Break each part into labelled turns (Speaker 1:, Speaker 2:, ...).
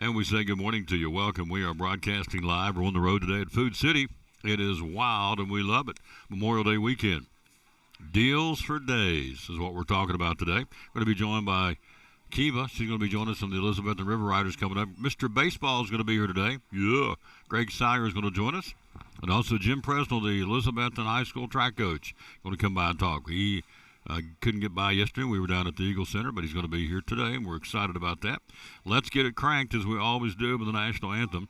Speaker 1: And we say good morning to you. Welcome. We are broadcasting live. We're on the road today at Food City. It is wild, and we love it. Memorial Day weekend. Deals for days is what we're talking about today. We're going to be joined by Kiva. She's going to be joining us from the Elizabethton River Riders coming up. Mr. Baseball is going to be here today. Yeah. Greg Sire is going to join us. And also Jim Presnell, the Elizabethton High School track coach, going to come by and talk. He couldn't get by yesterday. We were down at the Eagle Center, but he's going to be here today, and we're excited about that. Let's get it cranked, as we always do, with the national anthem.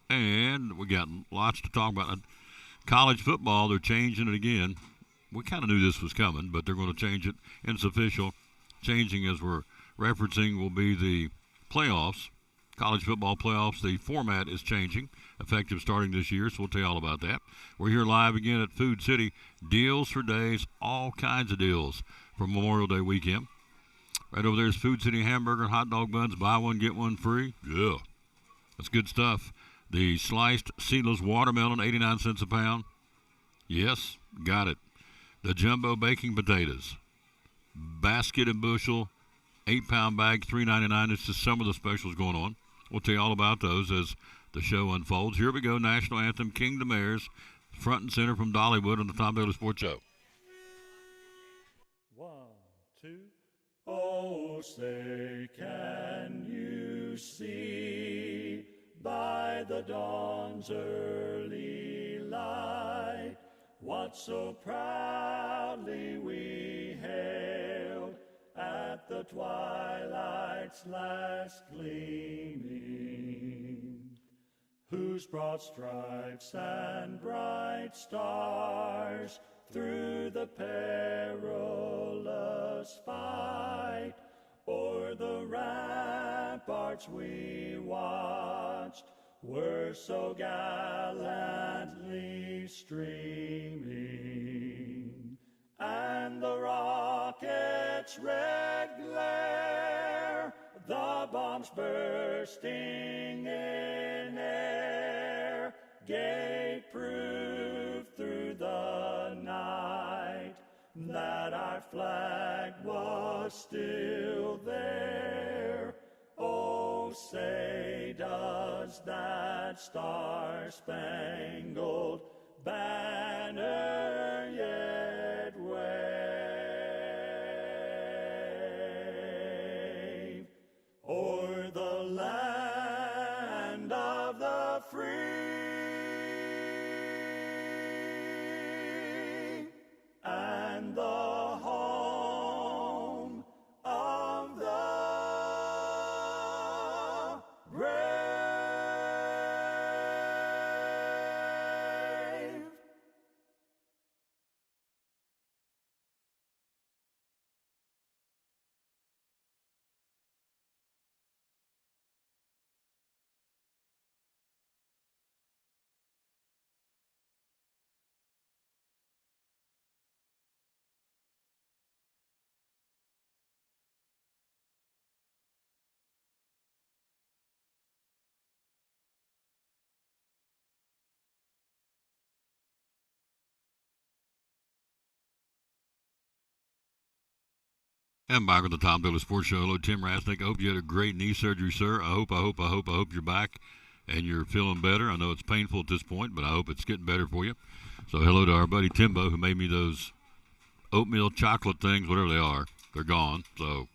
Speaker 1: And we got lots to talk about. College football, they're changing it again. We kind of knew this was coming, but they're going to change it. And it's official. Changing, as we're referencing, will be the playoffs. College football playoffs, the format is changing, effective starting this year, so we'll tell you all about that. We're here live again at Food City. Deals for days, all kinds of deals for Memorial Day weekend. Right over there is Food City hamburger and hot dog buns. Buy one, get one free. Yeah, that's good stuff. The sliced seedless watermelon, 89 cents a pound. Yes, got it. The jumbo baking potatoes, basket and bushel, 8-pound bag, $3.99. It's just some of the specials going on. We'll tell you all about those as the show unfolds. Here we go, national anthem, Kingdom Heirs, front and center from Dollywood on the Tom Daly Sports Show.
Speaker 2: 1, 2. Oh, say, can you see by the dawn's early light what so proudly we hailed at the twilight's last gleaming, whose broad stripes and bright stars through the perilous fight o'er the ramparts we watched were so gallantly streaming, and the rocket's red glare, the bombs bursting in air, gave proof through the night that our flag was still there. Oh, say, does that star-spangled banner yet wave o'er the land of the free and the home of the brave?
Speaker 1: And back on the Tom Daly Sports Show. Hello, Tim Rasnick. I hope you had a great knee surgery, sir. I hope you're back and you're feeling better. I know it's painful at this point, but I hope it's getting better for you. So hello to our buddy Timbo, who made me those oatmeal chocolate things, whatever they are. They're gone. So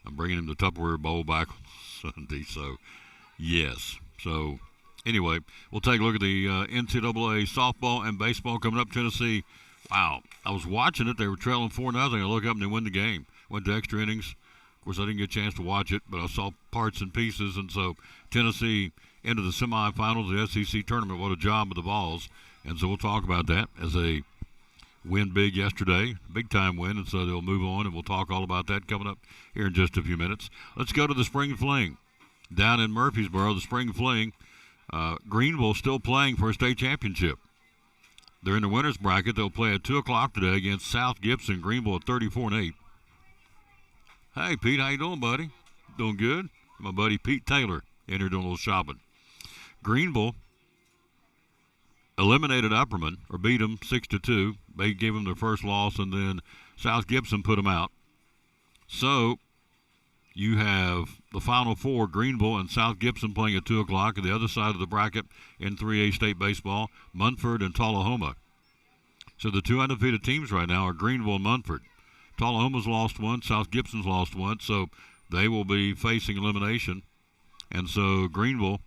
Speaker 1: I'm bringing him the Tupperware bowl back on Sunday. So, yes. So, anyway, we'll take a look at the NCAA softball and baseball coming up. Tennessee, wow. I was watching it. They were trailing 4-0. I look up and they win the game. Went to extra innings. Of course, I didn't get a chance to watch it, but I saw parts and pieces. And so Tennessee into the semifinals of the SEC tournament. What a job with the Vols. And so we'll talk about that as they win big yesterday, big-time win. And so they'll move on, and we'll talk all about that coming up here in just a few minutes. Let's go to the Spring Fling. Down in Murfreesboro, the Spring Fling, Greenville still playing for a state championship. They're in the winners bracket. They'll play at 2 o'clock today against South Gibson. Greenville at 34-8. Hey, Pete, how you doing, buddy? Doing good? My buddy Pete Taylor in here doing a little shopping. Greenville eliminated Upperman, or beat them 6-2. They gave them their first loss, and then South Gibson put them out. So You have the Final Four, Greenville and South Gibson playing at 2 o'clock. And the other side of the bracket in 3A state baseball, Munford and Tullahoma. So the two undefeated teams right now are Greenville and Munford. Tullahoma's lost one, South Gibson's lost one, so they will be facing elimination. And so Greenville,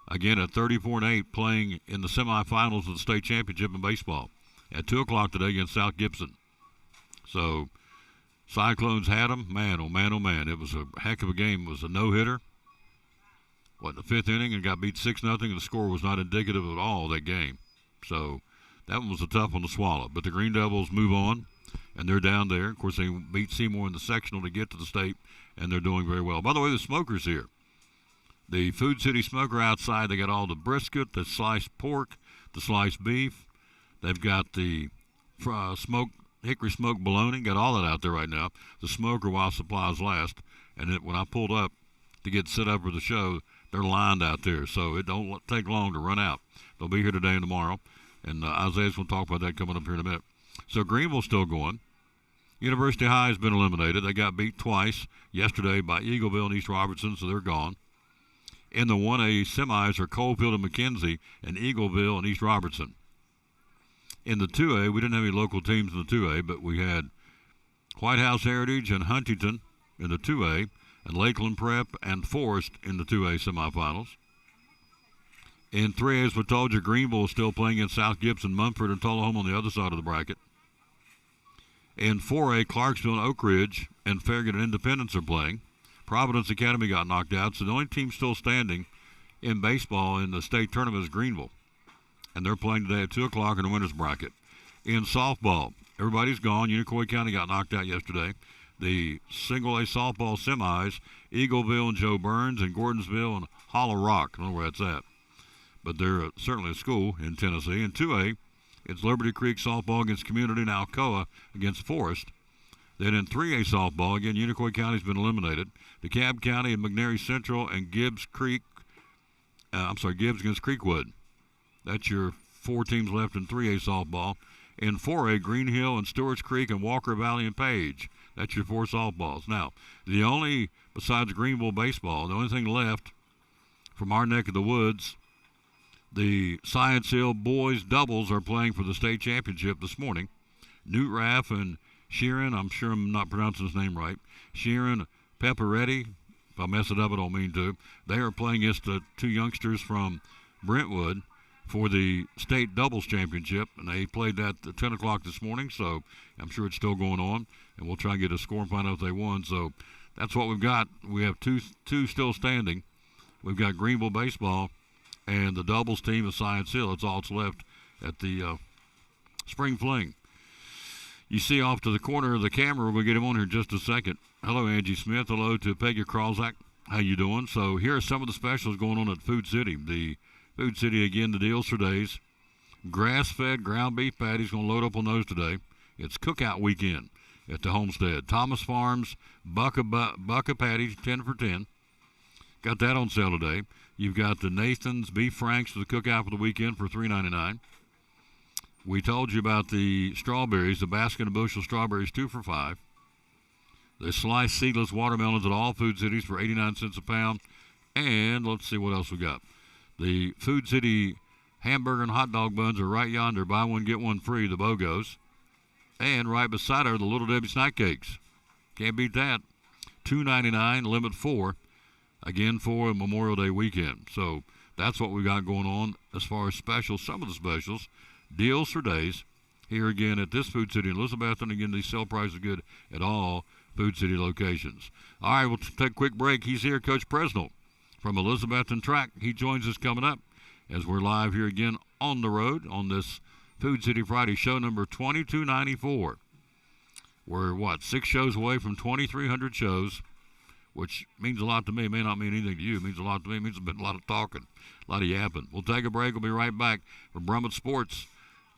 Speaker 1: again at 34-8, playing in the semifinals of the state championship in baseball at 2 o'clock today against South Gibson. So Cyclones had them. Man, oh man, oh man. It was a heck of a game. It was a no-hitter. In the fifth inning, and got beat 6-0, and the score was not indicative at all of that game. So that one was a tough one to swallow. But the Green Devils move on, and they're down there. Of course, they beat Seymour in the sectional to get to the state, and they're doing very well. By the way, the Smokers here. The Food City Smoker outside, they got all the brisket, the sliced pork, the sliced beef. They've got the hickory smoked bologna, got all that out there right now. The smoker while supplies last. And when I pulled up to get set up for the show, they're lined out there. So it don't take long to run out. They'll be here today and tomorrow. And Isaiah's going to talk about that coming up here in a minute. So Greenville's still going. University High has been eliminated. They got beat twice yesterday by Eagleville and East Robertson, so they're gone. In the 1A semis are Coalfield and McKenzie and Eagleville and East Robertson. In the 2A, we didn't have any local teams in the 2A, but we had White House Heritage and Huntington in the 2A, and Lakeland Prep and Forest in the 2A semifinals. In 3A, as we told you, Greenville is still playing in South Gibson, Munford, and Tullahoma on the other side of the bracket. In 4A, Clarksville and Oak Ridge and Farragut and Independence are playing. Providence Academy got knocked out, so the only team still standing in baseball in the state tournament is Greenville. And they're playing today at 2 o'clock in the winners bracket. In softball, everybody's gone. Unicoi County got knocked out yesterday. The single-A softball semis, Eagleville and Joe Burns, and Gordonsville and Hollow Rock. I don't know where that's at. But they're certainly a school in Tennessee. In 2A, it's Liberty Creek softball against Community and Alcoa against Forest. Then in 3A softball, again, Unicoi County's been eliminated. DeKalb County and McNairy Central and Gibbs against Creekwood. That's your four teams left in 3A softball. In 4A, Green Hill and Stewart's Creek and Walker Valley and Page. That's your four softballs. Now, besides Greenville baseball, the only thing left from our neck of the woods, the Science Hill boys doubles are playing for the state championship this morning. Newt Raff and Sheeran, I'm sure I'm not pronouncing his name right, Sheeran Pepperetti, if I mess it up, I don't mean to. They are playing against the two youngsters from Brentwood for the state doubles championship, and they played that at 10 o'clock this morning, so I'm sure it's still going on, and we'll try and get a score and find out if they won. So that's what we've got. We have two still standing. We've got Greenville baseball and the doubles team of Science Hill. That's all that's left at the Spring Fling. You see off to the corner of the camera, we're going to get him on here in just a second. Hello, Angie Smith. Hello to Peggy Krawczak. How you doing? So here are some of the specials going on at Food City. The Food City, again, the deals for days. Grass-fed ground beef patties, going to load up on those today. It's cookout weekend at the Homestead. Thomas Farms, buck of patties, 10 for 10. Got that on sale today. You've got the Nathan's Beef Franks for the cookout for the weekend for $3.99. We told you about the strawberries, the basket and bushel strawberries, 2 for $5. The sliced seedless watermelons at all Food Cities for 89 cents a pound. And let's see what else we got. The Food City hamburger and hot dog buns are right yonder. Buy one, get one free, the BOGOs. And right beside her, the Little Debbie snack cakes. Can't beat that. $2.99, limit 4. Again for Memorial Day weekend. So that's what we got going on as far as specials. Some of the specials, deals for days, here again at this Food City in Elizabeth. And again, these sale prices are good at all Food City locations. All right, we'll take a quick break. He's here, Coach Presnell from Elizabethton Track. He joins us coming up as we're live here again on the road on this Food City Friday show number 2294. We're, 6 shows away from 2,300 shows, which means a lot to me. It may not mean anything to you. It means a lot to me. It means a lot of talking, a lot of yapping. We'll take a break. We'll be right back from Brummett Sports.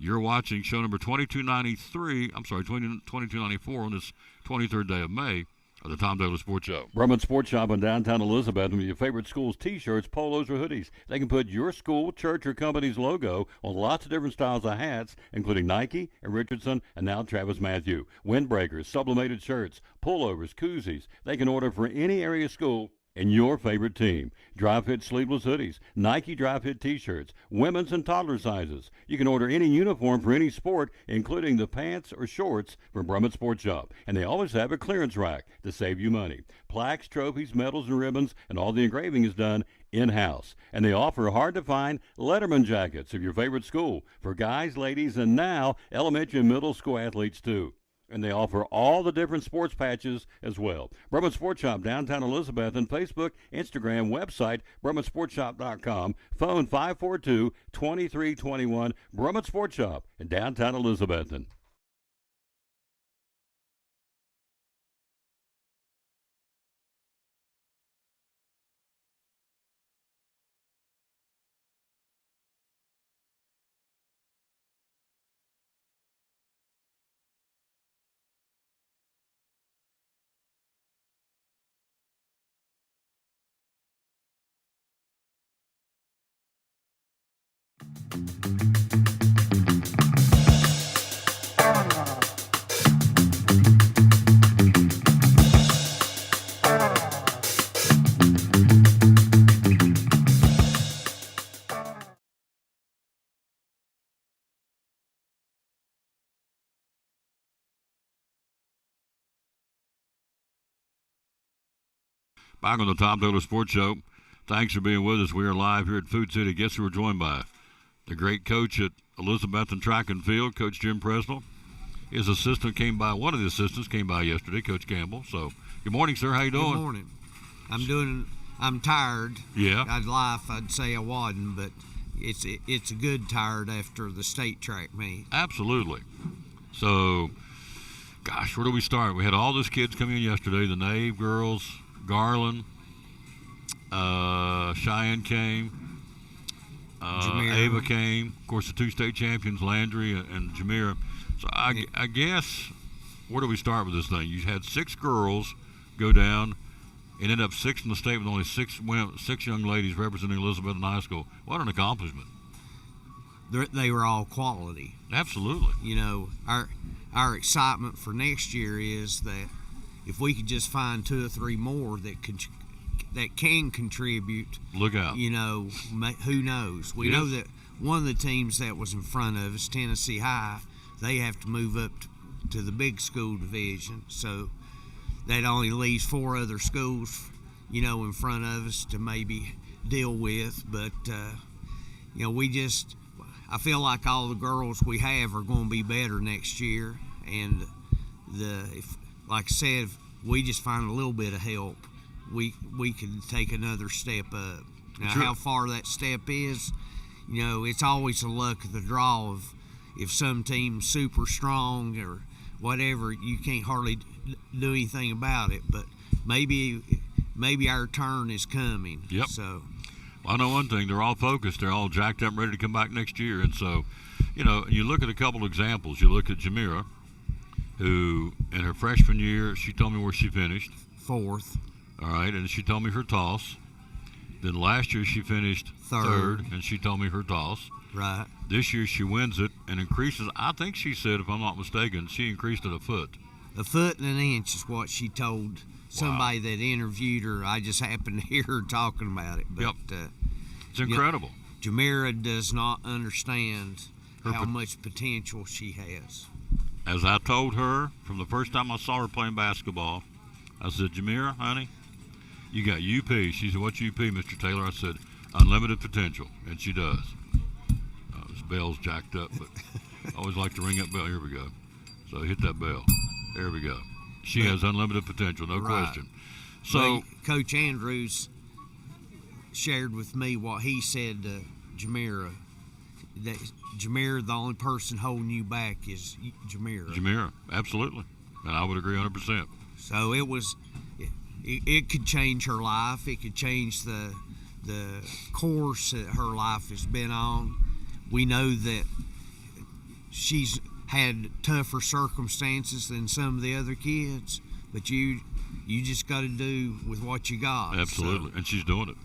Speaker 1: You're watching show number 2294 on this 23rd day of May of the Tom Taylor Sports Show. Brumman Sports Shop in downtown Elizabeth with your favorite school's T-shirts, polos, or hoodies. They can put your school, church, or company's logo on lots of different styles of hats, including Nike and Richardson and now Travis Matthew. Windbreakers, sublimated shirts, pullovers, koozies. They can order for any area school and your favorite team. Dry fit sleeveless hoodies, Nike dry fit t-shirts, women's and toddler sizes. You can order any uniform for any sport, including the pants or shorts from Brumman Sports Shop. And they always have a clearance rack to save you money. Plaques, trophies, medals, and ribbons, and all the engraving is done in-house. And they offer hard-to-find Letterman jackets of your favorite school for guys, ladies, and now elementary and middle school athletes too. And they offer all the different sports patches as well. Brumman Sports Shop, downtown Elizabeth, and Facebook, Instagram, website, BrummanSportsShop.com, phone 542-2321, Brumman Sports Shop in downtown Elizabethton. Back on the Tom Taylor Sports Show. Thanks for being with us. We are live here at Food City. Guess who we're joined by? The great coach at Elizabethton Track and Field, Coach Jim Presnell. His assistant came by, one of the assistants came by yesterday, Coach Campbell. So, good morning, sir. How you doing?
Speaker 3: Good morning. I'm tired.
Speaker 1: Yeah.
Speaker 3: I'd say I wasn't, but it's a good tired after the state track meet.
Speaker 1: Absolutely. So, gosh, where do we start? We had all those kids come in yesterday, the Nave girls, Garland, Cheyenne came, Ava came, of course the two state champions, Landry and Jamira. So I guess, where do we start with this thing? You had 6 girls go down and end up 6th in the state with only 6 young ladies representing Elizabethton High School. What an accomplishment.
Speaker 3: They were all quality.
Speaker 1: Absolutely.
Speaker 3: You know, our excitement for next year is that if we could just find 2 or 3 more that can contribute.
Speaker 1: Look out.
Speaker 3: You know, who knows? We know that one of the teams that was in front of us, Tennessee High, they have to move up to the big school division. So that only leaves 4 other schools, you know, in front of us to maybe deal with. But, you know, I feel like all the girls we have are going to be better next year. And like I said, if we just find a little bit of help, we can take another step up. Now, how far that step is, you know, it's always the luck of the draw. If some team's super strong or whatever, you can't hardly do anything about it. But maybe our turn is coming.
Speaker 1: Yep.
Speaker 3: So,
Speaker 1: well, I know one thing. They're all focused. They're all jacked up, ready to come back next year. And so, you know, you look at a couple examples. You look at Jamira, who in her freshman year, she told me where she finished.
Speaker 3: 4th.
Speaker 1: All right, and she told me her toss. Then last year she finished third, and she told me her toss.
Speaker 3: Right.
Speaker 1: This year she wins it and increases. I think she said, if I'm not mistaken, she increased it a foot.
Speaker 3: A foot and an inch is what she told somebody that interviewed her. I just happened to hear her talking about it. But,
Speaker 1: yep. It's incredible.
Speaker 3: You know, Jamira does not understand how much potential she has.
Speaker 1: As I told her from the first time I saw her playing basketball, I said, Jamira, honey, you got UP. She said, what's UP, Mr. Taylor? I said, unlimited potential, and she does. This bell's jacked up, but I always like to ring that bell. Here we go. So hit that bell. There we go. She has unlimited potential, no question. So
Speaker 3: Coach Andrews shared with me what he said to Jamira. That Jamira, the only person holding you back is Jamira.
Speaker 1: Jamira, absolutely. And I would agree 100%.
Speaker 3: So it could change her life. It could change the course that her life has been on. We know that she's had tougher circumstances than some of the other kids, but you you just got to do with what you got.
Speaker 1: Absolutely,
Speaker 3: So,
Speaker 1: and she's doing it.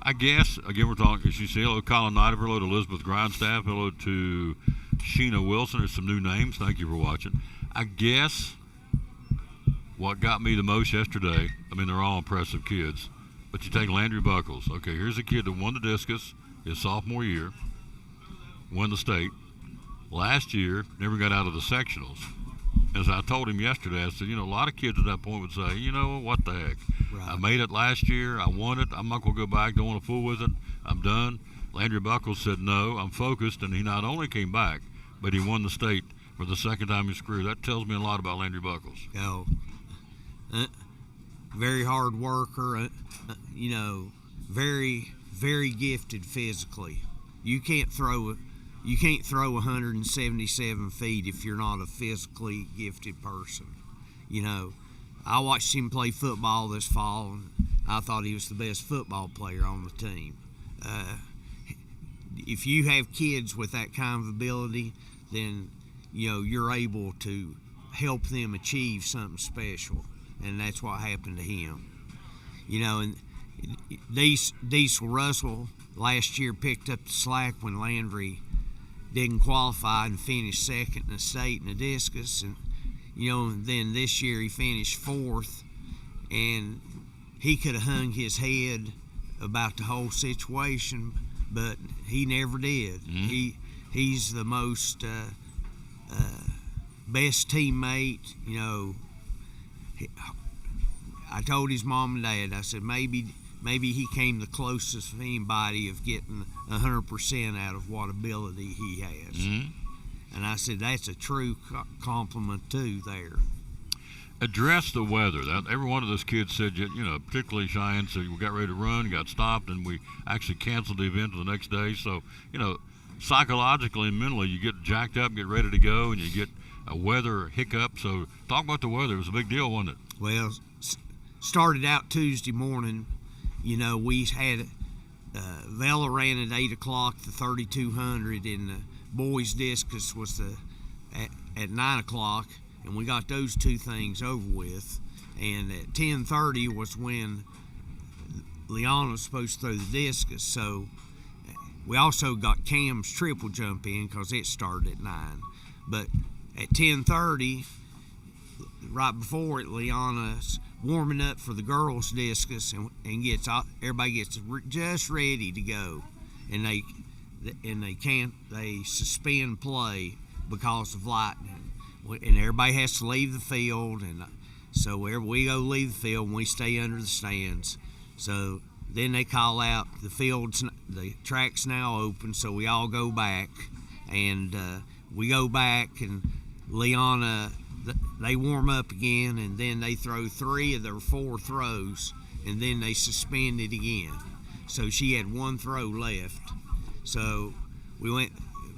Speaker 1: I guess, again, we're talking, she said hello to Colin Knight, hello to Elizabeth Grindstaff, hello to Sheena Wilson. There's some new names. Thank you for watching. I guess what got me the most yesterday, I mean, they're all impressive kids, but you take Landry Buckles. Okay, here's a kid that won the discus his sophomore year, won the state. Last year, never got out of the sectionals. As I told him yesterday, I said, a lot of kids at that point would say, what the heck?
Speaker 3: Right.
Speaker 1: I made it last year. I won it. I'm not going to go back. Don't want to fool with it. I'm done. Landry Buckles said, no, I'm focused. And he not only came back, but he won the state for the second time in his career. That tells me a lot about Landry Buckles.
Speaker 3: Very hard worker, very, very gifted physically. You can't throw 177 feet if you're not a physically gifted person. I watched him play football this fall, and I thought he was the best football player on the team. If you have kids with that kind of ability, then you're able to help them achieve something special, and that's what happened to him. And Diesel Russell last year picked up the slack when Landry didn't qualify and finished second in the state in the discus, and then this year he finished fourth, and he could have hung his head about the whole situation, but he never did. He's the most best teammate. I told his mom and dad, I said maybe he came the closest of anybody of getting 100% out of what ability he has. And I said that's a true compliment too there.
Speaker 1: Address the weather. Every one of those kids said, particularly Cheyenne said we got ready to run, got stopped, and we actually canceled the event the next day. So, psychologically and mentally, you get jacked up, get ready to go, and you get a weather hiccup. So talk about the weather. It was a big deal, wasn't it?
Speaker 3: Well, started out Tuesday morning. We had Vela ran at 8 o'clock, the 3,200, and the boys discus was at 9 o'clock, and we got those two things over with. And at 10:30 was when Leon was supposed to throw the discus. So we also got Cam's triple jump in because it started at 9. But at 10:30, right before it, Leon's warming up for the girls' discus, and everybody gets just ready to go, and they suspend play because of lightning, and everybody has to leave the field, and so wherever we go leave the field, and we stay under the stands. So then they call out the track's now open, so we all go back, and we go back, and Leona, they warm up again, and then they throw 3 of their 4 throws, and then they suspend it again. So she had 1 throw left. So we went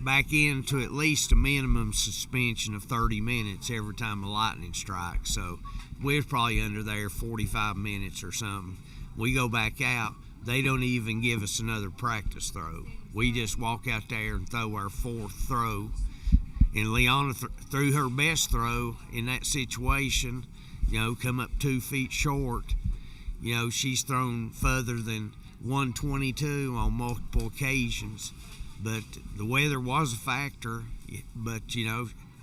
Speaker 3: back into at least a minimum suspension of 30 minutes every time a lightning strikes. So we was probably under there 45 minutes or something. We go back out. They don't even give us another practice throw. We just walk out there and throw our 4th throw. And Leona threw her best throw in that situation, come up 2 feet short. She's thrown further than 122 on multiple occasions. But the weather was a factor. But,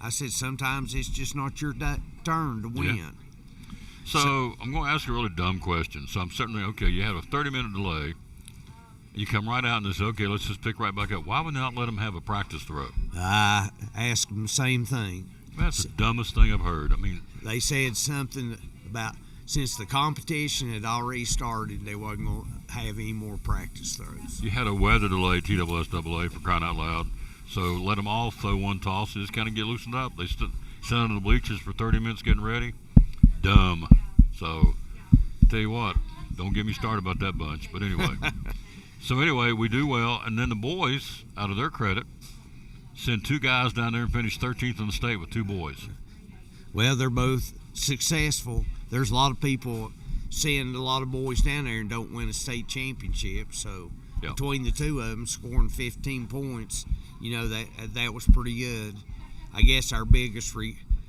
Speaker 3: I said sometimes it's just not your turn to win.
Speaker 1: Yeah. So I'm going to ask you a really dumb question. So I'm certainly, you have a 30-minute delay. You come right out and they say, okay, let's just pick right back up. Why would they not let them have a practice throw?
Speaker 3: I asked them the same thing.
Speaker 1: That's the dumbest thing I've heard. I mean,
Speaker 3: they said something about since the competition had already started, they wasn't going to have any more practice throws.
Speaker 1: You had a weather delay, TSSAA, for crying out loud. So let them all throw 1 toss and just kind of get loosened up. They sit under the bleachers for 30 minutes getting ready. Dumb. So, tell you what, don't get me started about that bunch. But anyway. So anyway, we do well, and then the boys, out of their credit, send 2 guys down there and finish 13th in the state with 2 boys.
Speaker 3: Well, they're both successful. There's a lot of people send a lot of boys down there and don't win a state championship. So between the 2 of them scoring 15 points, that was pretty good. I guess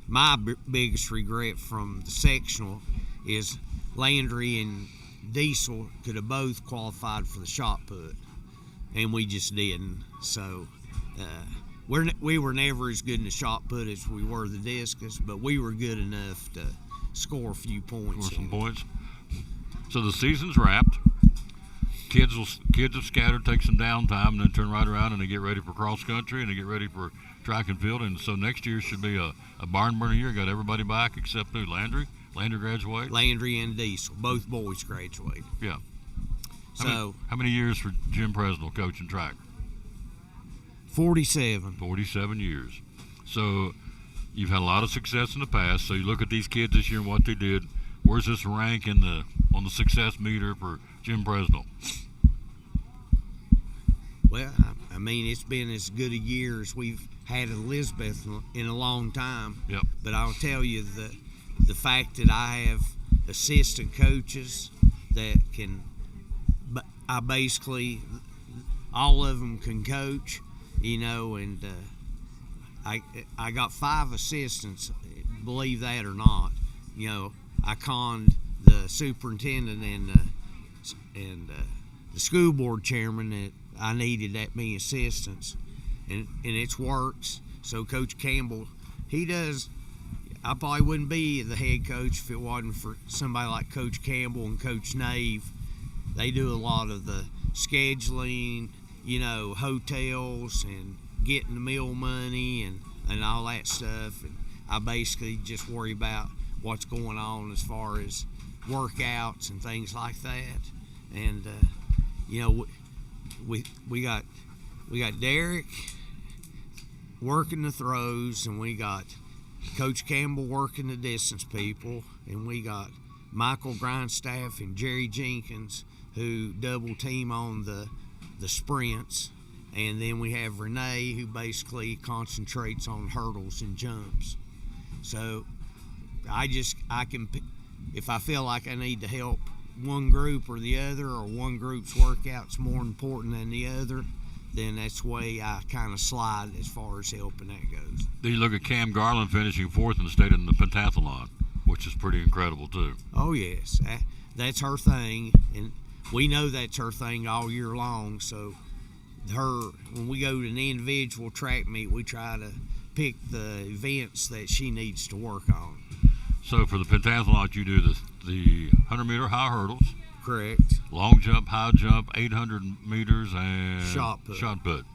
Speaker 3: my biggest regret from the sectional is Landry and Diesel could have both qualified for the shot put, and we just didn't. So we were never as good in the shot put as we were the discus, but we were good enough to score a few points.
Speaker 1: Score some points. So the season's wrapped. Kids have scattered, take some downtime, and then turn right around and they get ready for cross country and they get ready for track and field. And so next year should be a barn burner year. Got everybody back except who? Landry? Landry graduated?
Speaker 3: Landry and Diesel, both boys graduated.
Speaker 1: Yeah.
Speaker 3: So
Speaker 1: how many years for Jim Presnell coaching track?
Speaker 3: 47.
Speaker 1: 47 years. So you've had a lot of success in the past. So you look at these kids this year and what they did. Where's this rank on the success meter for Jim Presnell?
Speaker 3: Well, I mean, it's been as good a year as we've had at Elizabeth in a long time.
Speaker 1: Yep.
Speaker 3: But I'll tell you the fact that I have assistant coaches that I basically, all of them can coach, and I got 5 assistants, believe that or not. I conned the superintendent and the school board chairman that I needed that many assistants, and it's works. So Coach Campbell, he does. I probably wouldn't be the head coach if it wasn't for somebody like Coach Campbell and Coach Nave. They do a lot of the scheduling, hotels and getting the meal money and all that stuff. And I basically just worry about what's going on as far as workouts and things like that. And we got Derek working the throws, and we got Coach Campbell working the distance people, and we got Michael Grindstaff and Jerry Jenkins who double team on the sprints, and then we have Renee who basically concentrates on hurdles and jumps. So I can, if I feel like I need to help one group or the other, or one group's workout's more important than the other, then that's the way I kind of slide as far as helping that goes.
Speaker 1: Then you look at Cam Garland finishing 4th in the state in the pentathlon, which is pretty incredible too.
Speaker 3: Oh yes, that's her thing, and we know that's her thing all year long. So when we go to an individual track meet, we try to pick the events that she needs to work on.
Speaker 1: So for the pentathlon, you do the 100-meter high hurdles.
Speaker 3: Correct.
Speaker 1: Long jump, high jump, 800 meters, and
Speaker 3: shot put.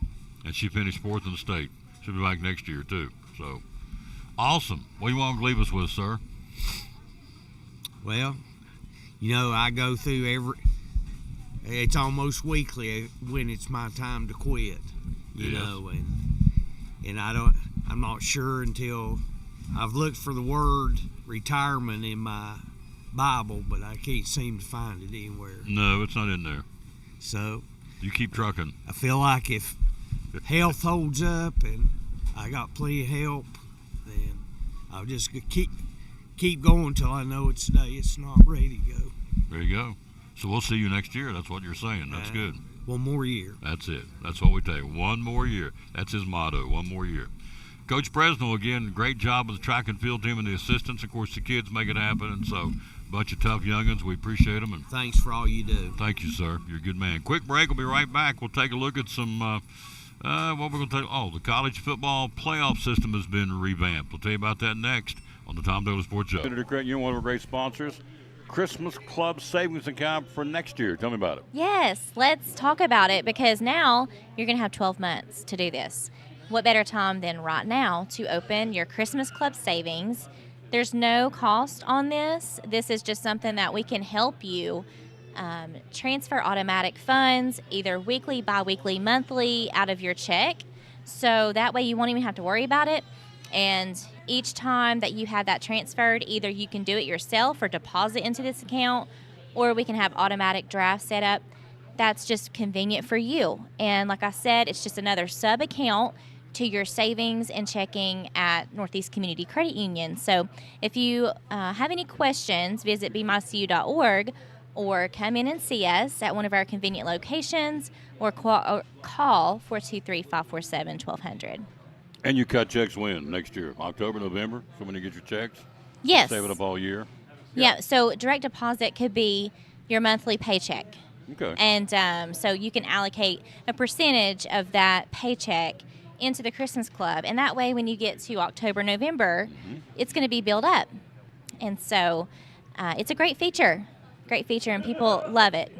Speaker 1: And she finished 4th in the state. She'll be back next year too. So awesome. What do you want to leave us with, sir?
Speaker 3: Well, I go through it's almost weekly when it's my time to quit. And I'm not sure until I've looked for the word retirement in my Bible, but I can't seem to find it anywhere.
Speaker 1: No, it's not in there.
Speaker 3: So
Speaker 1: you keep trucking.
Speaker 3: I feel like if health holds up and I got plenty of help, then I'll just keep going till I know it's not ready to go.
Speaker 1: There you go. So we'll see you next year. That's what you're saying. That's good.
Speaker 3: One more year.
Speaker 1: That's it. That's what we take. One more year. That's his motto. One more year. Coach Presnell, again, great job with the track and field team and the assistants. Of course, the kids make it happen, and so a bunch of tough youngins. We appreciate them. And
Speaker 3: thanks for all you do.
Speaker 1: Thank you, sir. You're a good man. Quick break. We'll be right back. We'll take a look at some what we're going to take. Oh, the college football playoff system has been revamped. We'll tell you about that next on the Tom Dolan Sports Show. Senator Creighton, you're one of our great sponsors. Christmas Club savings account for next year. Tell me about it.
Speaker 4: Yes, let's talk about it, because now you're going to have 12 months to do this. What better time than right now to open your Christmas Club savings? There's no cost on this. This is just something that we can help you transfer automatic funds, either weekly, bi-weekly, monthly, out of your check. So that way you won't even have to worry about it. And each time that you have that transferred, either you can do it yourself or deposit into this account, or we can have automatic draft set up. That's just convenient for you. And like I said, it's just another sub-account to your savings and checking at Northeast Community Credit Union. So if you have any questions, visit bemycu.org or come in and see us at one of our convenient locations, or call 423-547-1200.
Speaker 1: And you cut checks when? Next year? October, November? So when you get your checks?
Speaker 4: Yes.
Speaker 1: Save it up all year?
Speaker 4: Yeah, so direct deposit could be your monthly paycheck.
Speaker 1: Okay.
Speaker 4: And so you can allocate a percentage of that paycheck into the Christmas Club. And that way, when you get to October, November, it's going to be built up. And so it's a great feature, and people love it.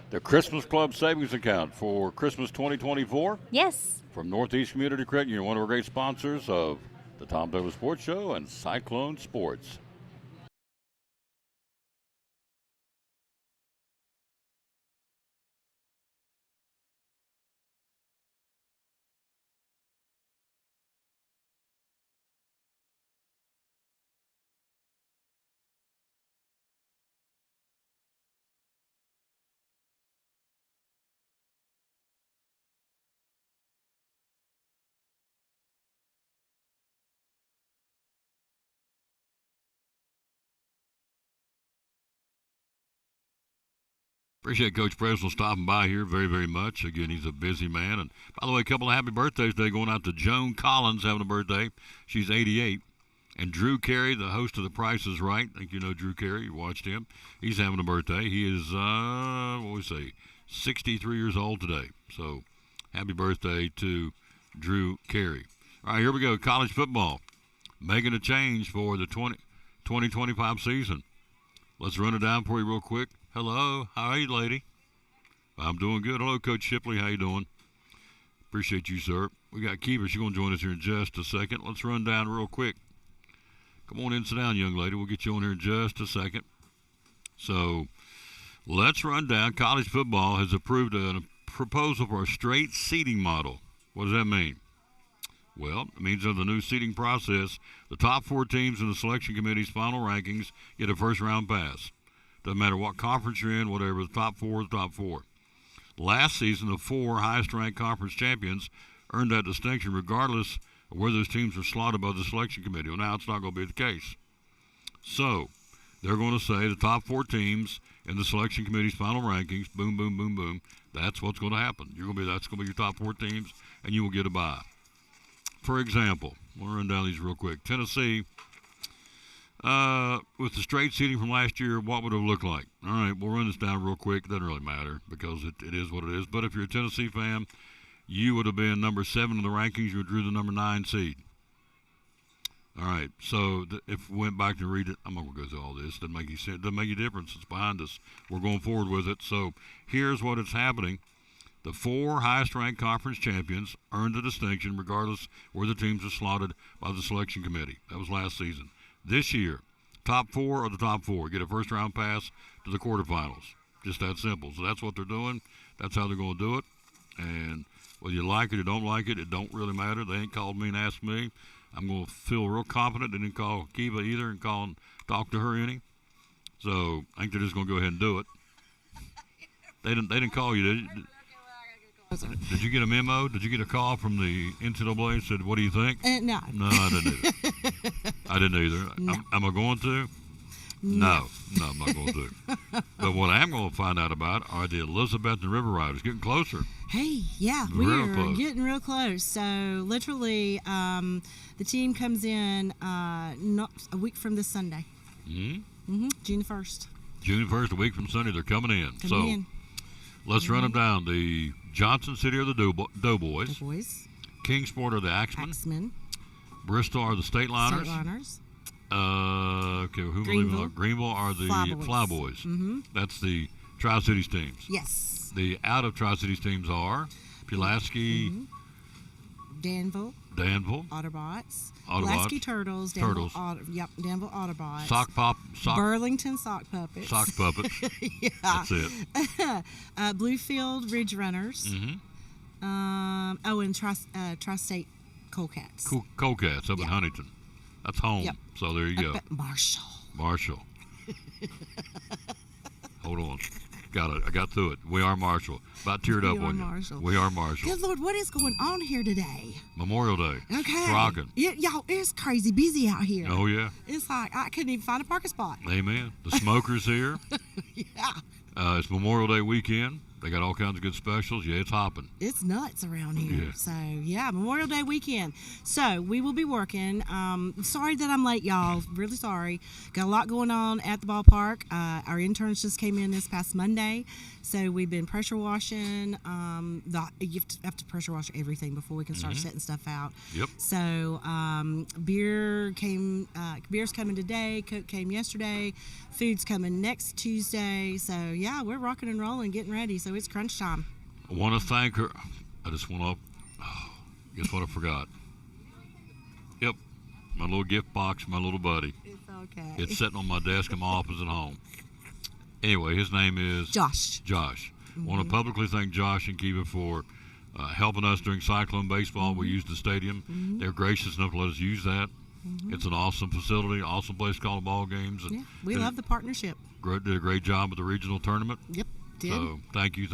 Speaker 1: The Christmas Club Savings Account for Christmas 2024
Speaker 4: Yes.
Speaker 1: from Northeast Community Credit Union, one of our great sponsors of the Tom Douglas Sports Show and Cyclone Sports. Appreciate Coach Presnell stopping by here very, very much. Again, he's a busy man. And by the way, a couple of happy birthdays today going out to Joan Collins having a birthday. She's 88. And Drew Carey, the host of The Price is Right. I think you know Drew Carey. You watched him. He's having a birthday. He is, 63 years old today. So happy birthday to Drew Carey. All right, here we go. College football. Making a change for the 2025 season. Let's run it down for you real quick. Hello. How are you, lady? I'm doing good. Hello, Coach Shipley. How you doing? Appreciate you, sir. We got Kiva. She's going to join us here in just a second. Let's run down real quick. Come on in, sit down, young lady. We'll get you on here in just a second. So let's run down. College football has approved a proposal for a straight seating model. What does that mean? Well, it means under the new seating process, the top 4 teams in the selection committee's final rankings get a first-round pass. Doesn't matter what conference you're in, whatever, the top 4 is the top 4. Last season, the 4 highest-ranked conference champions earned that distinction regardless of where those teams were slotted by the selection committee. Well, now it's not going to be the case. So they're going to say the top 4 teams in the selection committee's final rankings, boom, boom, boom, boom, that's what's going to happen. That's going to be your top 4 teams, and you will get a bye. For example, we'll run down these real quick. Tennessee, with the straight seating from last year, what would it look like? All right, we'll run this down real quick. It doesn't really matter because it is what it is. But if you're a Tennessee fan, you would have been number 7 in the rankings. You drew the number 9 seed. All right, so if we went back to read it, I'm not going to go through all this. It doesn't make any sense. It doesn't make any difference. It's behind us. We're going forward with it. So here's what is happening. The 4 highest-ranked conference champions earned the distinction regardless where the teams are slotted by the selection committee. That was last season. This year, top 4 are the top 4. Get a first-round pass to the quarterfinals. Just that simple. So that's what they're doing. That's how they're going to do it. And whether you like it or don't like it don't really matter. They ain't called me and asked me. I'm going to feel real confident. They didn't call Kiva either and call and talk to her any. So I think they're just going to go ahead and do it. They didn't call you, did you? Did you get a memo? Did you get a call from the NCAA and said, what do you think?
Speaker 5: No.
Speaker 1: No, I didn't either. I didn't either.
Speaker 5: No.
Speaker 1: Am I going to? No, I'm not going to. But what I am going to find out about are the Elizabeth and River Riders getting closer.
Speaker 5: Hey, yeah,
Speaker 1: Real
Speaker 5: we're
Speaker 1: close.
Speaker 5: getting real close. So literally, the team comes in not a week from this Sunday. June 1st.
Speaker 1: June 1st, a week from Sunday, they're coming in.
Speaker 5: Coming in.
Speaker 1: Let's run them down. The Johnson City are the Doughboys.
Speaker 5: The boys.
Speaker 1: Kingsport are the Axemen.
Speaker 5: Axemen.
Speaker 1: Bristol are the State Liners.
Speaker 5: State Liners.
Speaker 1: Okay, who
Speaker 5: Greenville.
Speaker 1: Greenville are the Flyboys. That's the Tri-Cities teams.
Speaker 5: Yes.
Speaker 1: The out of Tri-Cities teams are Pulaski,
Speaker 5: Danville. Autobots. Pulaski Turtles. Danville. Danville Autobots. Burlington Sock Puppets.
Speaker 1: Sock Puppets.
Speaker 5: Yeah.
Speaker 1: That's it.
Speaker 5: Bluefield Ridge Runners. And Tri-State Colecats.
Speaker 1: Colecats up in Huntington. That's home.
Speaker 5: Yep.
Speaker 1: So there you go.
Speaker 5: Marshall.
Speaker 1: Hold on. Got it. I got through it. We are Marshall. About teared up on you.
Speaker 5: Marshall.
Speaker 1: We are Marshall.
Speaker 5: Good Lord, what is going on here today?
Speaker 1: Memorial Day.
Speaker 5: Okay.
Speaker 1: It's rocking.
Speaker 5: Y'all, it's crazy busy out here.
Speaker 1: Oh, yeah.
Speaker 5: It's like I couldn't even find a parking spot.
Speaker 1: Amen. The Smokers here.
Speaker 5: Yeah.
Speaker 1: It's Memorial Day weekend. They got all kinds of good specials. Yeah, it's hopping.
Speaker 5: It's nuts around here.
Speaker 1: Yeah.
Speaker 5: So, yeah, Memorial Day weekend. So, we will be working. Sorry that I'm late, y'all. Really sorry. Got a lot going on at the ballpark. Our interns just came in this past Monday. So, we've been pressure washing. You have to pressure wash everything before we can start setting stuff out.
Speaker 1: Yep.
Speaker 5: So, beer's coming today. Coke came yesterday. Food's coming next Tuesday. So, yeah, we're rocking and rolling, getting ready. So, it's crunch time.
Speaker 1: I want to thank her. I just want to. Oh, guess what I forgot? Yep, my little gift box, my little buddy.
Speaker 5: It's okay.
Speaker 1: It's sitting on my desk in my office at home. Anyway, his name is
Speaker 5: Josh.
Speaker 1: Josh. I want to publicly thank Josh and Kiva for helping us during Cyclone Baseball. We used the stadium. They're gracious enough to let us use that. It's an awesome facility, awesome place to call the ball games. And
Speaker 5: Yeah, we love the partnership.
Speaker 1: did a great job with the regional tournament.
Speaker 5: Yep, did.
Speaker 1: So thank you.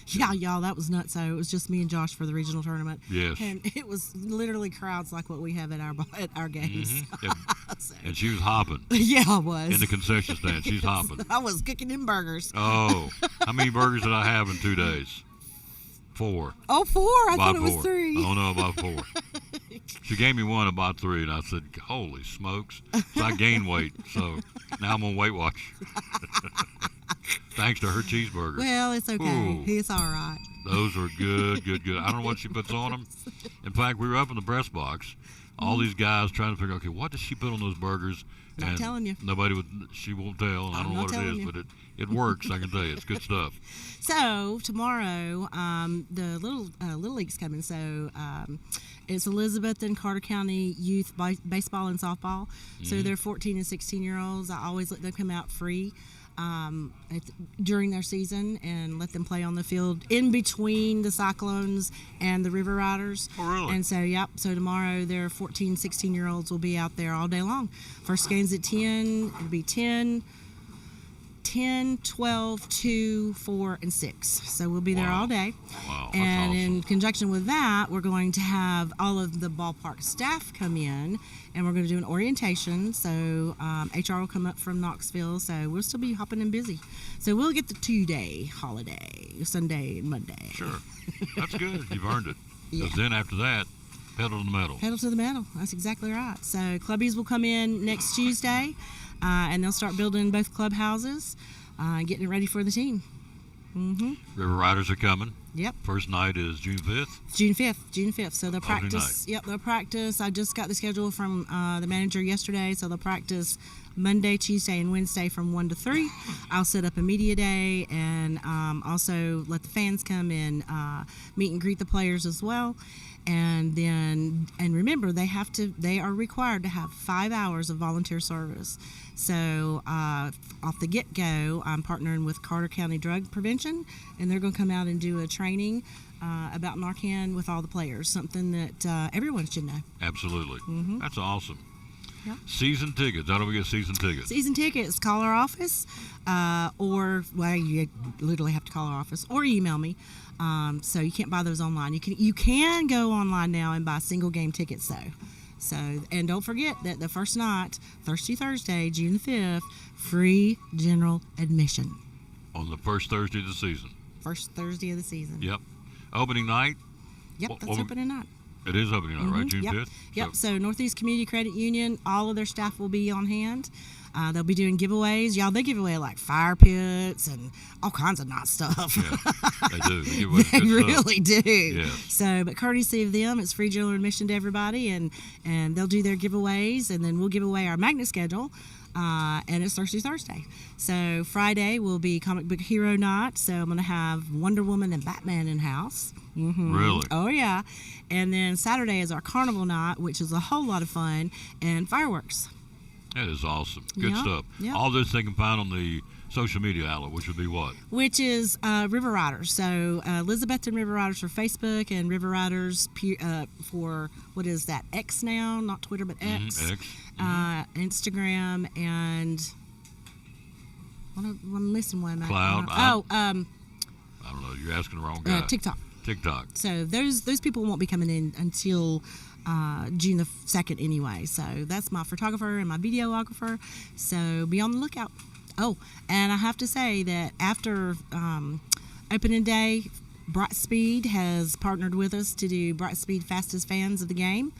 Speaker 5: Yeah, y'all, that was nuts. So it was just me and Josh for the regional tournament.
Speaker 1: Yes.
Speaker 5: And it was literally crowds like what we have at our games.
Speaker 1: And,
Speaker 5: So-
Speaker 1: and she was hopping
Speaker 5: yeah, I was.
Speaker 1: in the concession stand. She's hopping.
Speaker 5: I was cooking them burgers.
Speaker 1: Oh, how many burgers did I have in 2 days? 4.
Speaker 5: Oh, 4? I
Speaker 1: About
Speaker 5: thought it was
Speaker 1: 4.
Speaker 5: 3.
Speaker 1: Oh no, about 4. She gave me one about 3, and I said, "Holy smokes!" So I gained weight. So now I'm on Weight Watch. Thanks to her cheeseburger.
Speaker 5: Well, it's okay.
Speaker 1: Ooh.
Speaker 5: It's all right.
Speaker 1: Those are good. I don't know what she puts on them. In fact, we were up in the press box. All these guys trying to figure, okay, what does she put on those burgers?
Speaker 5: Not
Speaker 1: And
Speaker 5: telling you.
Speaker 1: Nobody would. She won't tell. And I
Speaker 5: I'm
Speaker 1: don't know
Speaker 5: not
Speaker 1: what it
Speaker 5: telling
Speaker 1: is,
Speaker 5: you.
Speaker 1: but it works. I can tell you, it's good stuff.
Speaker 5: So tomorrow, the little league's coming. So it's Elizabeth and Carter County youth baseball and softball. So they're 14 and 16-year-olds. I always let them come out free during their season and let them play on the field in between the Cyclones and the River Riders.
Speaker 1: Oh, really?
Speaker 5: And so, yep. So tomorrow, their 14, 16-year-olds will be out there all day long. First game's at 10. It'll be 10, 12, 2, 4, and 6. So we'll be there
Speaker 1: Wow.
Speaker 5: all day.
Speaker 1: Wow, that's
Speaker 5: And
Speaker 1: awesome.
Speaker 5: in conjunction with that, we're going to have all of the ballpark staff come in, and we're going to do an orientation. So HR will come up from Knoxville. So we'll still be hopping and busy. So we'll get the 2-day holiday, Sunday and Monday.
Speaker 1: Sure, that's good. You've earned it.
Speaker 5: Yeah.
Speaker 1: Because then after that, pedal to the metal.
Speaker 5: Pedal to the metal. That's exactly right. So clubbies will come in next Tuesday, and they'll start building both clubhouses, getting it ready for the team.
Speaker 1: River Riders are coming.
Speaker 5: Yep.
Speaker 1: First night is June 5th.
Speaker 5: June 5th. So they'll
Speaker 1: Opening
Speaker 5: practice. Yep, they'll practice. I just got the schedule from the manager yesterday, so they'll practice Monday, Tuesday, and Wednesday from 1 to 3. I'll set up a media day and also let the fans come and meet and greet the players as well. And remember, they are required to have 5 hours of volunteer service. So off the get-go, I'm partnering with Carter County Drug Prevention, and they're going to come out and do a training about Narcan with all the players, something that everyone should know.
Speaker 1: Absolutely. That's awesome.
Speaker 5: Yep.
Speaker 1: Season tickets. How do we get season tickets?
Speaker 5: Season tickets, call our office, you literally have to call our office, or email me. So you can't buy those online. You can go online now and buy single game tickets though. So, and don't forget that the first night, Thursday, June 5th, free general admission.
Speaker 1: On the first Thursday of the season.
Speaker 5: First Thursday of the season.
Speaker 1: Yep. Opening night.
Speaker 5: Yep,
Speaker 1: What-
Speaker 5: that's
Speaker 1: what-
Speaker 5: opening night.
Speaker 1: It is opening night, right? June
Speaker 5: Yep.
Speaker 1: 5th?
Speaker 5: Yep. So Northeast Community Credit Union, all of their staff will be on hand. They'll be doing giveaways. Y'all, they give away like fire pits and all kinds of nice stuff.
Speaker 1: Yeah, they do. They give away
Speaker 5: They
Speaker 1: good stuff.
Speaker 5: really do.
Speaker 1: Yes.
Speaker 5: So, but courtesy of them, it's free general admission to everybody, and they'll do their giveaways, and then we'll give away our magnet schedule. And it's Thursday. So Friday will be Comic Book Hero Night. So I'm going to have Wonder Woman and Batman in house.
Speaker 1: Really?
Speaker 5: Oh, yeah. And then Saturday is our Carnival Night, which is a whole lot of fun, and fireworks.
Speaker 1: That is awesome. Good
Speaker 5: Yeah,
Speaker 1: stuff.
Speaker 5: yeah.
Speaker 1: All this they can find on the social media outlet, which would be what?
Speaker 5: Which is River Riders. So Elizabeth and River Riders for Facebook, and River Riders for, what is that, X now? Not Twitter, but X.
Speaker 1: X.
Speaker 5: Instagram, and I'm missing one.
Speaker 1: Cloud.
Speaker 5: Oh,
Speaker 1: I don't know. You're asking the wrong guy.
Speaker 5: TikTok.
Speaker 1: TikTok.
Speaker 5: So those people won't be coming in until June the 2nd anyway. So that's my photographer and my videographer. So be on the lookout. Oh, and I have to say that after opening day, Brightspeed has partnered with us to do Brightspeed Fastest Fans of the Game.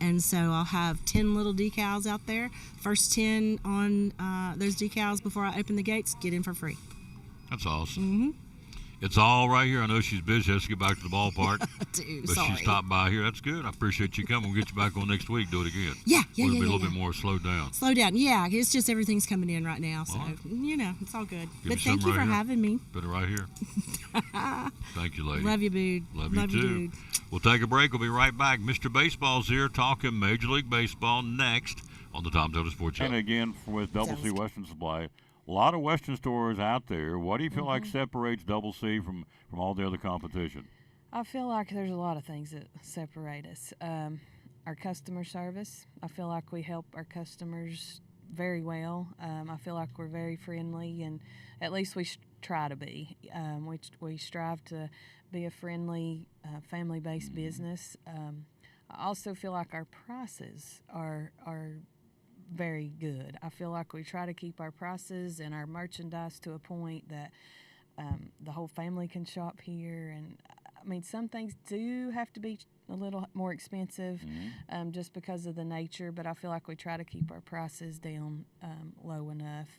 Speaker 5: And so I'll have 10 little decals out there. First 10 on those decals before I open the gates get in for free.
Speaker 1: That's awesome. It's all right here. I know she's busy. She has to get back to the ballpark. But
Speaker 5: Sorry.
Speaker 1: she stopped by here. That's good. I appreciate you coming. We'll get you back on next week. Do it again.
Speaker 5: Yeah.
Speaker 1: We'll be a little bit more slowed down.
Speaker 5: Slow down. Yeah, it's just everything's coming in right now. So,
Speaker 1: right.
Speaker 5: It's all good.
Speaker 1: Give
Speaker 5: But
Speaker 1: me
Speaker 5: thank
Speaker 1: some
Speaker 5: you
Speaker 1: right
Speaker 5: for
Speaker 1: here.
Speaker 5: having me.
Speaker 1: Put it right here. Thank you, lady.
Speaker 5: Love you, dude.
Speaker 1: Love you too.
Speaker 5: dude.
Speaker 1: We'll take a break. We'll be right back. Mr. Baseball's here talking Major League Baseball next on the Tom Taylor Sports Show.
Speaker 6: And again, with Double C Western Supply, a lot of Western stores out there. What do you feel like separates Double C from all the other competition?
Speaker 7: I feel like there's a lot of things that separate us. Our customer service, I feel like we help our customers very well. I feel like we're very friendly, and at least we try to be. We strive to be a friendly, family-based business. I also feel like our prices are very good. I feel like we try to keep our prices and our merchandise to a point that the whole family can shop here. And I mean, some things do have to be a little more expensive just because of the nature, but I feel like we try to keep our prices down low enough.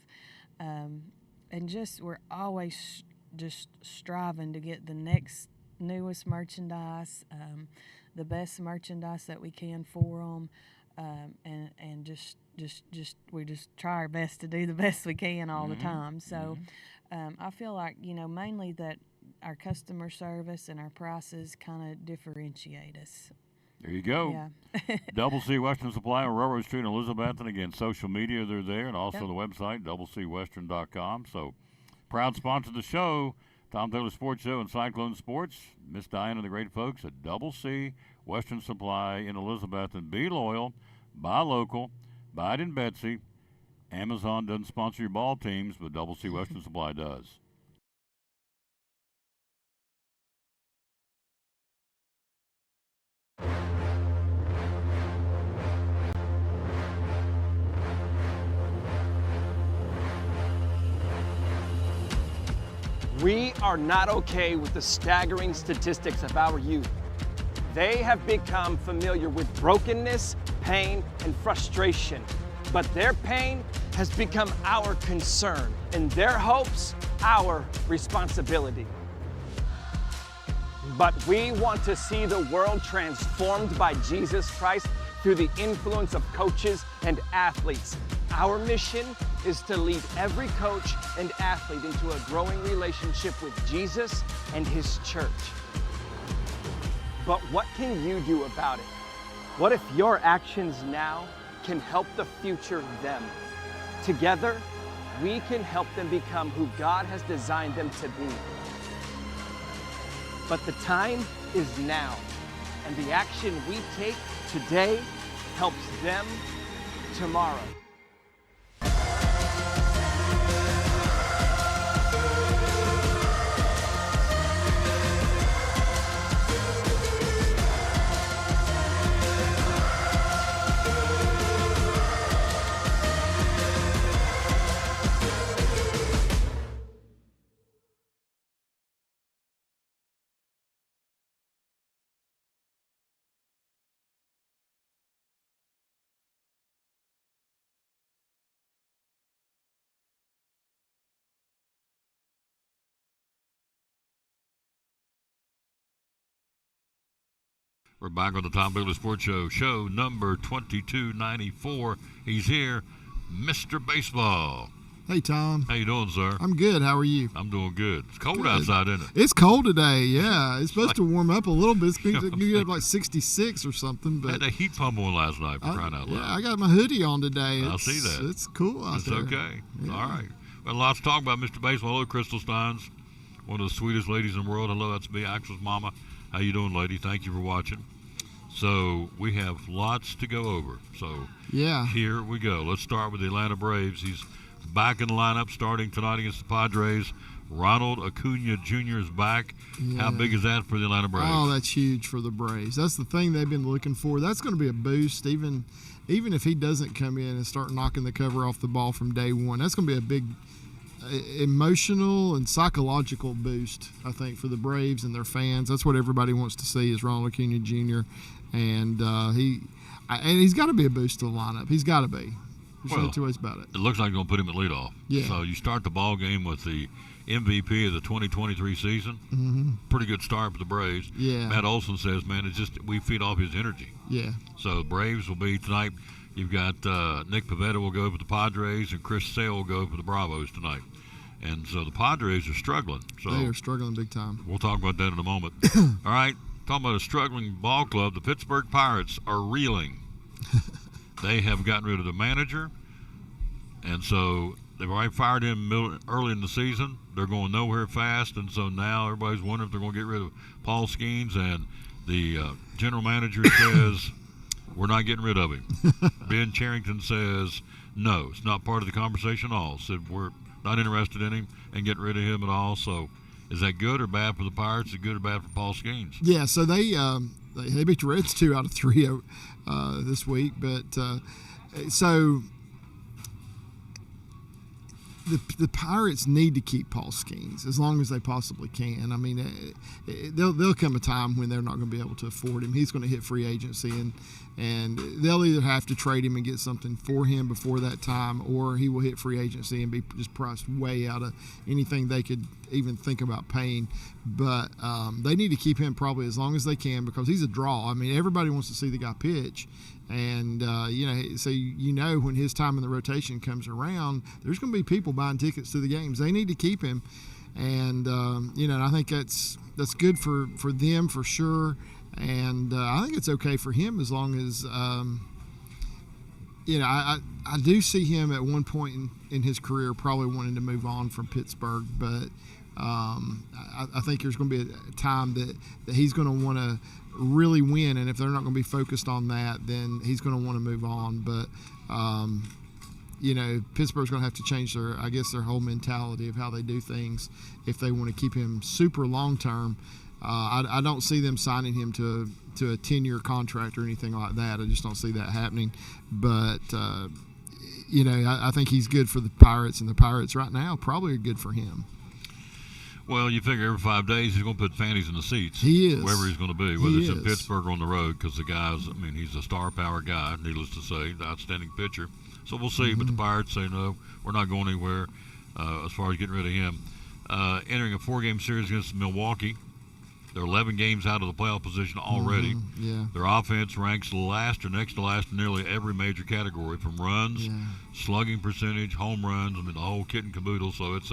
Speaker 7: And just we're always just striving to get the newest merchandise, the best merchandise that we can for them, and just we just try our best to do the best we can all the time. So I feel like, mainly that our customer service and our prices kind of differentiate us.
Speaker 6: There you go.
Speaker 7: Yeah.
Speaker 6: Double C Western Supply on Railroad Street in Elizabeth. And again, social media, they're there, and also the website, doublecwestern.com. So, proud sponsor of the show, Tom Taylor Sports Show and Cyclone Sports. Miss Diane and the great folks at Double C Western Supply in Elizabeth. And be loyal, buy local, buy it in Betsy. Amazon doesn't sponsor your ball teams, but Double C Western Supply does.
Speaker 8: We are not okay with the staggering statistics of our youth. They have become familiar with brokenness, pain, and frustration. But their pain has become our concern, and their hopes, our responsibility. But we want to see the world transformed by Jesus Christ through the influence of coaches and athletes. Our mission is to lead every coach and athlete into a growing relationship with Jesus and His church. But what can you do about it? What if your actions now can help the future them? Together, we can help them become who God has designed them to be. But the time is now, and the action we take today helps them tomorrow.
Speaker 1: We're back on the Tom Taylor Sports Show, show number 2294. He's here, Mr. Baseball.
Speaker 9: Hey, Tom.
Speaker 1: How you doing, sir?
Speaker 9: I'm good. How are you?
Speaker 1: I'm doing good. It's cold outside, isn't it?
Speaker 9: It's cold today, yeah. It's supposed to warm up a little bit. It's going to get up like 66 or something.
Speaker 1: I
Speaker 9: But
Speaker 1: had a heat pump on last night, for crying out loud.
Speaker 9: yeah, I got my hoodie on today.
Speaker 1: I see that.
Speaker 9: It's cool out
Speaker 1: It's
Speaker 9: there.
Speaker 1: okay.
Speaker 9: Yeah.
Speaker 1: All right. Well, lots to talk about, Mr. Baseball. Hello, Crystal Steins, one of the sweetest ladies in the world. Hello, that's me, Axel's mama. How you doing, lady? Thank you for watching. So we have lots to go over. So
Speaker 9: Yeah.
Speaker 1: here we go. Let's start with the Atlanta Braves. He's back in the lineup starting tonight against the Padres. Ronald Acuna Jr. is back. How big is that for the Atlanta Braves?
Speaker 9: Oh, that's huge for the Braves. That's the thing they've been looking for. That's going to be a boost, even if he doesn't come in and start knocking the cover off the ball from day one. That's going to be emotional and psychological boost, I think, for the Braves and their fans. That's what everybody wants to see is Ronald Acuna Jr. And he's got to be a boost to the lineup. He's got to be. There's no two ways about it.
Speaker 1: It looks like they're going to put him at leadoff.
Speaker 9: Yeah.
Speaker 1: So you start the ball game with the MVP of the 2023 season.
Speaker 9: Mm-hmm.
Speaker 1: Pretty good start for the Braves.
Speaker 9: Yeah.
Speaker 1: Matt Olson says, man, it's just we feed off his energy.
Speaker 9: Yeah.
Speaker 1: So the Braves will be tonight. You've got Nick Pivetta will go for the Padres, and Chris Sale will go for the Bravos tonight. And so the Padres are struggling. So
Speaker 9: they are struggling big time.
Speaker 1: We'll talk about that in a moment. All right, talking about a struggling ball club, the Pittsburgh Pirates are reeling. They have gotten rid of the manager, and so they've already fired him early in the season. They're going nowhere fast, and so now everybody's wondering if they're going to get rid of Paul Skeens, and the general manager says, we're not getting rid of him. Ben Cherington says, no, it's not part of the conversation at all. Said, we're not interested in him and getting rid of him at all. So is that good or bad for the Pirates? Is it good or bad for Paul Skeens?
Speaker 9: Yeah, so they beat the Reds 2 out of 3 this week. But so the Pirates need to keep Paul Skeens as long as they possibly can. I mean, there'll come a time when they're not going to be able to afford him. He's going to hit free agency, and they'll either have to trade him and get something for him before that time, or he will hit free agency and be just priced way out of anything they could even think about paying. But they need to keep him probably as long as they can because he's a draw. I mean, everybody wants to see the guy pitch. And, so when his time in the rotation comes around, there's going to be people buying tickets to the games. They need to keep him. And, I think that's good for them for sure. And I think it's okay for him as long as, I do see him at one point in his career probably wanting to move on from Pittsburgh. But I think there's going to be a time that he's going to want to really win, and if they're not going to be focused on that, then he's going to want to move on. But Pittsburgh's going to have to change their whole mentality of how they do things if they want to keep him super long term. I don't see them signing him to a 10-year contract or anything like that. I just don't see that happening. But I think he's good for the Pirates, and the Pirates right now probably are good for him.
Speaker 1: Well, you figure every 5 days he's going to put fannies in the seats.
Speaker 9: He is.
Speaker 1: Wherever he's going to be, whether it's in Pittsburgh or on the road, because the guy's, he's a star power guy, needless to say, the outstanding pitcher. So we'll see. Mm-hmm. But the Pirates say, no, we're not going anywhere as far as getting rid of him. Entering a 4-game series against Milwaukee. They're 11 games out of the playoff position already.
Speaker 9: Mm-hmm. Yeah.
Speaker 1: Their offense ranks last or next to last in nearly every major category, from runs, slugging percentage, home runs, the whole kit and caboodle. So it's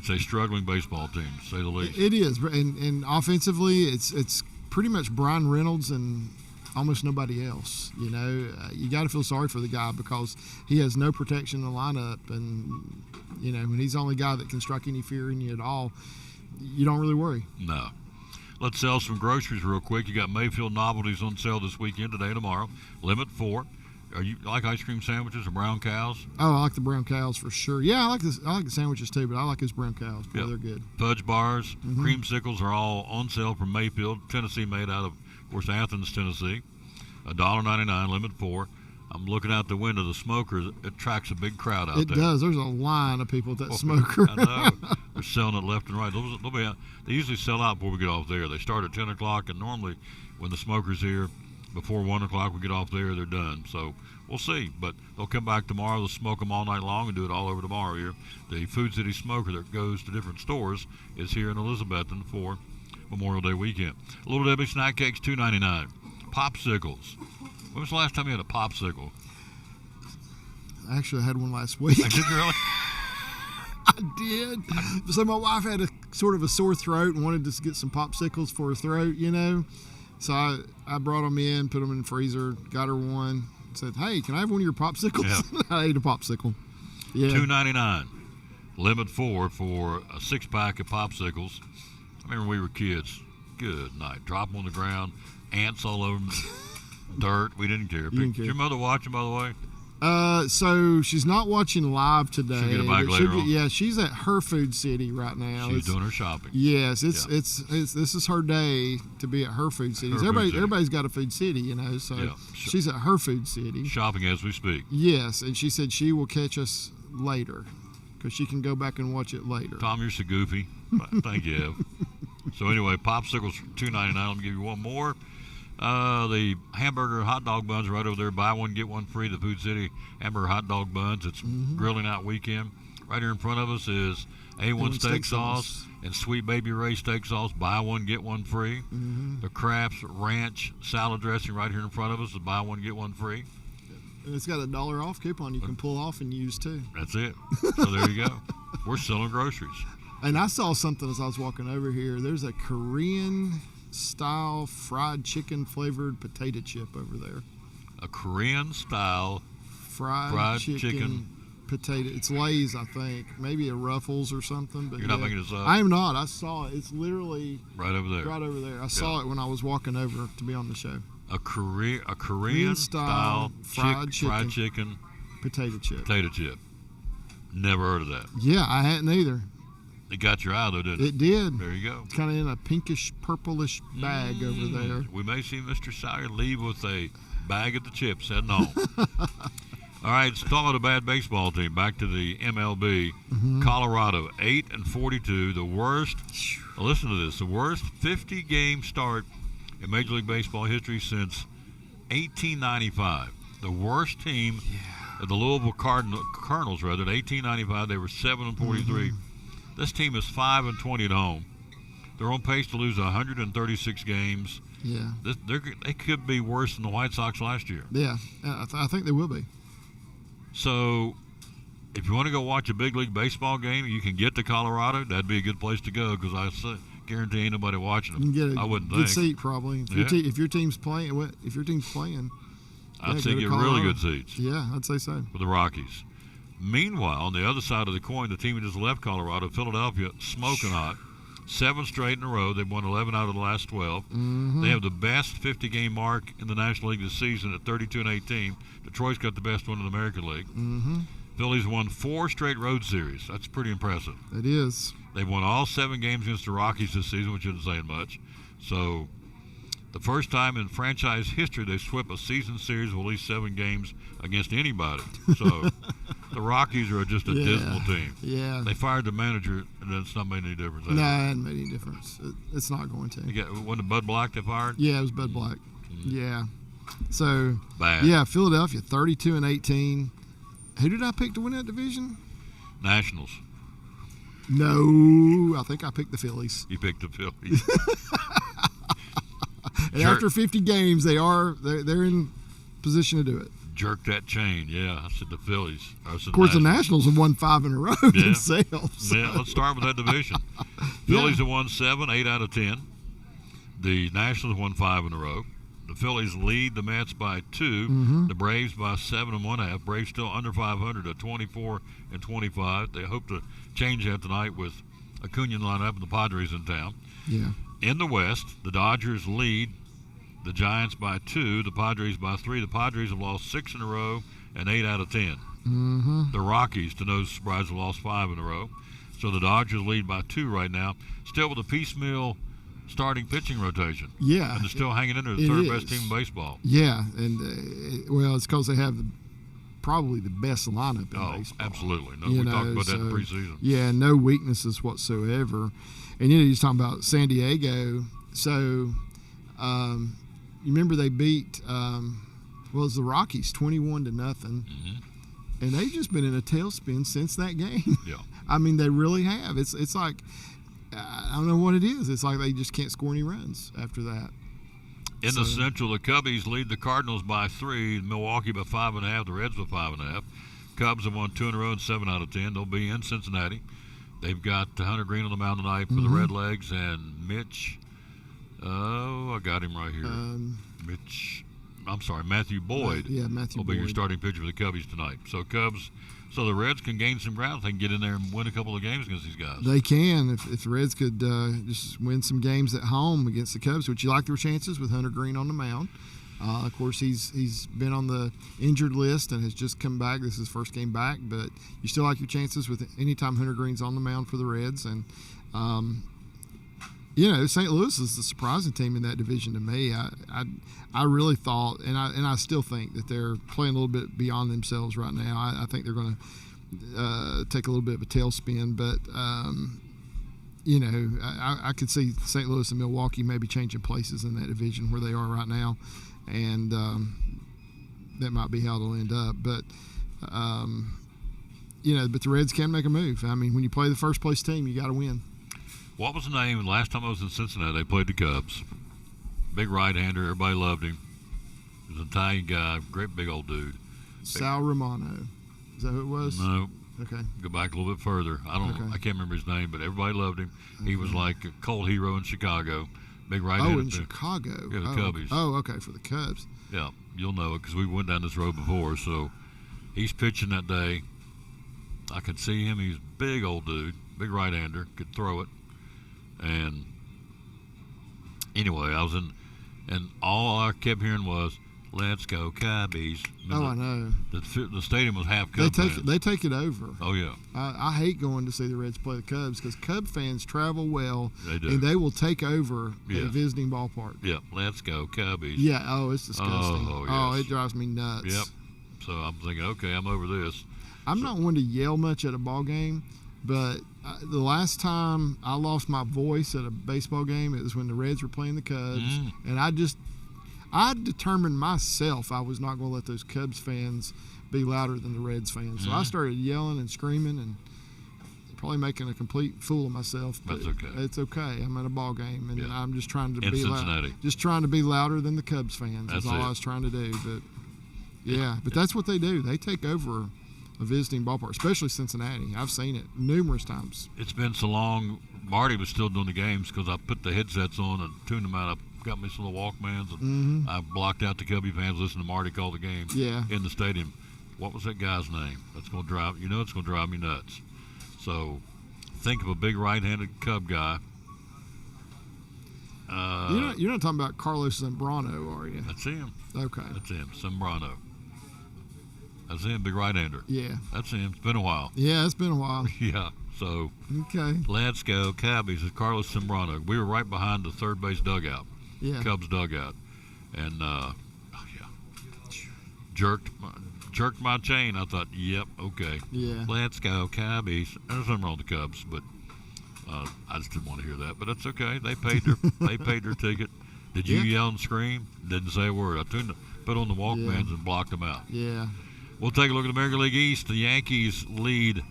Speaker 1: a struggling baseball team, to say the least.
Speaker 9: It is, and offensively, it's pretty much Brian Reynolds and almost nobody else. You got to feel sorry for the guy because he has no protection in the lineup, and when he's the only guy that can strike any fear in you at all, you don't really worry.
Speaker 1: No. Let's sell some groceries real quick. You got Mayfield novelties on sale this weekend, today, tomorrow. Limit 4. Are you like ice cream sandwiches or brown cows?
Speaker 9: Oh, I like the brown cows for sure. Yeah, I like the sandwiches too, but I like his brown cows. Boy, they're good.
Speaker 1: Fudge bars, creamsicles are all on sale from Mayfield, Tennessee, made out of course, Athens, Tennessee. $1.99, limit 4. I'm looking out the window. The smoker, it attracts a big crowd out there.
Speaker 9: It does. There's a line of people at that smoker.
Speaker 1: I know. They're selling it left and right. They usually sell out before we get off there. They start at 10 o'clock, and normally when the smoker's here, before 1 o'clock we get off there, they're done. So we'll see. But they'll come back tomorrow. They'll smoke them all night long and do it all over tomorrow here. The Food City Smoker that goes to different stores is here in Elizabethton for Memorial Day weekend. Little Debbie snack cakes, $2.99. Popsicles. When was the last time you had a popsicle?
Speaker 9: Actually, I had one last week.
Speaker 1: Did you really?
Speaker 9: I did. So my wife had a sort of a sore throat and wanted to get some popsicles for her throat, So I brought them in, put them in the freezer, got her one, said, hey, can I have one of your popsicles? Yeah. I ate a popsicle. Yeah.
Speaker 1: $2.99. Limit 4 for a 6-pack of popsicles. I remember we were kids. Good night. Drop them on the ground. Ants all over them. Dirt. We didn't care. Did your mother watch them, by the way?
Speaker 9: So she's not watching live today.
Speaker 1: She'll get it back later on.
Speaker 9: Yeah, she's at her Food City right now.
Speaker 1: She's doing her shopping.
Speaker 9: Yes, it's this is her day to be at her Food City. Everybody's got a Food City, So she's at her Food City,
Speaker 1: shopping as we speak.
Speaker 9: Yes, and she said she will catch us later. because she can go back and watch it later.
Speaker 1: Tom, you're so goofy. Thank you, Ev. So anyway, popsicles $2.99. Let me give you one more. The hamburger hot dog buns right over there. Buy one, get one free. The Food City hamburger hot dog buns. It's grilling out weekend. Right here in front of us is A1 steak sauce and Sweet Baby Ray steak sauce. Buy one, get one free. The Kraft's Ranch salad dressing right here in front of us is buy one, get one free.
Speaker 9: And it's got a $1 off coupon you can pull off and use too.
Speaker 1: That's it. So there you go. We're selling groceries.
Speaker 9: And I saw something as I was walking over here. There's a Korean style fried chicken flavored potato chip over there.
Speaker 1: A Korean style
Speaker 9: fried chicken potato. It's Lay's, I think. Maybe a Ruffles or something. But
Speaker 1: You're not making this up?
Speaker 9: I am not. I saw it. It's literally
Speaker 1: right over there.
Speaker 9: Right over there. I saw it when I was walking over to be on the show.
Speaker 1: A Korean style fried chicken
Speaker 9: potato chip.
Speaker 1: Never heard of that.
Speaker 9: Yeah, I hadn't either.
Speaker 1: It got your eye though, didn't it?
Speaker 9: It did.
Speaker 1: There you go.
Speaker 9: It's kind of in a pinkish, purplish bag over there.
Speaker 1: We may see Mr. Sire leave with a bag of the chips heading home. All right, let's talk about a bad baseball team. Back to the MLB. Colorado, 8-42. The worst, listen to this, the worst 50-game start in Major League Baseball history since 1895. The worst team, the Louisville Cardinals, rather, in 1895, they were 7-43. This team is 5-20 at home. They're on pace to lose 136 games.
Speaker 9: Yeah.
Speaker 1: They could be worse than the White Sox last year.
Speaker 9: Yeah, I think they will be.
Speaker 1: So, if you want to go watch a big league baseball game, you can get to Colorado. That'd be a good place to go because I guarantee ain't nobody watching them.
Speaker 9: You can get
Speaker 1: I wouldn't
Speaker 9: good
Speaker 1: think.
Speaker 9: seat probably. If your team's playing,
Speaker 1: I'd say get really good seats.
Speaker 9: Yeah, I'd say so.
Speaker 1: For the Rockies. Meanwhile, on the other side of the coin, the team that just left Colorado, Philadelphia, smoking hot. 7 straight in a row. They've won 11 out of the last 12. They have the best 50-game mark in the National League this season at 32-18. Detroit's got the best one in the American League. Phillies won 4 straight road series. That's pretty impressive.
Speaker 9: It is.
Speaker 1: They've won all 7 games against the Rockies this season, which isn't saying much. So, the first time in franchise history they've swept a season series with at least 7 games against anybody. So, the Rockies are just a dismal team.
Speaker 9: Yeah.
Speaker 1: They fired the manager, and it's not made any difference.
Speaker 9: No, it hasn't made any difference. It's not going to.
Speaker 1: Wasn't it Bud Black they fired?
Speaker 9: Yeah, it was Bud Black. Yeah. So,
Speaker 1: bad.
Speaker 9: Yeah, Philadelphia, 32-18. Who did I pick to win that division?
Speaker 1: Nationals.
Speaker 9: No, I think I picked the Phillies.
Speaker 1: You picked the Phillies.
Speaker 9: And after 50 games, they're in position to do it.
Speaker 1: Jerk that chain, yeah. I said the Phillies.
Speaker 9: Of course, the Nationals have won 5 in a row themselves. So.
Speaker 1: Yeah, let's start with that division. Phillies have won 7, 8 out of 10. The Nationals won 5 in a row. The Phillies lead the Mets by 2. The Braves by 7 1/2. Braves still under 500 at 24-25. They hope to change that tonight with Acuna lineup and the Padres in town.
Speaker 9: Yeah.
Speaker 1: In the West, the Dodgers lead the Giants by 2, the Padres by 3. The Padres have lost 6 in a row and 8 out of 10. The Rockies, to no surprise, have lost 5 in a row. So the Dodgers lead by 2 right now, still with a piecemeal starting pitching rotation.
Speaker 9: Yeah.
Speaker 1: And they're still hanging in there, the third best team in baseball.
Speaker 9: Yeah, and it's because they have probably the best lineup in baseball.
Speaker 1: Absolutely. No, we talked about that in preseason.
Speaker 9: Yeah, no weaknesses whatsoever. And you're talking about San Diego. So, you remember they beat it was the Rockies 21-0, and they've just been in a tailspin since that game.
Speaker 1: Yeah,
Speaker 9: I mean they really have. It's like I don't know what it is. It's like they just can't score any runs after that.
Speaker 1: In the Central, the Cubbies lead the Cardinals by 3, Milwaukee by 5.5, the Reds by 5.5. Cubs have won 2 in a row and 7 out of 10. They'll be in Cincinnati. They've got Hunter Green on the mound tonight for the Redlegs and Mitch. Oh, I got him right here. Matthew Boyd.
Speaker 9: Matthew
Speaker 1: will be your starting pitcher for the Cubbies tonight. So so the Reds can gain some ground. They can get in there and win a couple of games against these guys.
Speaker 9: They can. If the Reds could just win some games at home against the Cubs, which you like their chances with Hunter Green on the mound. Of course, he's been on the injured list and has just come back. This is his first game back, but you still like your chances with anytime Hunter Green's on the mound for the Reds. And, St. Louis is the surprising team in that division to me. I really thought, and I still think that they're playing a little bit beyond themselves right now. I think they're going to take a little bit of a tailspin. But I could see St. Louis and Milwaukee maybe changing places in that division where they are right now, and that might be how they'll end up. But but the Reds can make a move. I mean, when you play the first place team, you got to win.
Speaker 1: What was the name? Last time I was in Cincinnati, they played the Cubs. Big right-hander. Everybody loved him. He was an Italian guy. Great big old dude.
Speaker 9: Sal Romano. Is that who it was?
Speaker 1: No.
Speaker 9: Okay.
Speaker 1: Go back a little bit further. I can't remember his name, but everybody loved him. He was like a cult hero in Chicago. Big right-hander.
Speaker 9: Oh, in Chicago.
Speaker 1: Yeah, the Cubbies.
Speaker 9: Oh, okay, for the Cubs.
Speaker 1: Yeah, you'll know it because we went down this road before. So he's pitching that day. I could see him. He's a big old dude, big right-hander, could throw it. And anyway, I was in, and all I kept hearing was, "Let's go Cubbies."
Speaker 9: I know.
Speaker 1: The stadium was half Cub fans.
Speaker 9: They take it over.
Speaker 1: Oh, yeah.
Speaker 9: I hate going to see the Reds play the Cubs because Cub fans travel well.
Speaker 1: They do.
Speaker 9: And they will take over
Speaker 1: Yeah.
Speaker 9: a visiting ballpark.
Speaker 1: Yeah, let's go Cubbies.
Speaker 9: Yeah, it's disgusting.
Speaker 1: Oh, yes.
Speaker 9: It drives me nuts.
Speaker 1: Yep. So I'm thinking, okay, I'm over this.
Speaker 9: I'm not one to yell much at a ball game, but the last time I lost my voice at a baseball game, it was when the Reds were playing the Cubs. And I determined myself I was not going to let those Cubs fans be louder than the Reds fans. So I started yelling and screaming and probably making a complete fool of myself. But
Speaker 1: That's okay.
Speaker 9: It's okay. I'm at a ball game, and I'm just trying to
Speaker 1: In
Speaker 9: be
Speaker 1: Cincinnati.
Speaker 9: just trying to be louder than the Cubs fans. That's all
Speaker 1: it.
Speaker 9: I was trying to do. But but that's what they do. They take over a visiting ballpark, especially Cincinnati. I've seen it numerous times.
Speaker 1: It's been so long. Marty was still doing the games because I put the headsets on and tuned them out. I got me some little Walkmans, and I blocked out the Cubby fans listening to Marty call the game in the stadium. What was that guy's name? That's going to drive it's going to drive me nuts. So think of a big right-handed Cub guy.
Speaker 9: You're not talking about Carlos Zambrano, are you?
Speaker 1: That's him.
Speaker 9: Okay.
Speaker 1: That's him. Zambrano. That's him, big right-hander.
Speaker 9: Yeah.
Speaker 1: That's him. It's been a while.
Speaker 9: Yeah, it's been a while.
Speaker 1: Yeah. So
Speaker 9: Okay.
Speaker 1: let's go Cubbies. It's Carlos Zambrano. We were right behind the third base dugout.
Speaker 9: Yeah.
Speaker 1: Cubs dugout. And jerked my chain. I thought, yep, okay.
Speaker 9: Yeah.
Speaker 1: Let's go Cubbies. There's nothing wrong with the Cubs, but I just didn't want to hear that. But that's okay. They paid their ticket. Did you yell and scream? Didn't say a word. I put on the Walkmans and blocked them out.
Speaker 9: Yeah.
Speaker 1: We'll take a look at the American League East. The Yankees lead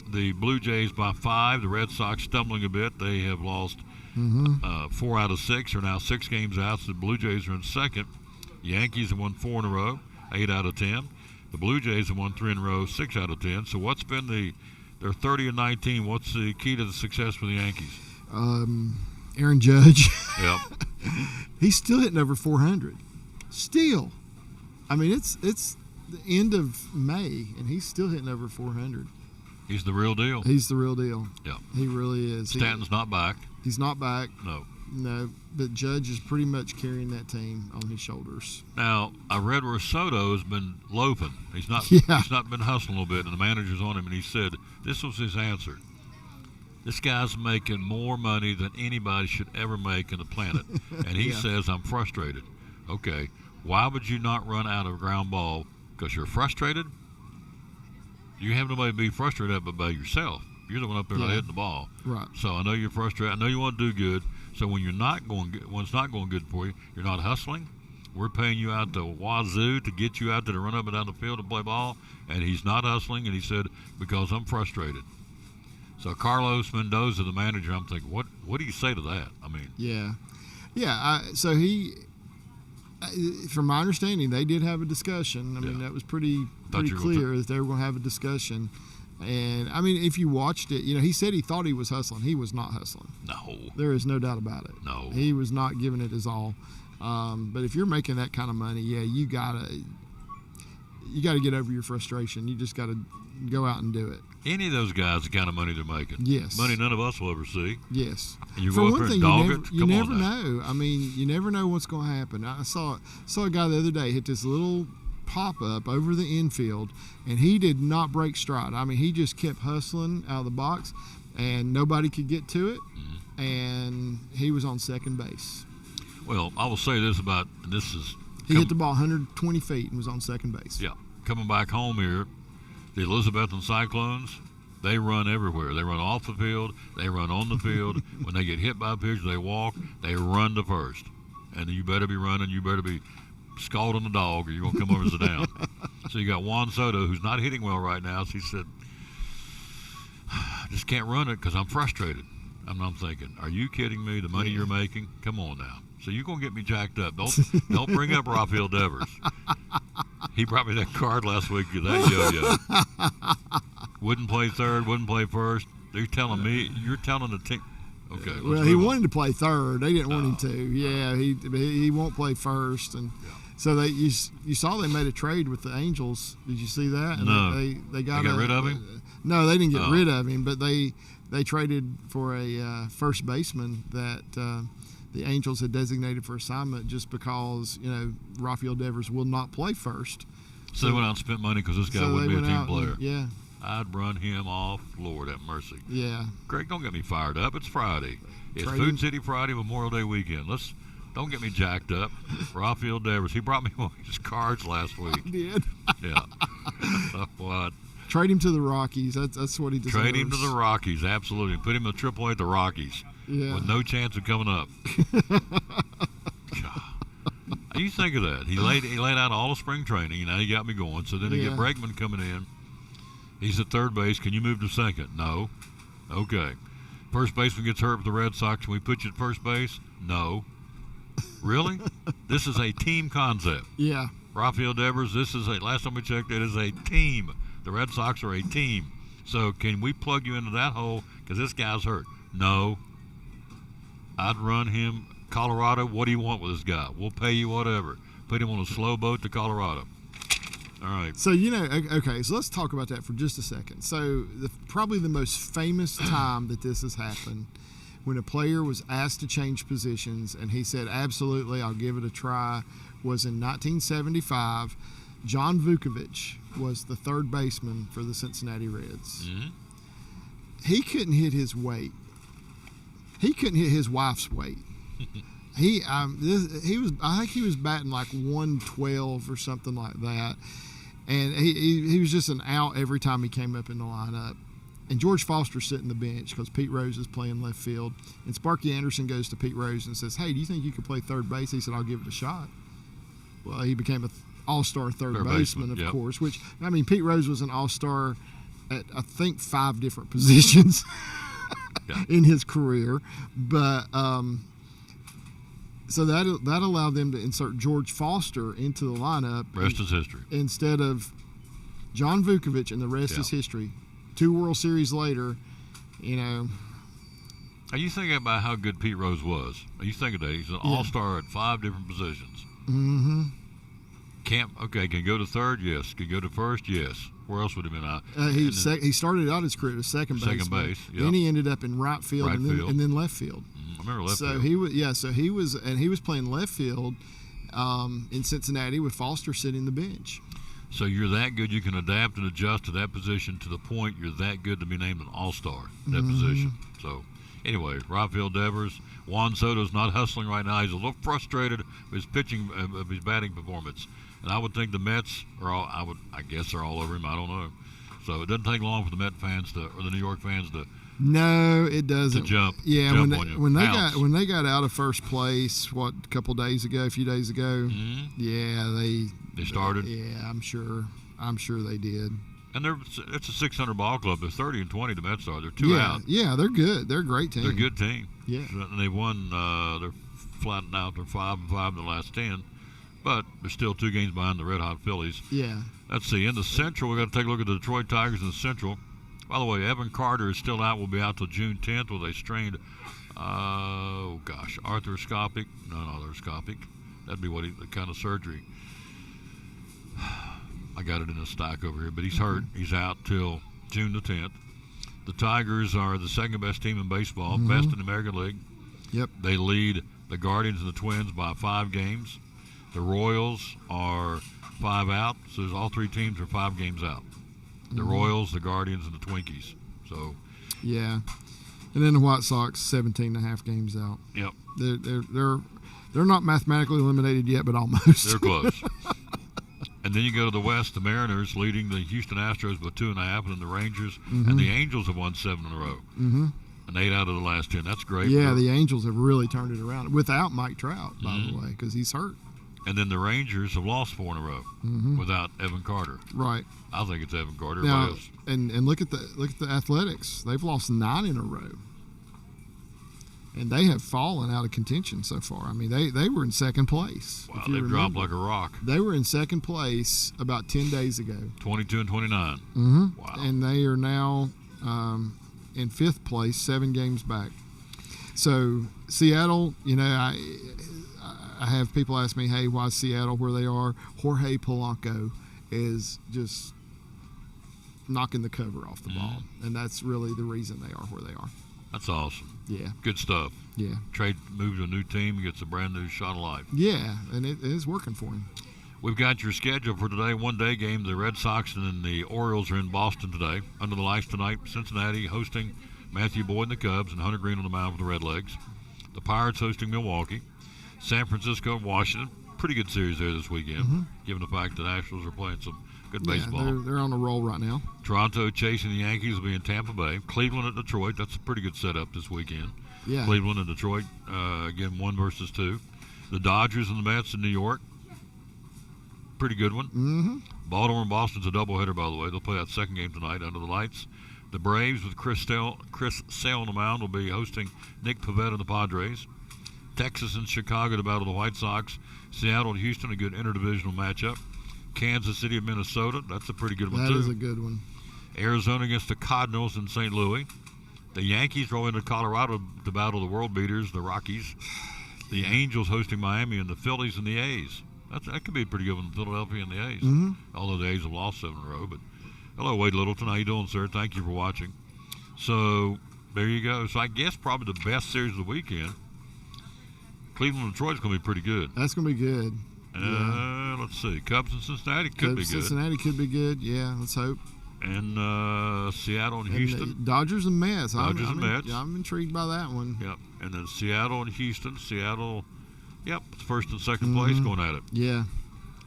Speaker 1: the Blue Jays by 5. The Red Sox stumbling a bit. They have lost 4 out of 6. Are now 6 games out. So the Blue Jays are in second. The Yankees have won 4 in a row, 8 out of 10. The Blue Jays have won 3 in a row, 6 out of 10. So what's been they're 30-19. What's the key to the success for the Yankees?
Speaker 9: Aaron Judge.
Speaker 1: Yep.
Speaker 9: He's still hitting over 400. Still. I mean, it's the end of May, and he's still hitting over 400.
Speaker 1: He's the real deal.
Speaker 9: He's the real deal.
Speaker 1: Yeah.
Speaker 9: He really is.
Speaker 1: Stanton's not back.
Speaker 9: He's not back.
Speaker 1: No.
Speaker 9: But Judge is pretty much carrying that team on his shoulders.
Speaker 1: Now, I read where Soto has been loafing. He's not been hustling a little bit, and the manager's on him, and he said this was his answer. This guy's making more money than anybody should ever make on the planet. And he says, I'm frustrated. Okay, why would you not run out of a ground ball? Because you're frustrated? You have nobody to be frustrated but by yourself. You're the one up there not hitting the ball.
Speaker 9: Right.
Speaker 1: So I know you're frustrated. I know you want to do good. So when it's not going good for you, you're not hustling. We're paying you out to wazoo to get you out there to run up and down the field and play ball. And he's not hustling. And he said, because I'm frustrated. So Carlos Mendoza, the manager, I'm thinking, what do you say to that? I mean.
Speaker 9: Yeah. So he, from my understanding, they did have a discussion. I mean, that was pretty clear that they were going to have a discussion. And, I mean, if you watched it, he said he thought he was hustling. He was not hustling.
Speaker 1: No.
Speaker 9: There is no doubt about it.
Speaker 1: No.
Speaker 9: He was not giving it his all. But if you're making that kind of money, you gotta get over your frustration. You just got to go out and do it.
Speaker 1: Any of those guys, the kind of money they're making.
Speaker 9: Yes.
Speaker 1: Money none of us will ever see.
Speaker 9: Yes.
Speaker 1: And you
Speaker 9: For
Speaker 1: go up
Speaker 9: one
Speaker 1: there
Speaker 9: thing,
Speaker 1: and dog it?
Speaker 9: you
Speaker 1: Come
Speaker 9: never
Speaker 1: on now.
Speaker 9: know. I mean, you never know what's going to happen. I saw a guy the other day hit this little pop-up over the infield, and he did not break stride. I mean, he just kept hustling out of the box, and nobody could get to it, and he was on second base.
Speaker 1: Well, I will say this about
Speaker 9: He hit the ball 120 feet and was on second base.
Speaker 1: Yeah. Coming back home here The Elizabethton Cyclones, they run everywhere. They run off the field. They run on the field. When they get hit by a pitcher, they walk. They run to first. And you better be running. You better be scalding the dog or you're going to come over and sit down. So you got Juan Soto, who's not hitting well right now. So he said, I just can't run it because I'm frustrated. I'm thinking, are you kidding me? The money you're making? Come on now. So you're going to get me jacked up. Don't bring up Rafael Devers. He brought me that card last week. That yo-yo. Wouldn't play third, wouldn't play first. You're telling the team. Okay.
Speaker 9: Well, he wanted to play third. They didn't want him to. Yeah, he won't play first, and so you saw they made a trade with the Angels. Did you see that? And
Speaker 1: no.
Speaker 9: They got
Speaker 1: rid of him.
Speaker 9: No, they didn't get rid of him, but they traded for a first baseman that the Angels had designated for assignment just because Rafael Devers will not play first.
Speaker 1: So they went out and spent money because this guy wouldn't be a team player.
Speaker 9: Yeah.
Speaker 1: I'd run him off. Lord have mercy.
Speaker 9: Yeah.
Speaker 1: Greg, don't get me fired up. It's Friday. It's Food City Friday, Memorial Day weekend. Don't get me jacked up. Rafael Devers. He brought me one of his cards last week.
Speaker 9: He did.
Speaker 1: Yeah. What?
Speaker 9: Trade him to the Rockies. That's what he deserves.
Speaker 1: Trade him to the Rockies, absolutely. Put him in AAA at the Rockies.
Speaker 9: Yeah.
Speaker 1: With no chance of coming up. You think of that. He laid out all the spring training. Now he got me going. So then they get Bregman coming in. He's at third base. Can you move to second? No. Okay. First baseman gets hurt with the Red Sox. Can we put you at first base? No. Really? This is a team concept.
Speaker 9: Yeah.
Speaker 1: Rafael Devers, last time we checked, it is a team. The Red Sox are a team. So can we plug you into that hole because this guy's hurt? No. I'd run him. Colorado, what do you want with this guy? We'll pay you whatever. Put him on a slow boat to Colorado. All right.
Speaker 9: So, okay, so let's talk about that for just a second. So probably the most famous time that this has happened, when a player was asked to change positions and he said, absolutely, I'll give it a try, was in 1975. John Vukovich was the third baseman for the Cincinnati Reds.
Speaker 1: Mm-hmm.
Speaker 9: He couldn't hit his weight. He couldn't hit his wife's weight. I think he was batting like 112 or something like that, and he was just an out every time he came up in the lineup. And George Foster's sitting the bench because Pete Rose is playing left field, and Sparky Anderson goes to Pete Rose and says, "Hey, do you think you could play third base?" He said, "I'll give it a shot." Well, he became an all-star third baseman, of course. Which Pete Rose was an all-star at I think 5 different positions in his career, but. So that allowed them to insert George Foster into the lineup.
Speaker 1: Rest is history.
Speaker 9: Instead of John Vukovich, and the rest is history. 2 World Series later,
Speaker 1: Are you thinking about how good Pete Rose was? Are you thinking that he's an all-star at 5 different positions?
Speaker 9: Mm-hmm.
Speaker 1: Can go to third? Yes. Can go to first? Yes. Where else would he have been?
Speaker 9: He started out his career as second base. Yep. Then he ended up in right field, and then left field.
Speaker 1: I remember left field.
Speaker 9: He was playing left field in Cincinnati with Foster sitting the bench.
Speaker 1: So you're that good, you can adapt and adjust to that position to the point you're that good to be named an all-star at that position. So anyway, Rafael Devers. Juan Soto's not hustling right now. He's a little frustrated with his pitching, of his batting performance. And I would think the Mets are I guess they're all over him. I don't know. So it doesn't take long for the Met fans or the New York fans to.
Speaker 9: No, it doesn't.
Speaker 1: To jump.
Speaker 9: Yeah,
Speaker 1: jump
Speaker 9: when they got out of first place, a few days ago.
Speaker 1: Mm-hmm.
Speaker 9: Yeah,
Speaker 1: they started.
Speaker 9: Yeah, I'm sure they did.
Speaker 1: And it's a 600 ball club. They're 30-20. The Mets are. They're 2 out.
Speaker 9: Yeah, they're good. They're a great team.
Speaker 1: They're a good team.
Speaker 9: Yeah,
Speaker 1: and they won. They're flattened out. They're 5-5 in the last 10, but they're still 2 games behind the Red Hot Phillies.
Speaker 9: Yeah.
Speaker 1: Let's see. In the Central, we got to take a look at the Detroit Tigers in the Central. By the way, Evan Carter is still out. Will be out till June 10th with a strained, arthroscopic. No, arthroscopic. That'd be the kind of surgery. I got it in a stack over here, but he's hurt. He's out till June the 10th. The Tigers are the second best team in baseball, best in the American League.
Speaker 9: Yep.
Speaker 1: They lead the Guardians and the Twins by 5 games. The Royals are 5 out, so there's all 3 teams are 5 games out. The Royals, the Guardians, and the Twinkies. So,
Speaker 9: yeah, and then the White Sox 17.5 games out.
Speaker 1: Yep.
Speaker 9: They're not mathematically eliminated yet, but almost.
Speaker 1: They're close. And then you go to the West, the Mariners leading the Houston Astros by 2.5, and then the Rangers and the Angels have won 7 in a row.
Speaker 9: Mm-hmm.
Speaker 1: And 8 out of the last 10. That's great.
Speaker 9: Yeah, the Angels have really turned it around without Mike Trout, by the way, because he's hurt.
Speaker 1: And then the Rangers have lost 4 in a row without Evan Carter.
Speaker 9: Right.
Speaker 1: I think it's Evan Carter.
Speaker 9: Now, and look at the Athletics. They've lost 9 in a row. And they have fallen out of contention so far. I mean, they were in second place.
Speaker 1: Wow, they've dropped like a rock.
Speaker 9: They were in second place about 10 days ago.
Speaker 1: 22 and 29.
Speaker 9: Mm-hmm.
Speaker 1: Wow.
Speaker 9: And they are now in 5th place, 7 games back. So Seattle, I have people ask me, hey, why Seattle where they are? Jorge Polanco is just knocking the cover off the ball. And that's really the reason they are where they are.
Speaker 1: That's awesome.
Speaker 9: Yeah.
Speaker 1: Good stuff.
Speaker 9: Yeah.
Speaker 1: Trade moves to a new team, gets a brand new shot of life.
Speaker 9: Yeah, and it is working for him.
Speaker 1: We've got your schedule for today. One-day game. The Red Sox and then the Orioles are in Boston today. Under the lights tonight, Cincinnati hosting Matthew Boyd and the Cubs, and Hunter Green on the mound for the Redlegs. The Pirates hosting Milwaukee. San Francisco and Washington. Pretty good series there this weekend, given the fact that the Nationals are playing some good baseball.
Speaker 9: They're on a roll right now.
Speaker 1: Toronto chasing the Yankees will be in Tampa Bay. Cleveland at Detroit. That's a pretty good setup this weekend.
Speaker 9: Yeah.
Speaker 1: Cleveland and Detroit, again, 1 versus 2. The Dodgers and the Mets in New York. Pretty good one.
Speaker 9: Mm-hmm.
Speaker 1: Baltimore and Boston's a doubleheader, by the way. They'll play that second game tonight under the lights. The Braves with Chris Sale on the mound will be hosting Nick Pivetta and the Padres. Texas and Chicago to battle the White Sox. Seattle and Houston, a good interdivisional matchup. Kansas City and Minnesota, that's a pretty good one, too.
Speaker 9: That is a good one.
Speaker 1: Arizona against the Cardinals in St. Louis. The Yankees roll into Colorado to battle the world beaters, the Rockies. The Angels hosting Miami, and the Phillies and the A's. That could be a pretty good one, Philadelphia and the A's.
Speaker 9: Mm-hmm.
Speaker 1: Although the A's have lost 7 in a row. But hello, Wade Littleton. How you doing, sir? Thank you for watching. So there you go. So I guess probably the best series of the weekend. Cleveland and Detroit's going to be pretty good.
Speaker 9: That's going to be good. Yeah.
Speaker 1: Let's see. Cubs and Cincinnati could be good.
Speaker 9: Cincinnati could be good. Yeah, let's hope.
Speaker 1: And Seattle and Houston.
Speaker 9: Dodgers and Mets.
Speaker 1: Dodgers and Mets.
Speaker 9: I'm intrigued by that one.
Speaker 1: Yep. And then Seattle and Houston. Seattle, first and second place going at it.
Speaker 9: Yeah.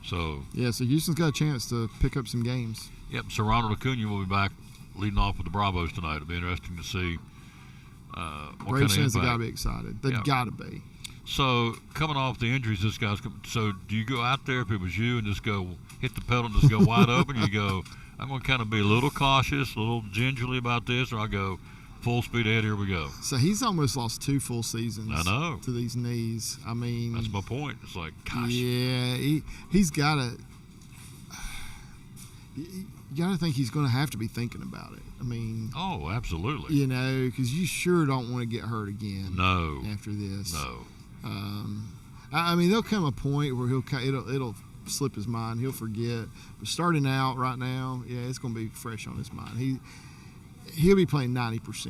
Speaker 1: So
Speaker 9: Houston's got a chance to pick up some games.
Speaker 1: Yep. So Ronald Acuna will be back leading off with the Bravos tonight. It'll be interesting to see what
Speaker 9: Braves
Speaker 1: kind of
Speaker 9: fans have got to
Speaker 1: impact.
Speaker 9: be excited. They've got to be.
Speaker 1: So coming off the injuries, this guy's. So do you go out there if it was you and just go hit the pedal and just go wide open? You go, I'm going to kind of be a little cautious, a little gingerly about this, or I go full speed ahead. Here we go.
Speaker 9: So he's almost lost 2 full seasons.
Speaker 1: I know.
Speaker 9: To these knees. I mean,
Speaker 1: that's my point. It's like, gosh.
Speaker 9: Yeah, he's got to. You got to think he's going to have to be thinking about it. I mean.
Speaker 1: Oh, absolutely.
Speaker 9: Because you sure don't want to get hurt again.
Speaker 1: No.
Speaker 9: After this.
Speaker 1: No.
Speaker 9: I mean, there'll come a point where it'll slip his mind. He'll forget. But starting out right now, it's going to be fresh on his mind. He'll be playing 90%.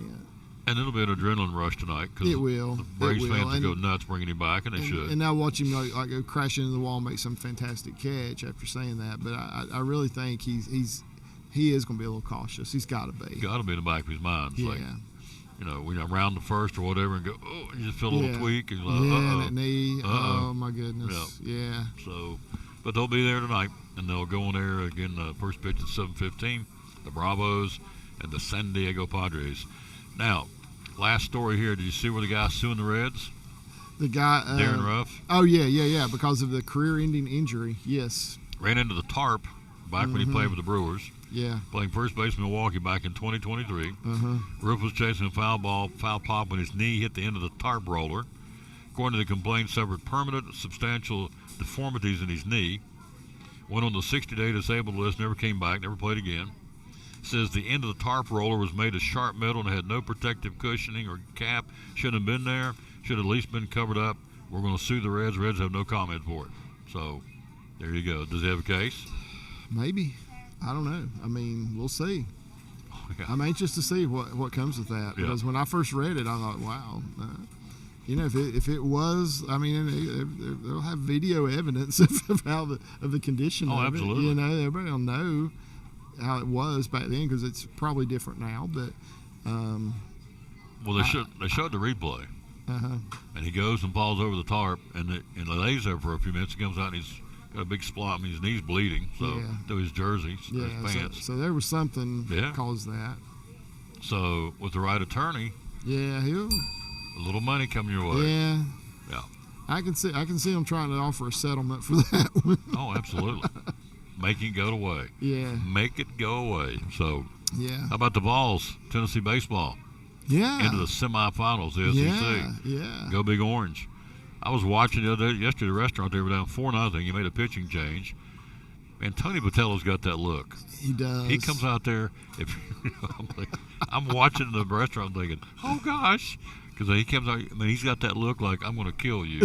Speaker 1: And it'll be an adrenaline rush tonight.
Speaker 9: It will.
Speaker 1: The Braves fans will go nuts bringing him back, and they should.
Speaker 9: And now watch him like go crashing into the wall, and make some fantastic catch after saying that. But I really think he is going to be a little cautious. He's got to be.
Speaker 1: Got to be in the back of his mind. It's like, when I'm around the first or whatever, and go, oh, you just feel a little tweak, and like,
Speaker 9: that knee. Oh my goodness. Yeah.
Speaker 1: So, but they'll be there tonight, and they'll go on there again. First pitch at 7:15. The Bravos and the San Diego Padres. Now, last story here. Did you see where the guy's suing the Reds?
Speaker 9: The guy.
Speaker 1: Darren Ruff.
Speaker 9: Oh yeah. Because of the career-ending injury. Yes.
Speaker 1: Ran into the tarp back when he played with the Brewers.
Speaker 9: Yeah.
Speaker 1: Playing first base in Milwaukee back in 2023. Ruff was chasing a foul pop when his knee hit the end of the tarp roller. According to the complaint, suffered permanent substantial deformities in his knee. Went on the 60-day disabled list, never came back, never played again. Says the end of the tarp roller was made of sharp metal and had no protective cushioning or cap. Shouldn't have been there. Should have at least been covered up. We're going to sue the Reds. Reds have no comment for it. So there you go. Does he have a case?
Speaker 9: Maybe. I don't know. I mean, we'll see.
Speaker 1: Yeah.
Speaker 9: I'm anxious to see what comes with that, because when I first read it, I thought, wow. If it was, I mean, they'll have video evidence of the condition.
Speaker 1: Oh,
Speaker 9: of
Speaker 1: absolutely.
Speaker 9: It. Everybody will know how it was back then, because it's probably different now. But
Speaker 1: well, they showed the replay, and he goes and falls over the tarp, and he lays there for a few minutes. He comes out and he's got a big splot. I mean, his knee's bleeding, so
Speaker 9: Yeah.
Speaker 1: through his jersey,
Speaker 9: Yeah,
Speaker 1: his pants.
Speaker 9: so there was something
Speaker 1: Yeah.
Speaker 9: caused that.
Speaker 1: So with the right attorney,
Speaker 9: Yeah, he'll.
Speaker 1: a little money coming your way.
Speaker 9: Yeah,
Speaker 1: Yeah.
Speaker 9: I can see him trying to offer a settlement for that one.
Speaker 1: Oh, absolutely. Make it go away.
Speaker 9: Yeah,
Speaker 1: Make it go away. So
Speaker 9: yeah,
Speaker 1: how about the Vols, Tennessee baseball,
Speaker 9: yeah.
Speaker 1: into the semifinals, the SEC.
Speaker 9: Yeah.
Speaker 1: Go Big Orange. I was watching the other day, yesterday at the restaurant. They were down 4-0. He made a pitching change. And Tony Patello's got that look.
Speaker 9: He does.
Speaker 1: He comes out there. I'm watching the restaurant thinking, oh, gosh. Because he comes out. I mean, he's got that look like, I'm going to kill you.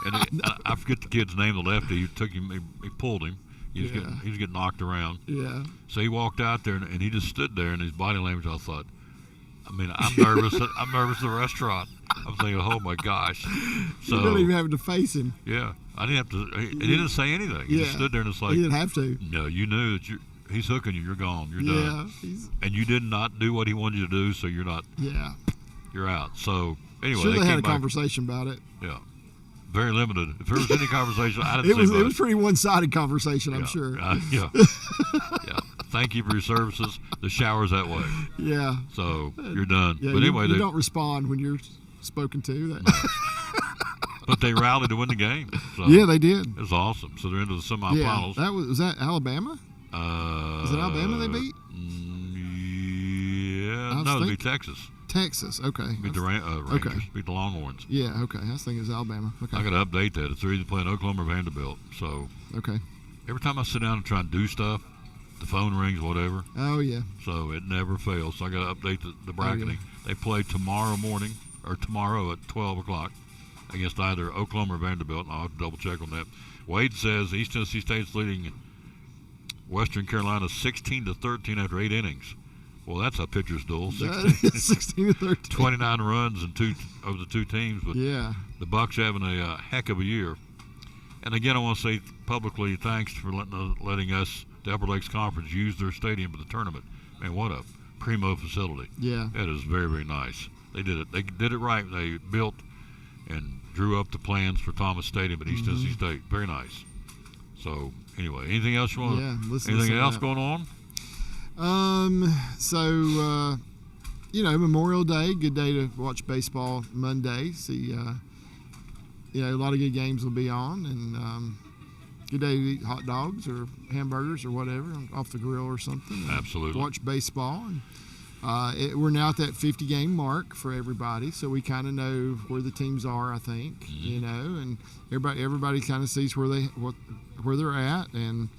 Speaker 1: And I forget the kid's name, the lefty. He took him. He pulled him. He was getting knocked around.
Speaker 9: Yeah.
Speaker 1: So he walked out there, and he just stood there, and his body language, I thought, I mean, I'm nervous. I'm nervous at the restaurant. I'm thinking, oh, my gosh. So,
Speaker 9: You don't even have to face him.
Speaker 1: yeah, I didn't have to. He didn't say anything. He just stood there, and it's like,
Speaker 9: He didn't have to.
Speaker 1: no, you knew that he's hooking you. You're gone. You're
Speaker 9: Yeah.
Speaker 1: done.
Speaker 9: He's,
Speaker 1: And you did not do what he wanted you to do, so you're not.
Speaker 9: yeah.
Speaker 1: You're out. So anyway,
Speaker 9: Sure, they had
Speaker 1: came
Speaker 9: a
Speaker 1: back.
Speaker 9: conversation about it.
Speaker 1: Yeah, very limited. If there was any conversation, I didn't
Speaker 9: It was
Speaker 1: say
Speaker 9: it
Speaker 1: much.
Speaker 9: was pretty one-sided conversation, I'm
Speaker 1: Yeah,
Speaker 9: sure.
Speaker 1: yeah. Yeah. Thank you for your services. The shower's that way,
Speaker 9: Yeah.
Speaker 1: so you're done.
Speaker 9: Yeah.
Speaker 1: But
Speaker 9: you,
Speaker 1: anyway,
Speaker 9: you
Speaker 1: they,
Speaker 9: don't respond when you're spoken to. That.
Speaker 1: but they rallied to win the game. So
Speaker 9: Yeah, they did.
Speaker 1: it was awesome. So they're into the
Speaker 9: Yeah.
Speaker 1: semifinals.
Speaker 9: That was that Alabama?
Speaker 1: Was
Speaker 9: it Alabama they beat?
Speaker 1: Yeah.
Speaker 9: I was
Speaker 1: No, they beat
Speaker 9: thinking-
Speaker 1: Texas.
Speaker 9: Texas. Okay.
Speaker 1: Beat the Rangers.
Speaker 9: Okay.
Speaker 1: Beat the Longhorns.
Speaker 9: Yeah. Okay. I was thinking it was Alabama. Okay.
Speaker 1: I got to update that. It's they're either playing Oklahoma or Vanderbilt. So
Speaker 9: Okay.
Speaker 1: every time I sit down and try and do stuff, the phone rings, whatever.
Speaker 9: Oh yeah.
Speaker 1: So it never fails. So I got to update the bracketing. They play tomorrow morning or tomorrow at 12 o'clock against either Oklahoma or Vanderbilt. And I'll have to double check on that. Wade says East Tennessee State's leading Western Carolina 16-13 after 8 innings. Well, that's a pitcher's duel.
Speaker 9: 16-13.
Speaker 1: 29 runs and of the two teams, but
Speaker 9: Yeah.
Speaker 1: the Bucks having a heck of a year. And again, I want to say publicly thanks for letting us, the Upper Lakes Conference, use their stadium for the tournament. Man, what a primo facility.
Speaker 9: Yeah.
Speaker 1: That is very, very nice. They did it. They did it right. They built and drew up the plans for Thomas Stadium at East Tennessee State. Very nice. So anyway, anything else you want?
Speaker 9: Yeah, listen
Speaker 1: anything
Speaker 9: to
Speaker 1: else
Speaker 9: that.
Speaker 1: going on?
Speaker 9: So, Memorial Day, good day to watch baseball Monday. See, a lot of good games will be on, and good day to eat hot dogs or hamburgers or whatever off the grill or something. and
Speaker 1: Absolutely.
Speaker 9: Watch baseball. And we're now at that 50-game mark for everybody, so we kind of know where the teams are, I think, and everybody kind of sees where they're at, and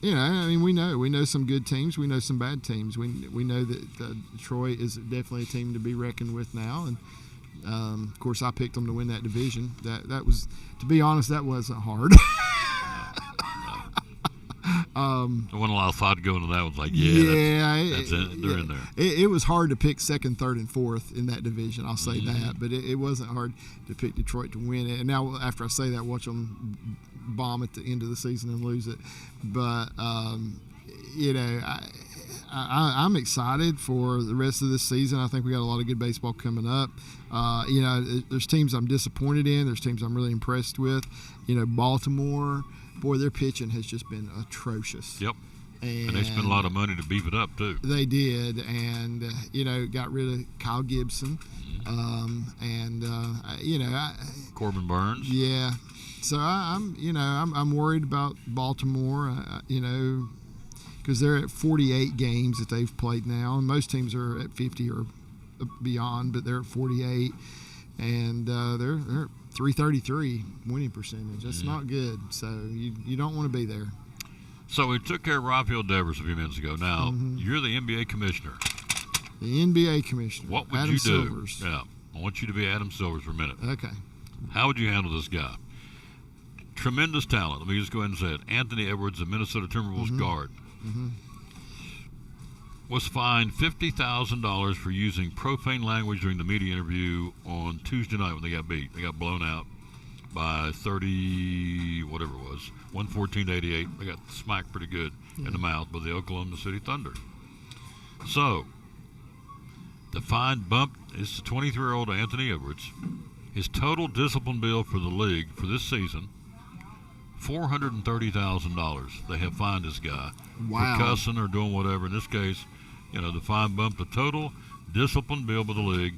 Speaker 9: we know some good teams, we know some bad teams. We know that Detroit is definitely a team to be reckoned with now, and of course I picked them to win that division. That was, to be honest, that wasn't hard.
Speaker 1: There wasn't a lot of thought going into that. It was like, that's it. They're in there.
Speaker 9: It was hard to pick second, third, and fourth in that division. I'll say that, but it wasn't hard to pick Detroit to win it. And now, after I say that, watch them bomb at the end of the season and lose it. But I'm excited for the rest of this season. I think we got a lot of good baseball coming up. There's teams I'm disappointed in. There's teams I'm really impressed with. Baltimore. Boy, their pitching has just been atrocious.
Speaker 1: Yep. And they spent a lot of money to beef it up, too.
Speaker 9: They did, and got rid of Kyle Gibson,
Speaker 1: Corbin Burns.
Speaker 9: Yeah, so I'm worried about Baltimore, because they're at 48 games that they've played now, and most teams are at 50 or beyond, but they're at 48, and they're 333 winning percentage. That's not good. So you don't want to be there.
Speaker 1: So we took care of Rafael Devers a few minutes ago. Now, you're the NBA commissioner.
Speaker 9: The NBA commissioner.
Speaker 1: What would
Speaker 9: Adam
Speaker 1: you do?
Speaker 9: Silvers.
Speaker 1: Yeah. I want you to be Adam Silvers for a minute.
Speaker 9: Okay.
Speaker 1: How would you handle this guy? Tremendous talent. Let me just go ahead and say it. Anthony Edwards, the Minnesota Timberwolves guard, was fined $50,000 for using profane language during the media interview on Tuesday night when they got beat. They got blown out by 30, whatever it was, 114-88. They got smacked pretty good in the mouth by the Oklahoma City Thunder. So, the fine bumped, it's the 23-year-old Anthony Edwards. His total discipline bill for the league for this season $430,000 they have fined this guy
Speaker 9: Wow.
Speaker 1: for cussing or doing whatever. In this case, the fine bumped the total discipline bill by the league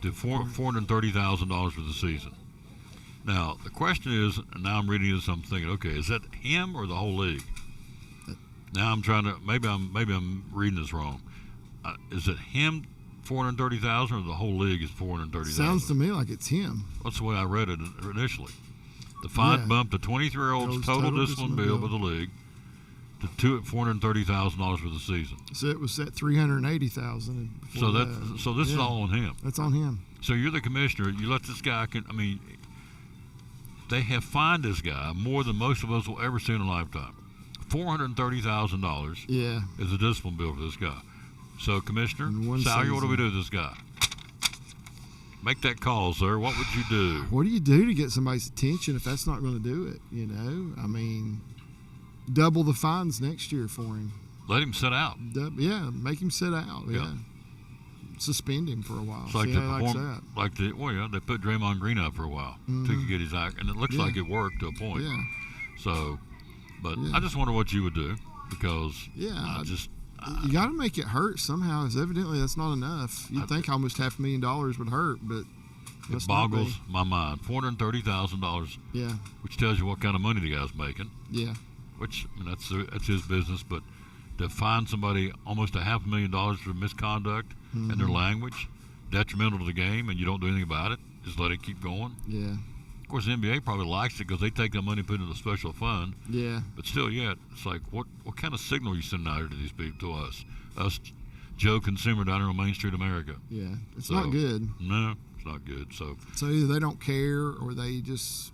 Speaker 1: to $430,000 for the season. Now, the question is, and now I'm reading this, I'm thinking, okay, is that him or the whole league? Now I'm trying to, maybe I'm reading this wrong. Is it him, 430,000, or the whole league is 430,000?
Speaker 9: Sounds to me like it's him.
Speaker 1: That's the way I read it initially. The fine bumped the 23-year-old's total discipline bill by the league to $430,000 for the season.
Speaker 9: So it was at $380,000.
Speaker 1: So this is all on him.
Speaker 9: That's on him.
Speaker 1: So you're the commissioner. You let this guy. They have fined this guy more than most of us will ever see in a lifetime. $430,000.
Speaker 9: Yeah.
Speaker 1: Is a discipline bill for this guy. So, Commissioner Salyer, what do we do with this guy? Make that call, sir. What would you do?
Speaker 9: What do you do to get somebody's attention if that's not going to do it? Double the fines next year for him.
Speaker 1: Let him sit out.
Speaker 9: Make him sit out. Yeah. Suspend him for a while.
Speaker 1: It's like
Speaker 9: See how he likes that.
Speaker 1: They put Draymond Green out for a while to get his act, and it looks like it worked to a point.
Speaker 9: Yeah.
Speaker 1: So, but I just wonder what you would do because
Speaker 9: you got to make it hurt somehow. As evidently that's not enough. You'd think almost $500,000 would hurt, but
Speaker 1: it boggles my mind. $430,000.
Speaker 9: Yeah. Which
Speaker 1: tells you what kind of money the guy's making.
Speaker 9: Yeah.
Speaker 1: Which that's his business, but to fine somebody almost $500,000 for misconduct and their language, detrimental to the game, and you don't do anything about it, just let it keep going.
Speaker 9: Yeah.
Speaker 1: Of course, the NBA probably likes it because they take that money and put it in a special fund.
Speaker 9: Yeah.
Speaker 1: But still, it's like, what kind of signal are you sending out here to these people, to us Joe consumer down here on Main Street America?
Speaker 9: Yeah. It's not good.
Speaker 1: No, it's not good. So
Speaker 9: either they don't care or they just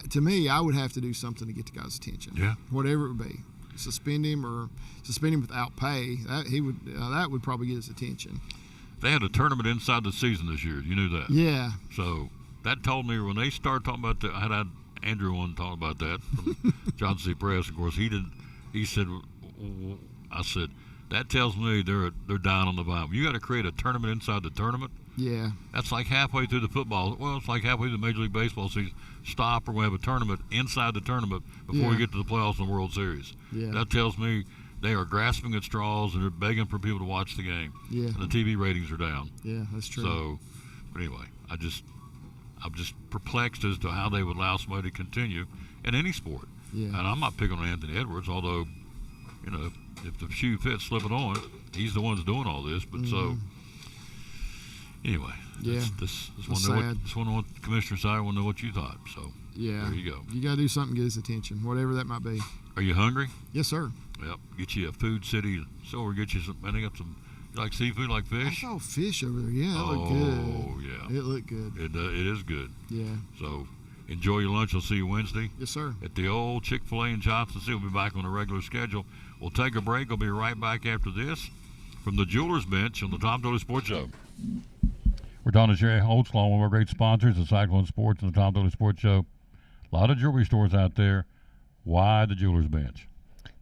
Speaker 9: to me, I would have to do something to get the guy's attention.
Speaker 1: Yeah.
Speaker 9: Whatever it would be. Suspend him or suspend him without pay. That would probably get his attention.
Speaker 1: They had a tournament inside the season this year. You knew that?
Speaker 9: Yeah.
Speaker 1: So that told me when they started talking about that, I had Andrew on talking about that from Johnson City Press. Of course, he said, I said, that tells me they're down on the vine. You got to create a tournament inside the tournament.
Speaker 9: Yeah.
Speaker 1: That's like halfway through the football. Well, it's like halfway through the Major League Baseball season. Stop, or we have a tournament inside the tournament before we get to the playoffs and the World Series.
Speaker 9: Yeah.
Speaker 1: That tells me they are grasping at straws and they're begging for people to watch the game.
Speaker 9: Yeah.
Speaker 1: And the TV ratings are down.
Speaker 9: Yeah, that's true.
Speaker 1: So, but anyway, I'm just perplexed as to how they would allow somebody to continue in any sport.
Speaker 9: Yeah.
Speaker 1: And I'm not picking on Anthony Edwards, although, if the shoe fits, slip it on. He's the one that's doing all this. But so, anyway, this one what Commissioner Sire want to know what you thought. So there you go.
Speaker 9: You got to do something to get his attention, whatever that might be.
Speaker 1: Are you hungry?
Speaker 9: Yes, sir.
Speaker 1: Yep. Get you a Food City Silver. Get you some. And they got some. You like seafood, like fish?
Speaker 9: I saw fish over there. Yeah, it looked good.
Speaker 1: Oh yeah.
Speaker 9: It looked good.
Speaker 1: It is good.
Speaker 9: Yeah.
Speaker 1: So enjoy your lunch. I'll see you Wednesday.
Speaker 9: Yes, sir.
Speaker 1: At the old Chick-fil-A in Johnson City. We'll be back on a regular schedule. We'll take a break. We'll be right back after this from the Jewelers Bench on the Tom Dooley Sports Show. We're talking to Sherry Holtzclaw, one of our great sponsors, the Cyclone Sports and the Tom Dooley Sports Show. A lot of jewelry stores out there. Why the Jewelers Bench?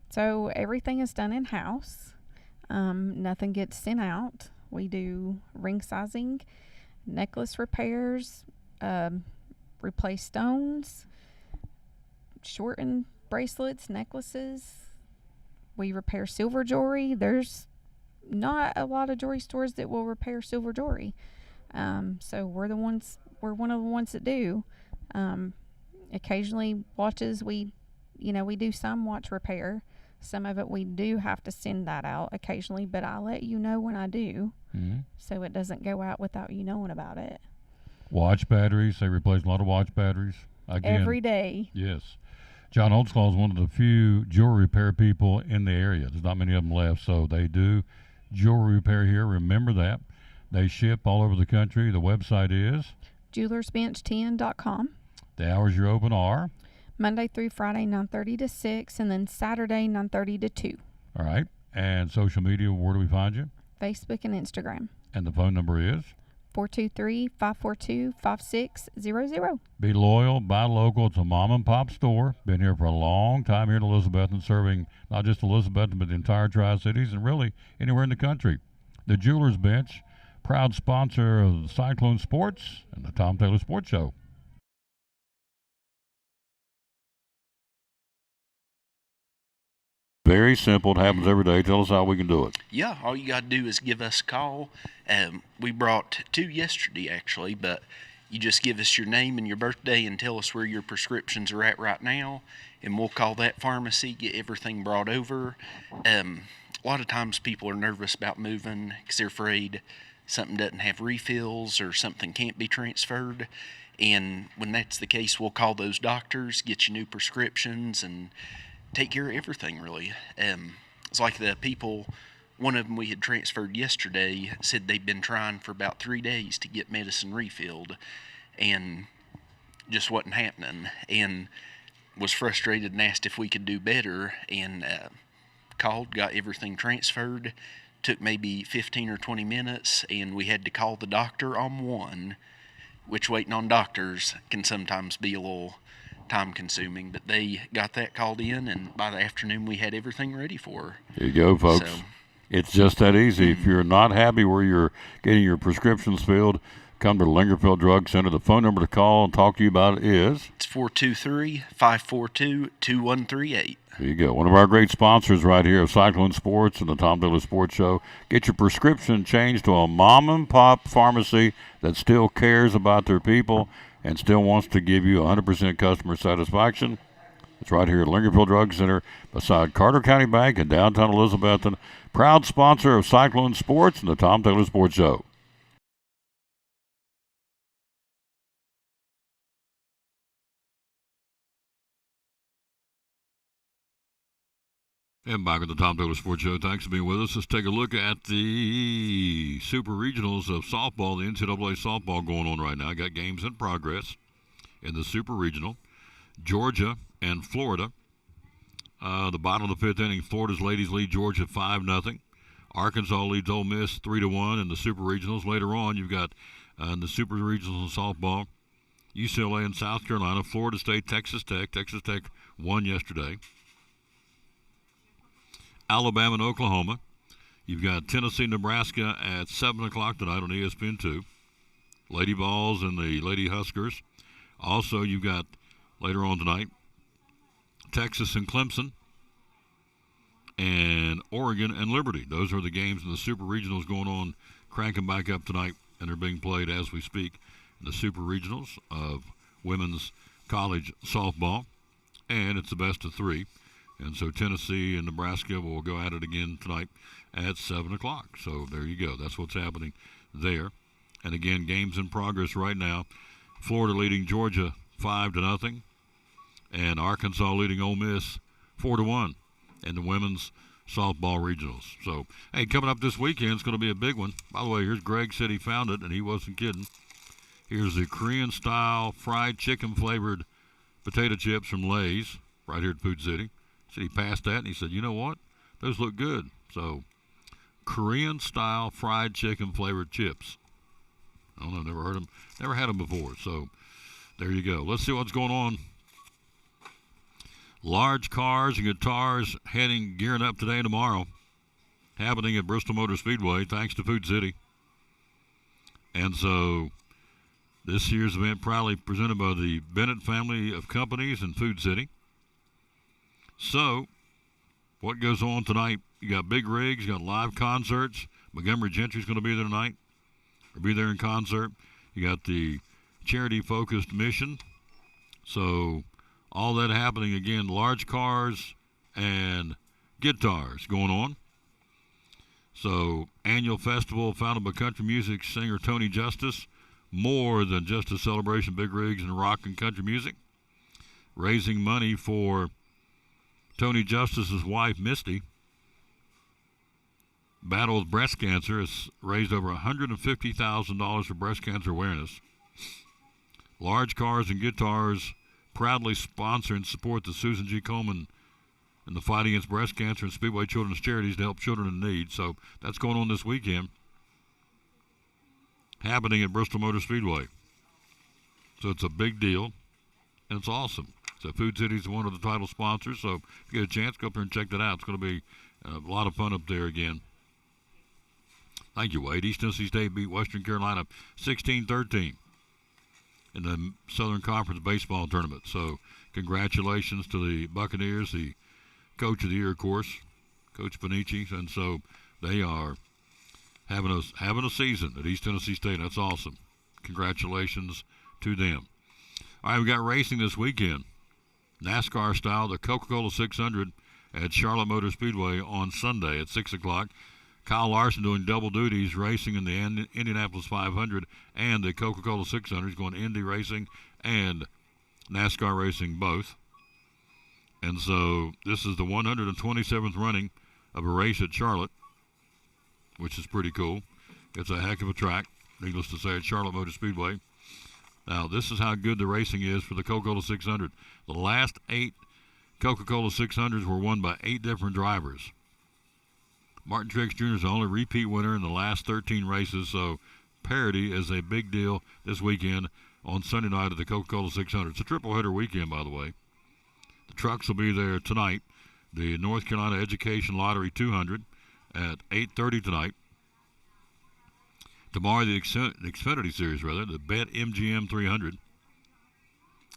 Speaker 10: So everything is done in-house. Nothing gets sent out. We do ring sizing, necklace repairs, replace stones, shorten bracelets, necklaces. We repair silver jewelry. There's not a lot of jewelry stores that will repair silver jewelry. So we're one of the ones that do. Occasionally watches, we do some watch repair. Some of it we do have to send that out occasionally, but I'll let you know when I do, so it doesn't go out without you knowing about it.
Speaker 1: Watch batteries. They replace a lot of watch batteries. Again,
Speaker 10: every day.
Speaker 1: Yes. John Holtzclaw is one of the few jewelry repair people in the area. There's not many of them left, so they do jewelry repair here. Remember that. They ship all over the country. The website is
Speaker 10: jewelersbench10.com.
Speaker 1: The hours you're open are
Speaker 10: Monday through Friday, 9:30 to 6, and then Saturday, 9:30 to 2.
Speaker 1: All right. And social media, where do we find you?
Speaker 10: Facebook and Instagram.
Speaker 1: And the phone number is?
Speaker 10: 423-542-5600.
Speaker 1: Be loyal, buy local. It's a mom and pop store. Been here for a long time here in Elizabethton, serving not just Elizabethton, but the entire Tri-Cities and really anywhere in the country. The Jewelers Bench, proud sponsor of the Cyclone Sports and the Tom Taylor Sports Show.
Speaker 6: Very simple. It happens every day. Tell us how we can do it.
Speaker 11: Yeah, all you got to do is give us a call. We brought 2 yesterday, actually, but you just give us your name and your birthday and tell us where your prescriptions are at right now, and we'll call that pharmacy, get everything brought over. A lot of times people are nervous about moving because they're afraid something doesn't have refills or something can't be transferred. And when that's the case, we'll call those doctors, get you new prescriptions, and take care of everything, really. It's like the people, one of them we had transferred yesterday, said they'd been trying for about 3 days to get medicine refilled and just wasn't happening, and was frustrated and asked if we could do better, and called, got everything transferred. Took maybe 15 or 20 minutes, and we had to call the doctor on one, which waiting on doctors can sometimes be a little time consuming, but they got that called in, and by the afternoon we had everything ready for her.
Speaker 6: There you go, folks.
Speaker 11: So,
Speaker 6: it's just that easy. If you're not happy where you're getting your prescriptions filled, come to the Lingerfield Drug Center. The phone number to call and talk to you about it is?
Speaker 11: It's 423-542-2138.
Speaker 6: There you go. One of our great sponsors right here of Cyclone Sports and the Tom Taylor Sports Show. Get your prescription changed to a mom-and-pop pharmacy that still cares about their people and still wants to give you 100% customer satisfaction. It's right here at Lingerfield Drug Center beside Carter County Bank in downtown Elizabethton. Proud sponsor of Cyclone Sports and the Tom Taylor Sports Show.
Speaker 1: And back at the Tom Taylor Sports Show. Thanks for being with us. Let's take a look at the Super Regionals of softball, the NCAA softball going on right now. I got games in progress in the Super Regional. Georgia and Florida. The bottom of the 5th inning, Florida's ladies lead Georgia 5-0. Arkansas leads Ole Miss 3-1 in the Super Regionals. Later on, you've got in the Super Regionals of softball, UCLA and South Carolina, Florida State, Texas Tech. Texas Tech won yesterday. Alabama and Oklahoma. You've got Tennessee, Nebraska at 7 o'clock tonight on ESPN2. Lady Vols and the Lady Huskers. Also, you've got later on tonight Texas and Clemson and Oregon and Liberty. Those are the games in the Super Regionals going on, cranking back up tonight, and they're being played as we speak in the Super Regionals of women's college softball, and it's the best of 3. And so Tennessee and Nebraska will go at it again tonight at 7 o'clock. So there you go. That's what's happening there. And again, games in progress right now. Florida leading Georgia 5-0, and Arkansas leading Ole Miss 4-1 in the women's softball regionals. So, hey, coming up this weekend is going to be a big one. By the way, here's Greg said he found it, and he wasn't kidding. Here's the Korean-style fried chicken-flavored potato chips from Lay's right here at Food City. So he passed that, and he said, you know what? Those look good. So, Korean-style fried chicken-flavored chips. I don't know, never heard them, never had them before. So, there you go. Let's see what's going on. Large cars and guitars gearing up today and tomorrow. Happening at Bristol Motor Speedway, thanks to Food City. And so, this year's event proudly presented by the Bennett family of companies and Food City. So, what goes on tonight? You got big rigs, you got live concerts. Montgomery Gentry's going to be there tonight, or be there in concert. You got the charity-focused mission. So, all that happening again, large cars and guitars going on. So, annual festival founded by country music singer Tony Justice. More than just a celebration of big rigs and rock and country music. Raising money for Tony Justice's wife, Misty. Battle with breast cancer has raised over $150,000 for breast cancer awareness. Large cars and guitars proudly sponsor and support the Susan G. Komen and the fight against breast cancer and Speedway Children's Charities to help children in need. So that's going on this weekend, happening at Bristol Motor Speedway. So it's a big deal, and it's awesome. So Food City is one of the title sponsors, so if you get a chance, go up there and check that out. It's going to be a lot of fun up there again. Thank you, Wade. East Tennessee State beat Western Carolina 16-13 in the Southern Conference baseball tournament. So congratulations to the Buccaneers, the Coach of the Year, of course, Coach Panici, and so they are having a season at East Tennessee State. That's awesome. Congratulations to them. All right, we got racing this weekend. NASCAR style, the Coca-Cola 600 at Charlotte Motor Speedway on Sunday at 6 o'clock. Kyle Larson doing double duties, racing in the Indianapolis 500 and the Coca-Cola 600. He's going Indy racing and NASCAR racing both. And so this is the 127th running of a race at Charlotte, which is pretty cool. It's a heck of a track, needless to say, at Charlotte Motor Speedway. Now, this is how good the racing is for the Coca-Cola 600. The last 8 Coca-Cola 600s were won by 8 different drivers. Martin Truex Jr. is the only repeat winner in the last 13 races, so parity is a big deal this weekend on Sunday night at the Coca-Cola 600. It's a triple-header weekend, by the way. The trucks will be there tonight. The North Carolina Education Lottery 200 at 8:30 tonight. Tomorrow, the Xfinity Series, the Bet MGM 300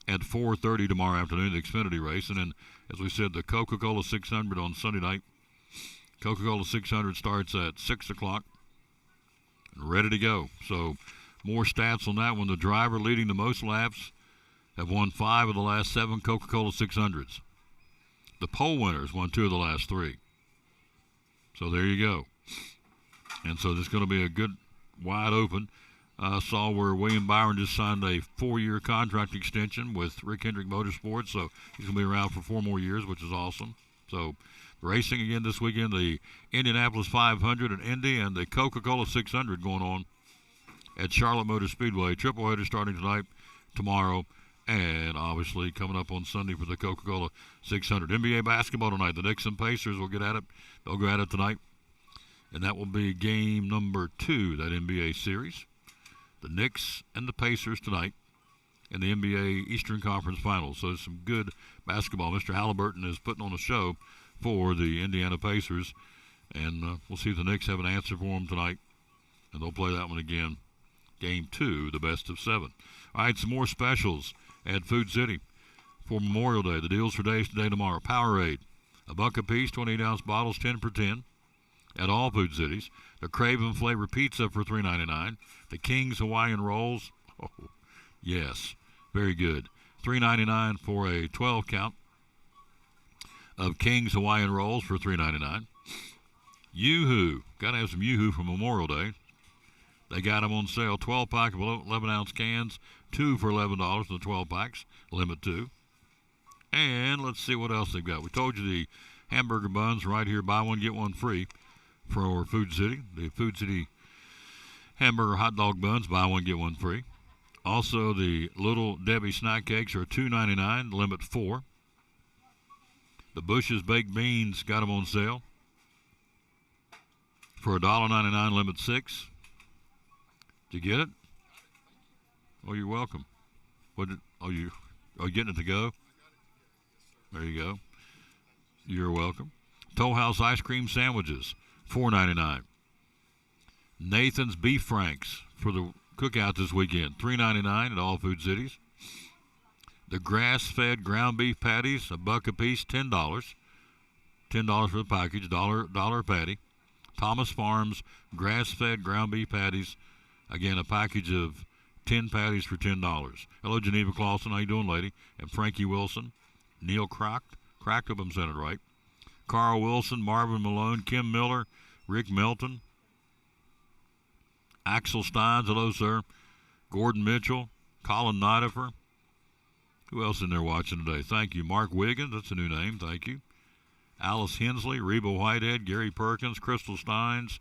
Speaker 1: at 4:30 tomorrow afternoon, the Xfinity race. And then, as we said, the Coca-Cola 600 on Sunday night. Coca-Cola 600 starts at 6 o'clock and ready to go. So more stats on that one. The driver leading the most laps have won 5 of the last 7 Coca-Cola 600s. The pole winners won 2 of the last 3. So there you go. And so there's going to be a good wide open. Saw where William Byron just signed a 4-year contract extension with Rick Hendrick Motorsports, so he's going to be around for 4 more years, which is awesome. So racing again this weekend, the Indianapolis 500 at Indy and the Coca-Cola 600 going on at Charlotte Motor Speedway. Triple header starting tonight, tomorrow, and obviously coming up on Sunday for the Coca-Cola 600. NBA basketball tonight. The Knicks and Pacers will get at it. They'll go at it tonight. And that will be game number 2, that NBA series. The Knicks and the Pacers tonight in the NBA Eastern Conference Finals. So some good basketball. Mr. Halliburton is putting on a show for the Indiana Pacers. And we'll see if the Knicks have an answer for them tonight. And they'll play that one again. Game 2, the best of 7. All right, some more specials at Food City for Memorial Day. The deals for days today, tomorrow. Powerade, $1 a piece, 28-ounce bottles, 10 for 10 at all Food Cities. The Craven Flavor Pizza for $3.99. The King's Hawaiian Rolls, oh, yes, very good. $3.99 for a 12 count of King's Hawaiian Rolls for $3.99. Yoo-Hoo, got to have some Yoo-Hoo for Memorial Day. They got them on sale, 12-pack of 11-ounce cans, 2 for $11 in the 12 packs, limit 2. And let's see what else they've got. We told you the hamburger buns right here, buy one, get one free for Food City. The Food City hamburger hot dog buns, buy one, get one free. Also, the Little Debbie snack cakes are $2.99, limit 4. The Bush's baked beans got them on sale for $1.99, limit 6. Did you get it? Oh, you're welcome. Are you getting it to go? There you go. You're welcome. Toll House ice cream sandwiches, $4.99. Nathan's Beef Franks for the cookout this weekend, $3.99 at all Food Cities. The grass-fed ground beef patties, $1 a piece, $10. $10 for the package, dollar a patty. Thomas Farms grass-fed ground beef patties, again, a package of 10 patties for $10. Hello, Geneva Clausen. How you doing, lady? And Frankie Wilson, Neil Cracked, hope I'm saying it right. Carl Wilson, Marvin Malone, Kim Miller, Rick Melton, Axel Steins, hello, sir. Gordon Mitchell, Colin Nidifer. Who else in there watching today? Thank you. Mark Wiggins, that's a new name. Thank you. Alice Hensley, Reba Whitehead, Gary Perkins, Crystal Steins,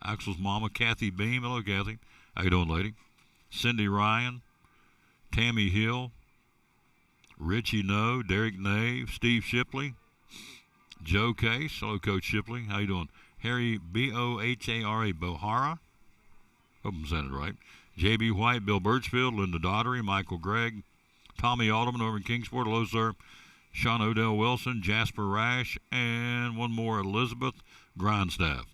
Speaker 1: Axel's mama, Kathy Beam. Hello, Kathy. How you doing, lady? Cindy Ryan, Tammy Hill, Richie No, Derek Nave, Steve Shipley, Joe Case. Hello, Coach Shipley. How you doing? Harry Bohara, Bohara. Hope I'm saying it right. J.B. White, Bill Birchfield, Linda Daughtery, Michael Gregg, Tommy Alderman over in Kingsport. Hello, sir. Sean Odell Wilson, Jasper Rash, and one more, Elizabeth Grindstaff.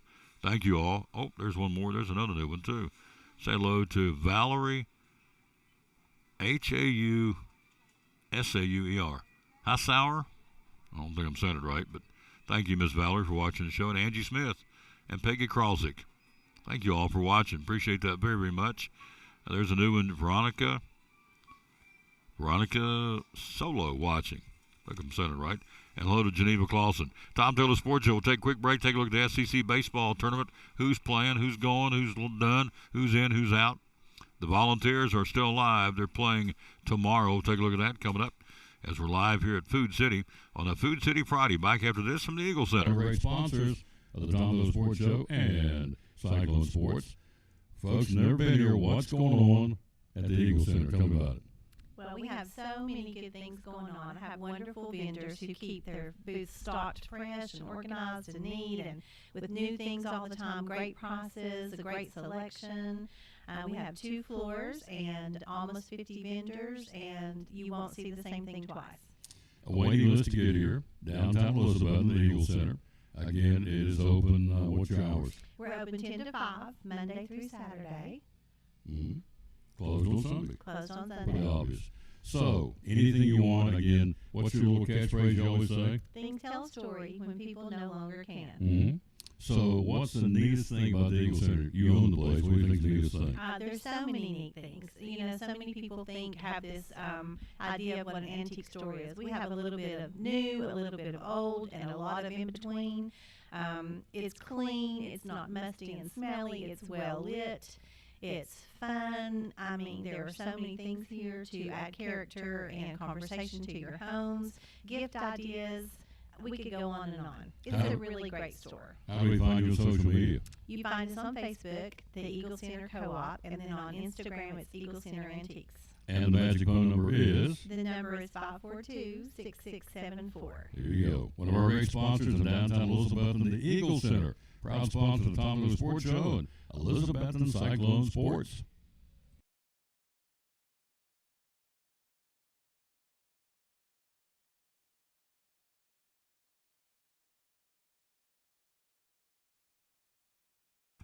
Speaker 1: Thank you all. Oh, there's one more. There's another new one, too. Say hello to Valerie, Hausauer. Hassauer? I don't think I'm saying it right, but Thank you, Miss Valerie, for watching the show, and Angie Smith and Peggy Kralzik. Thank you all for watching. Appreciate that very, very much. There's a new one, Veronica Solo watching. Look, I'm saying it right. And hello to Geneva Clausen. Tom Taylor Sports Show. We'll take a quick break, take a look at the SEC baseball tournament. Who's playing, who's going, who's done, who's in, who's out. The Volunteers are still alive. They're playing tomorrow. We'll take a look at that coming up as we're live here at Food City on a Food City Friday. Back after this from the Eagle Center.
Speaker 12: Great sponsors of the Tom Taylor Sports Show and Cyclone Sports. Folks, never been here. What's going on at the Eagle Center? Tell me about it.
Speaker 13: Well, we have so many good things going on. I have wonderful vendors who keep their booths stocked fresh and organized and neat and with new things all the time, great prices, a great selection. We have 2 floors and almost 50 vendors, and you won't see the same thing twice.
Speaker 12: A waiting list to get here, downtown Elizabeth in the Eagle Center. Again, it is open, what's your hours?
Speaker 13: We're open 10 to 5, Monday through Saturday.
Speaker 12: Mm-hmm. Closed on Sunday.
Speaker 13: Closed on
Speaker 12: Pretty
Speaker 13: Sunday.
Speaker 12: obvious. So, anything you want, again, what's your little catchphrase you always say?
Speaker 13: Things tell a story when people no longer can.
Speaker 12: Mm-hmm. So, what's the neatest thing about the Eagle Center? You own the place. What do you think is the neatest thing?
Speaker 13: There's so many neat things. You know, so many people have this idea of what an antique store is. We have a little bit of new, a little bit of old, and a lot of in between. It's clean. It's not musty and smelly. It's well lit. It's fun. I mean, there are so many things here to add character and conversation to your homes, gift ideas. We could go on and on. It's a really great store.
Speaker 12: How do we find you on social media?
Speaker 13: You find us on Facebook, the Eagle Center Co-op, and then on Instagram, it's Eagle Center Antiques.
Speaker 12: And the magic phone number is?
Speaker 13: The number is 542-6674.
Speaker 12: Here you go. One of our great sponsors in downtown Elizabeth and the Eagle Center. Proud sponsor of the Tom Taylor Sports Show and Elizabethton Cyclone Sports.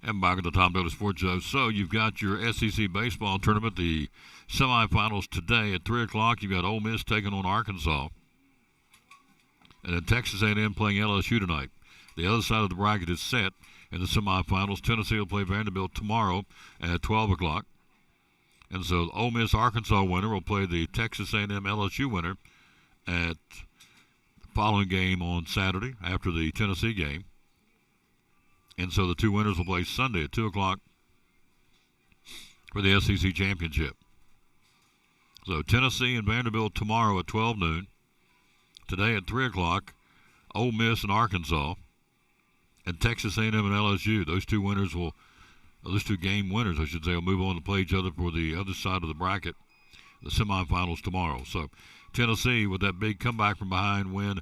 Speaker 1: And back at the Tom Taylor Sports Show. So you've got your SEC baseball tournament, the semifinals today at 3 o'clock. You've got Ole Miss taking on Arkansas. And then Texas A&M playing LSU tonight. The other side of the bracket is set in the semifinals. Tennessee will play Vanderbilt tomorrow at 12 o'clock. And so the Ole Miss Arkansas winner will play the Texas A&M LSU winner at the following game on Saturday after the Tennessee game. And so the 2 winners will play Sunday at 2 o'clock for the SEC championship. So Tennessee and Vanderbilt tomorrow at 12 noon. Today at 3 o'clock, Ole Miss and Arkansas. And Texas A&M and LSU. Those 2 winners those 2 game winners, I should say, will move on to play each other for the other side of the bracket, the semifinals tomorrow. So Tennessee with that big come from behind win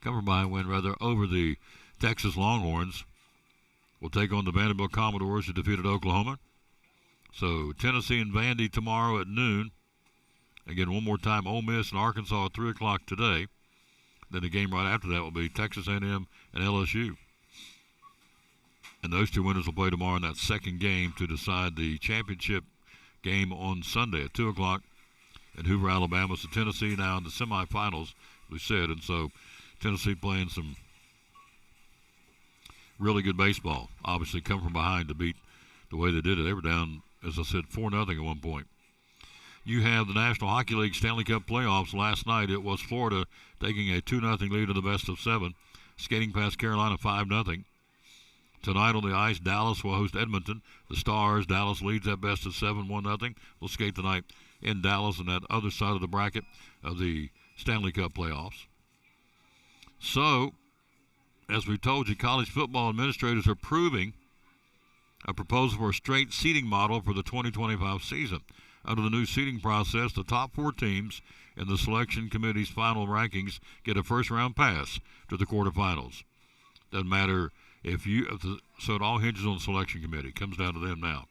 Speaker 1: over the Texas Longhorns. Will take on the Vanderbilt Commodores who defeated Oklahoma. So Tennessee and Vandy tomorrow at noon. Again, one more time, Ole Miss and Arkansas at 3 o'clock today. Then the game right after that will be Texas A&M and LSU. And those 2 winners will play tomorrow in that second game to decide the championship game on Sunday at 2 o'clock in Hoover, Alabama. So Tennessee now in the semifinals, we said. And so Tennessee playing some really good baseball. Obviously come from behind to beat the way they did it. They were down, as I said, 4-0 at one point. You have the National Hockey League Stanley Cup playoffs last night. It was Florida taking a 2-0 lead in the best of 7, skating past Carolina 5-0. Tonight on the ice, Dallas will host Edmonton. The Stars, Dallas leads that best of 7, 1-0. We'll skate tonight in Dallas on that other side of the bracket of the Stanley Cup playoffs. So, as we told you, college football administrators are approving a proposal for a straight seeding model for the 2025 season. Under the new seeding process, the top 4 teams in the selection committee's final rankings get a first-round pass to the quarterfinals. Doesn't matter so it all hinges on the selection committee. It comes down to them now.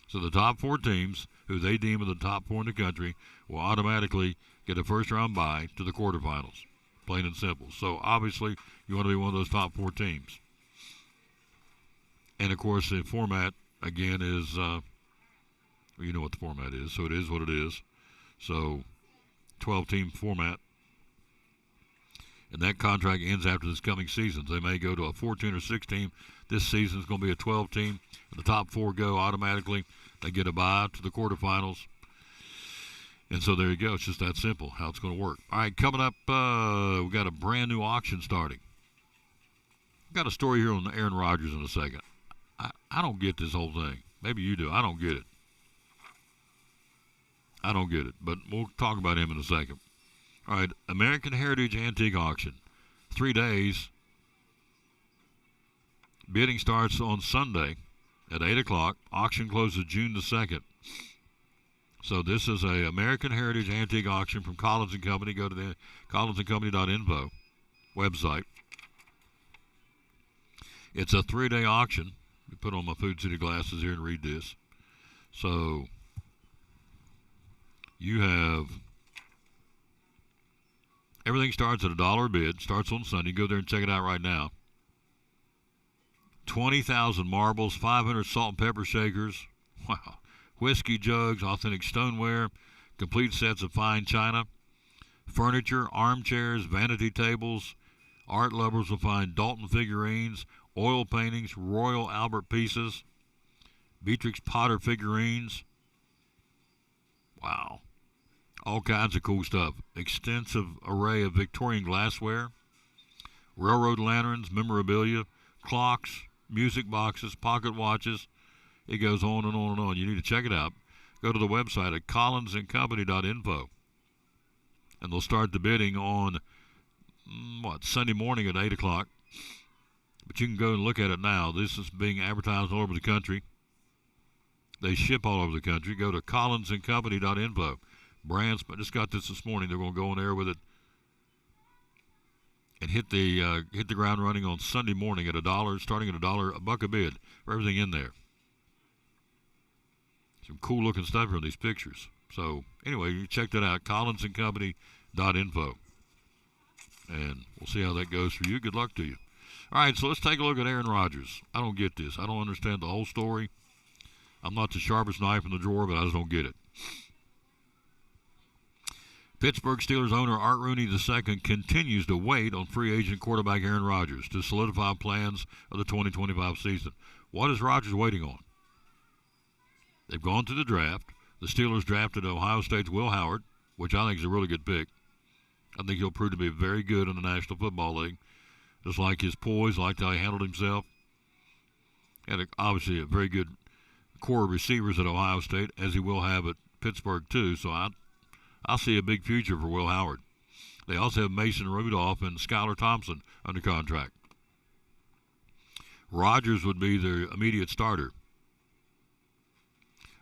Speaker 1: So the top 4 teams, who they deem are the top 4 in the country, will automatically get a first-round bye to the quarterfinals. Plain and simple. So obviously, you want to be one of those top 4 teams. And of course, the format again is, you know what the format is. So it is what it is. So 12-team format. and that contract ends after this coming season. They may go to a 14 or 16. This season is going to be a 12 team. The top 4 go automatically. They get a bye to the quarterfinals. And so there you go. It's just that simple how it's going to work. All right, coming up, we've got a brand new auction starting. We've got a story here on Aaron Rodgers in a second. I don't get this whole thing. Maybe you do. I don't get it. But we'll talk about him in a second. All right, American Heritage Antique Auction. 3 days. Bidding starts on Sunday at 8 o'clock. Auction closes June the 2nd. So this is a American Heritage Antique Auction from Collins & Company. Go to the collinsandcompany.info website. It's a 3-day auction. Let me put on my Food City glasses here and read this. So you have everything starts at $1 a bid. Starts on Sunday. Go there and check it out right now. 20,000 marbles, 500 salt and pepper shakers. Wow. Whiskey jugs, authentic stoneware, complete sets of fine china, furniture, armchairs, vanity tables. Art lovers will find Dalton figurines, oil paintings, Royal Albert pieces, Beatrix Potter figurines. Wow. All kinds of cool stuff. Extensive array of Victorian glassware, railroad lanterns, memorabilia, clocks, music boxes, pocket watches. It goes on and on and on. You need to check it out. Go to the website at collinsandcompany.info. And they'll start the bidding on, Sunday morning at 8 o'clock. But you can go and look at it now. This is being advertised all over the country. They ship all over the country. Go to collinsandcompany.info. Brands, I just got this morning. They're going to go on air with it and hit the ground running on Sunday morning at $1, starting at $1, $1 a bid for everything in there. Some cool looking stuff here on these pictures. So anyway, you check that out, collinsandcompany.info. And we'll see how that goes for you. Good luck to you. All right, so let's take a look at Aaron Rodgers. I don't get this. I don't understand the whole story. I'm not the sharpest knife in the drawer, but I just don't get it. Pittsburgh Steelers owner Art Rooney II continues to wait on free agent quarterback Aaron Rodgers to solidify plans of the 2025 season. What is Rodgers waiting on? They've gone to the draft. The Steelers drafted Ohio State's Will Howard, which I think is a really good pick. I think he'll prove to be very good in the National Football League. Just like his poise, like how he handled himself. Had obviously a very good core of receivers at Ohio State, as he will have at Pittsburgh too. So I see a big future for Will Howard. They also have Mason Rudolph and Skylar Thompson under contract. Rodgers would be their immediate starter.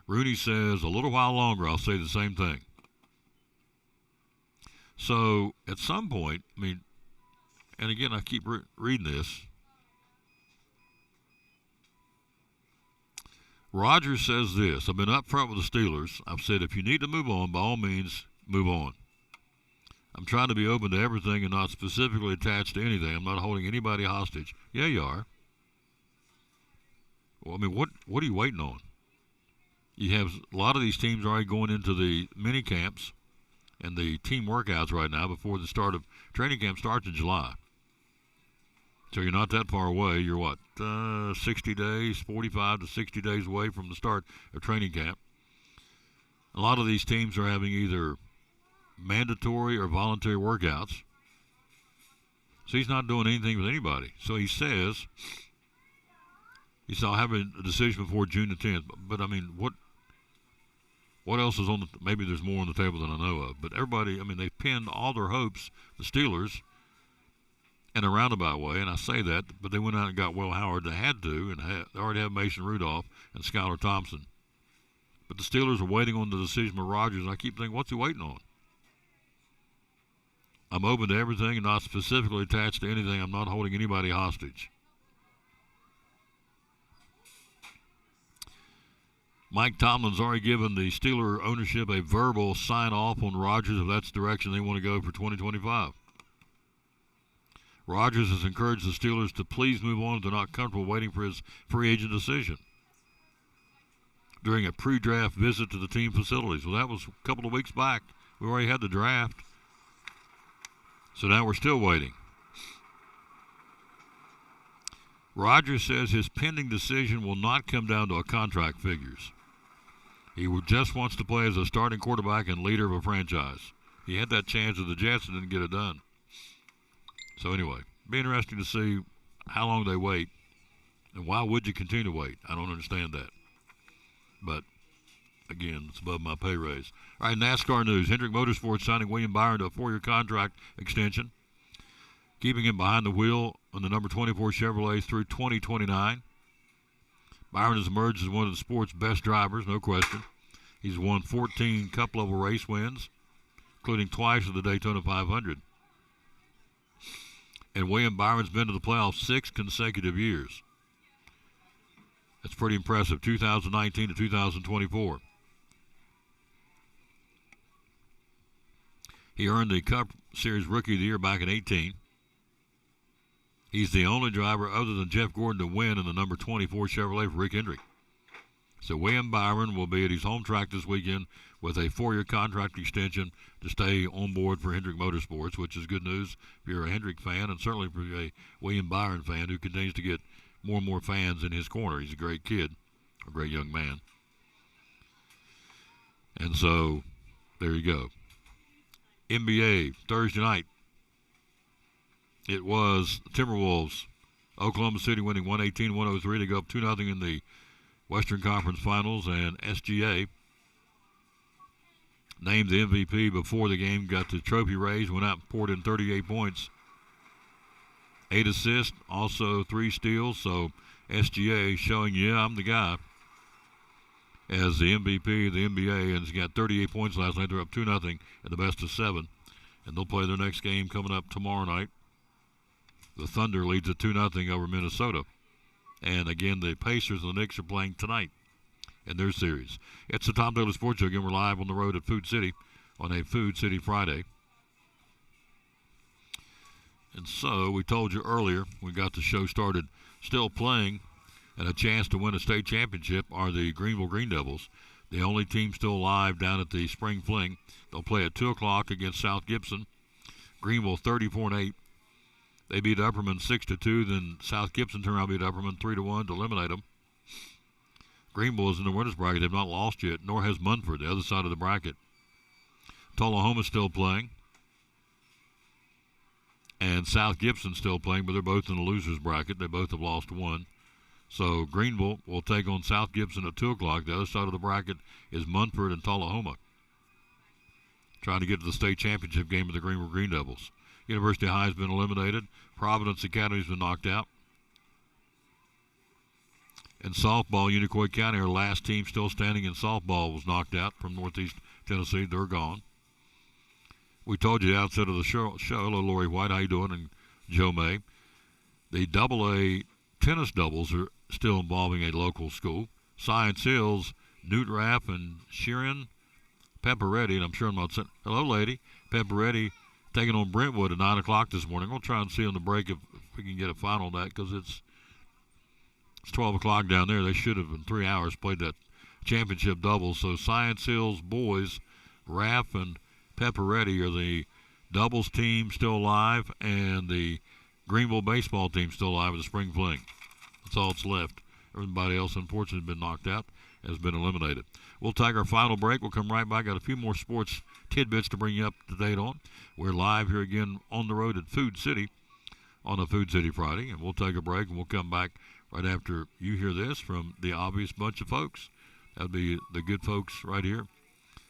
Speaker 1: Rooney says, a little while longer, I'll say the same thing. So at some point, and again, I keep reading this. Rodgers says this, I've been up front with the Steelers. I've said if you need to move on, by all means, move on. I'm trying to be open to everything and not specifically attached to anything. I'm not holding anybody hostage. Yeah, you are. Well, what are you waiting on? You have a lot of these teams already going into the mini camps and the team workouts right now before the start of training camp starts in July. So you're not that far away. You're 60 days, 45 to 60 days away from the start of training camp. A lot of these teams are having either mandatory or voluntary workouts. So he's not doing anything with anybody. So he says, I'll have a decision before June the 10th. But what else is on maybe there's more on the table than I know of. But everybody, they've pinned all their hopes, the Steelers, in a roundabout way, and I say that, but they went out and got Will Howard. They had to, and they already have Mason Rudolph and Skylar Thompson. But the Steelers are waiting on the decision of Rodgers, and I keep thinking, what's he waiting on? I'm open to everything and not specifically attached to anything. I'm not holding anybody hostage. Mike Tomlin's already given the Steeler ownership a verbal sign-off on Rodgers if that's the direction they want to go for 2025. Rodgers has encouraged the Steelers to please move on if they're not comfortable waiting for his free agent decision during a pre-draft visit to the team facilities. Well, that was a couple of weeks back. We already had the draft. So now we're still waiting. Rodgers says his pending decision will not come down to a contract figures. He just wants to play as a starting quarterback and leader of a franchise. He had that chance with the Jets and didn't get it done. So anyway, be interesting to see how long they wait. And why would you continue to wait? I don't understand that. But, again, it's above my pay raise. All right, NASCAR news. Hendrick Motorsports signing William Byron to a 4-year contract extension, keeping him behind the wheel on the number 24 Chevrolet through 2029. Byron has emerged as one of the sport's best drivers, no question. He's won 14 Cup-level race wins, including twice at the Daytona 500. And William Byron's been to the playoffs 6 consecutive years. That's pretty impressive, 2019 to 2024. He earned the Cup Series Rookie of the Year back in 2018. He's the only driver other than Jeff Gordon to win in the number 24 Chevrolet for Rick Hendrick. So William Byron will be at his home track this weekend with a 4-year contract extension to stay on board for Hendrick Motorsports, which is good news if you're a Hendrick fan and certainly for a William Byron fan who continues to get more and more fans in his corner. He's a great kid, a great young man. And so there you go. NBA Thursday night. It was Timberwolves, Oklahoma City winning 118-103 to go up 2-0 in the Western Conference Finals, and SGA named the MVP before the game, got the trophy raised, went out and poured in 38 points. 8 assists, also 3 steals, so SGA showing, yeah, I'm the guy, as the MVP of the NBA, and he's got 38 points last night. They're up 2-0 in the best of 7, and they'll play their next game coming up tomorrow night. The Thunder leads at 2-0 over Minnesota. And again, the Pacers and the Knicks are playing tonight in their series. It's the Tom Taylor Sports Show. Again, we're live on the road at Food City on a Food City Friday. And so we told you earlier, we got the show started, still playing and a chance to win a state championship are the Greenville Green Devils, the only team still alive down at the Spring Fling. They'll play at 2 o'clock against South Gibson. Greenville 34-8. They beat Upperman 6-2. Then South Gibson turned around and beat Upperman 3-1 to eliminate them. Greenville is in the winners bracket. They've not lost yet, nor has Munford, the other side of the bracket. Tullahoma's still playing. And South Gibson's still playing, but they're both in the losers bracket. They both have lost 1. So Greenville will take on South Gibson at 2 o'clock. The other side of the bracket is Munford and Tullahoma, trying to get to the state championship game of the Greenville Green Devils. University High has been eliminated. Providence Academy has been knocked out. In softball, Unicoi County, our last team still standing in softball, was knocked out from Northeast Tennessee. They're gone. We told you outside of the show. Hello, Lori White. How you doing? And Joe May. The AA tennis doubles are still involving a local school. Science Hills, Newt Raff and Sheeran Pepperetti, and I'm sure I'm not saying, hello, lady. Pepperetti taking on Brentwood at 9 o'clock this morning. We'll try and see on the break if we can get a final on that, because it's 12 o'clock down there. They should have in 3 hours played that championship double. So Science Hills boys, Raff and Pepperetti are the doubles team still alive, and the Greenville baseball team still alive with the Spring Fling. That's all that's left. Everybody else, unfortunately, has been knocked out, has been eliminated. We'll take our final break. We'll come right back. Got a few more sports tidbits to bring you up to date on. We're live here again on the road at Food City on a Food City Friday, and we'll take a break, and we'll come back right after you hear this from the obvious bunch of folks. That'll be the good folks right here.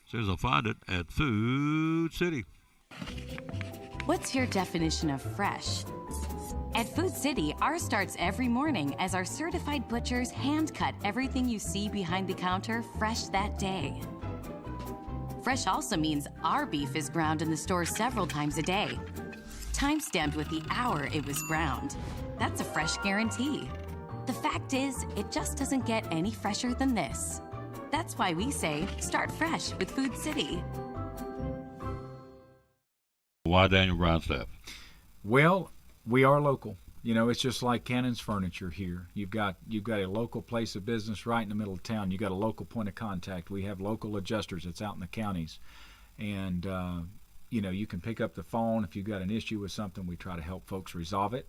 Speaker 1: As soon as I find it at Food City.
Speaker 14: What's your definition of fresh? At Food City, ours starts every morning as our certified butchers hand-cut everything you see behind the counter fresh that day. Fresh also means our beef is ground in the store several times a day, time-stamped with the hour it was ground. That's a fresh guarantee. The fact is, it just doesn't get any fresher than this. That's why we say, start fresh with Food City.
Speaker 1: Why Daniel Grindstaff?
Speaker 15: Well, we are local. You know, it's just like Cannon's Furniture here. You've got a local place of business right in the middle of town. You've got a local point of contact. We have local adjusters that's out in the counties. And you can pick up the phone if you've got an issue with something. We try to help folks resolve it.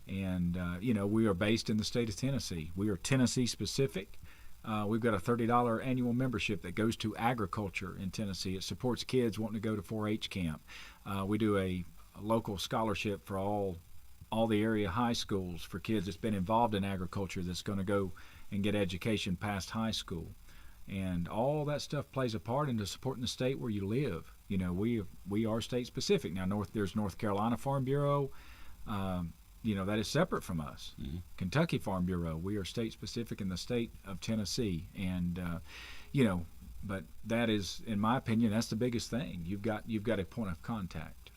Speaker 15: And, we are based in the state of Tennessee. We are Tennessee specific. We've got a $30 annual membership that goes to agriculture in Tennessee. It supports kids wanting to go to 4-H camp. We do a local scholarship for all the area high schools for kids that's been involved in agriculture that's going to go and get education past high school. And all that stuff plays a part into supporting the state where you live. We are state specific. Now, there's North Carolina Farm Bureau. That is separate from us. Mm-hmm. Kentucky Farm Bureau, we are state specific in the state of Tennessee. And, but that is, in my opinion, that's the biggest thing. You've got a point of contact.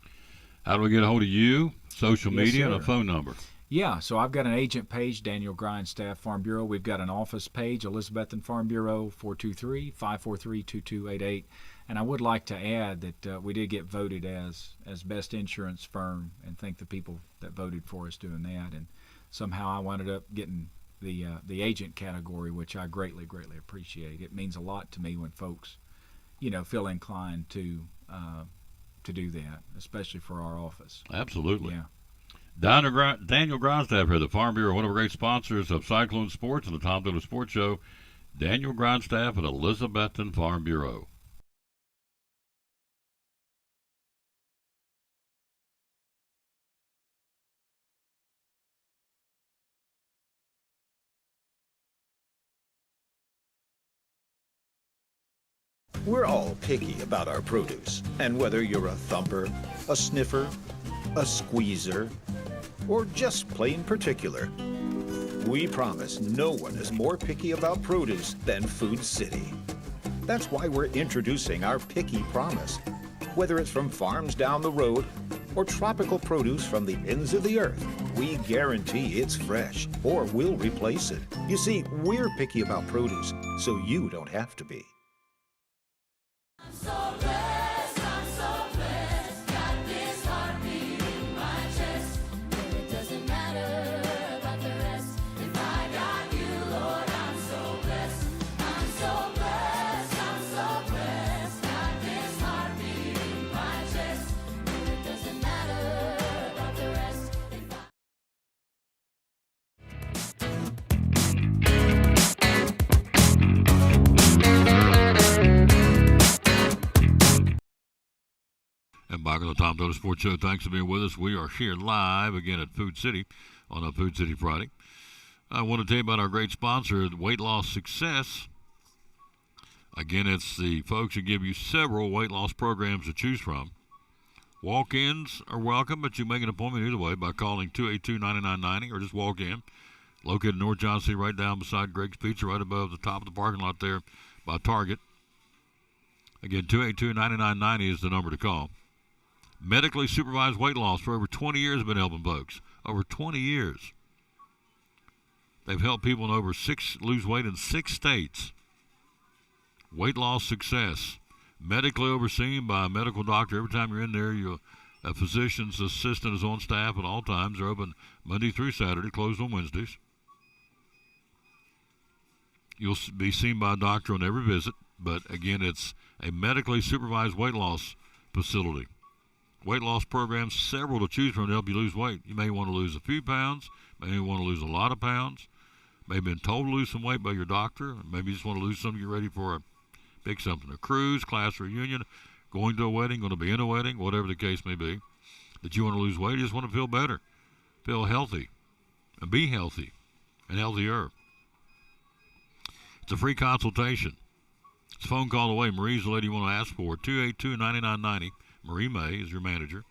Speaker 1: How do we get a hold of you? Social media
Speaker 15: sir.
Speaker 1: And a phone number.
Speaker 15: Yeah, so I've got an agent page, Daniel Grindstaff Farm Bureau. We've got an office page, Elizabethan Farm Bureau, 423-543-2288. And I would like to add that we did get voted as best insurance firm, and thank the people that voted for us doing that. And somehow I wound up getting the agent category, which I greatly, greatly appreciate. It means a lot to me when folks, feel inclined to do that, especially for our office.
Speaker 1: Absolutely.
Speaker 15: Yeah.
Speaker 1: Daniel Grindstaff here, the Farm Bureau, one of our great sponsors of Cyclone Sports and the Tom Taylor Sports Show. Daniel Grindstaff at Elizabethan Farm Bureau.
Speaker 16: We're all picky about our produce, and whether you're a thumper, a sniffer, a squeezer, or just plain particular, we promise no one is more picky about produce than Food City. That's why we're introducing our Picky Promise. Whether it's from farms down the road or tropical produce from the ends of the earth, we guarantee it's fresh or we'll replace it. You see, we're picky about produce, so you don't have to be.
Speaker 1: And back on the Tom Taylor Sports Show, thanks for being with us. We are here live again at Food City on a Food City Friday. I want to tell you about our great sponsor, Weight Loss Success. Again, it's the folks who give you several weight loss programs to choose from. Walk-ins are welcome, but you make an appointment either way by calling 282-9990 or just walk in. Located in North Johnson, right down beside Greg's Pizza, right above the top of the parking lot there by Target. Again, 282-9990 is the number to call. Medically supervised weight loss for over 20 years have been helping folks. Over 20 years. They've helped people lose weight in 6 states. Weight Loss Success. Medically overseen by a medical doctor. Every time you're in there, a physician's assistant is on staff at all times. They're open Monday through Saturday, closed on Wednesdays. You'll be seen by a doctor on every visit, but again, it's a medically supervised weight loss facility. Weight loss programs, several to choose from to help you lose weight. You may want to lose a few pounds, maybe want to lose a lot of pounds, maybe been told to lose some weight by your doctor, maybe you just want to lose something, get ready for a big something, a cruise, class reunion, going to a wedding, going to be in a wedding, whatever the case may be, that you want to lose weight, you just want to feel better, feel healthy, and be healthy and healthier. It's a free consultation. It's a phone call away. Marie's the lady you want to ask for, 282-9990. Marie May is your manager.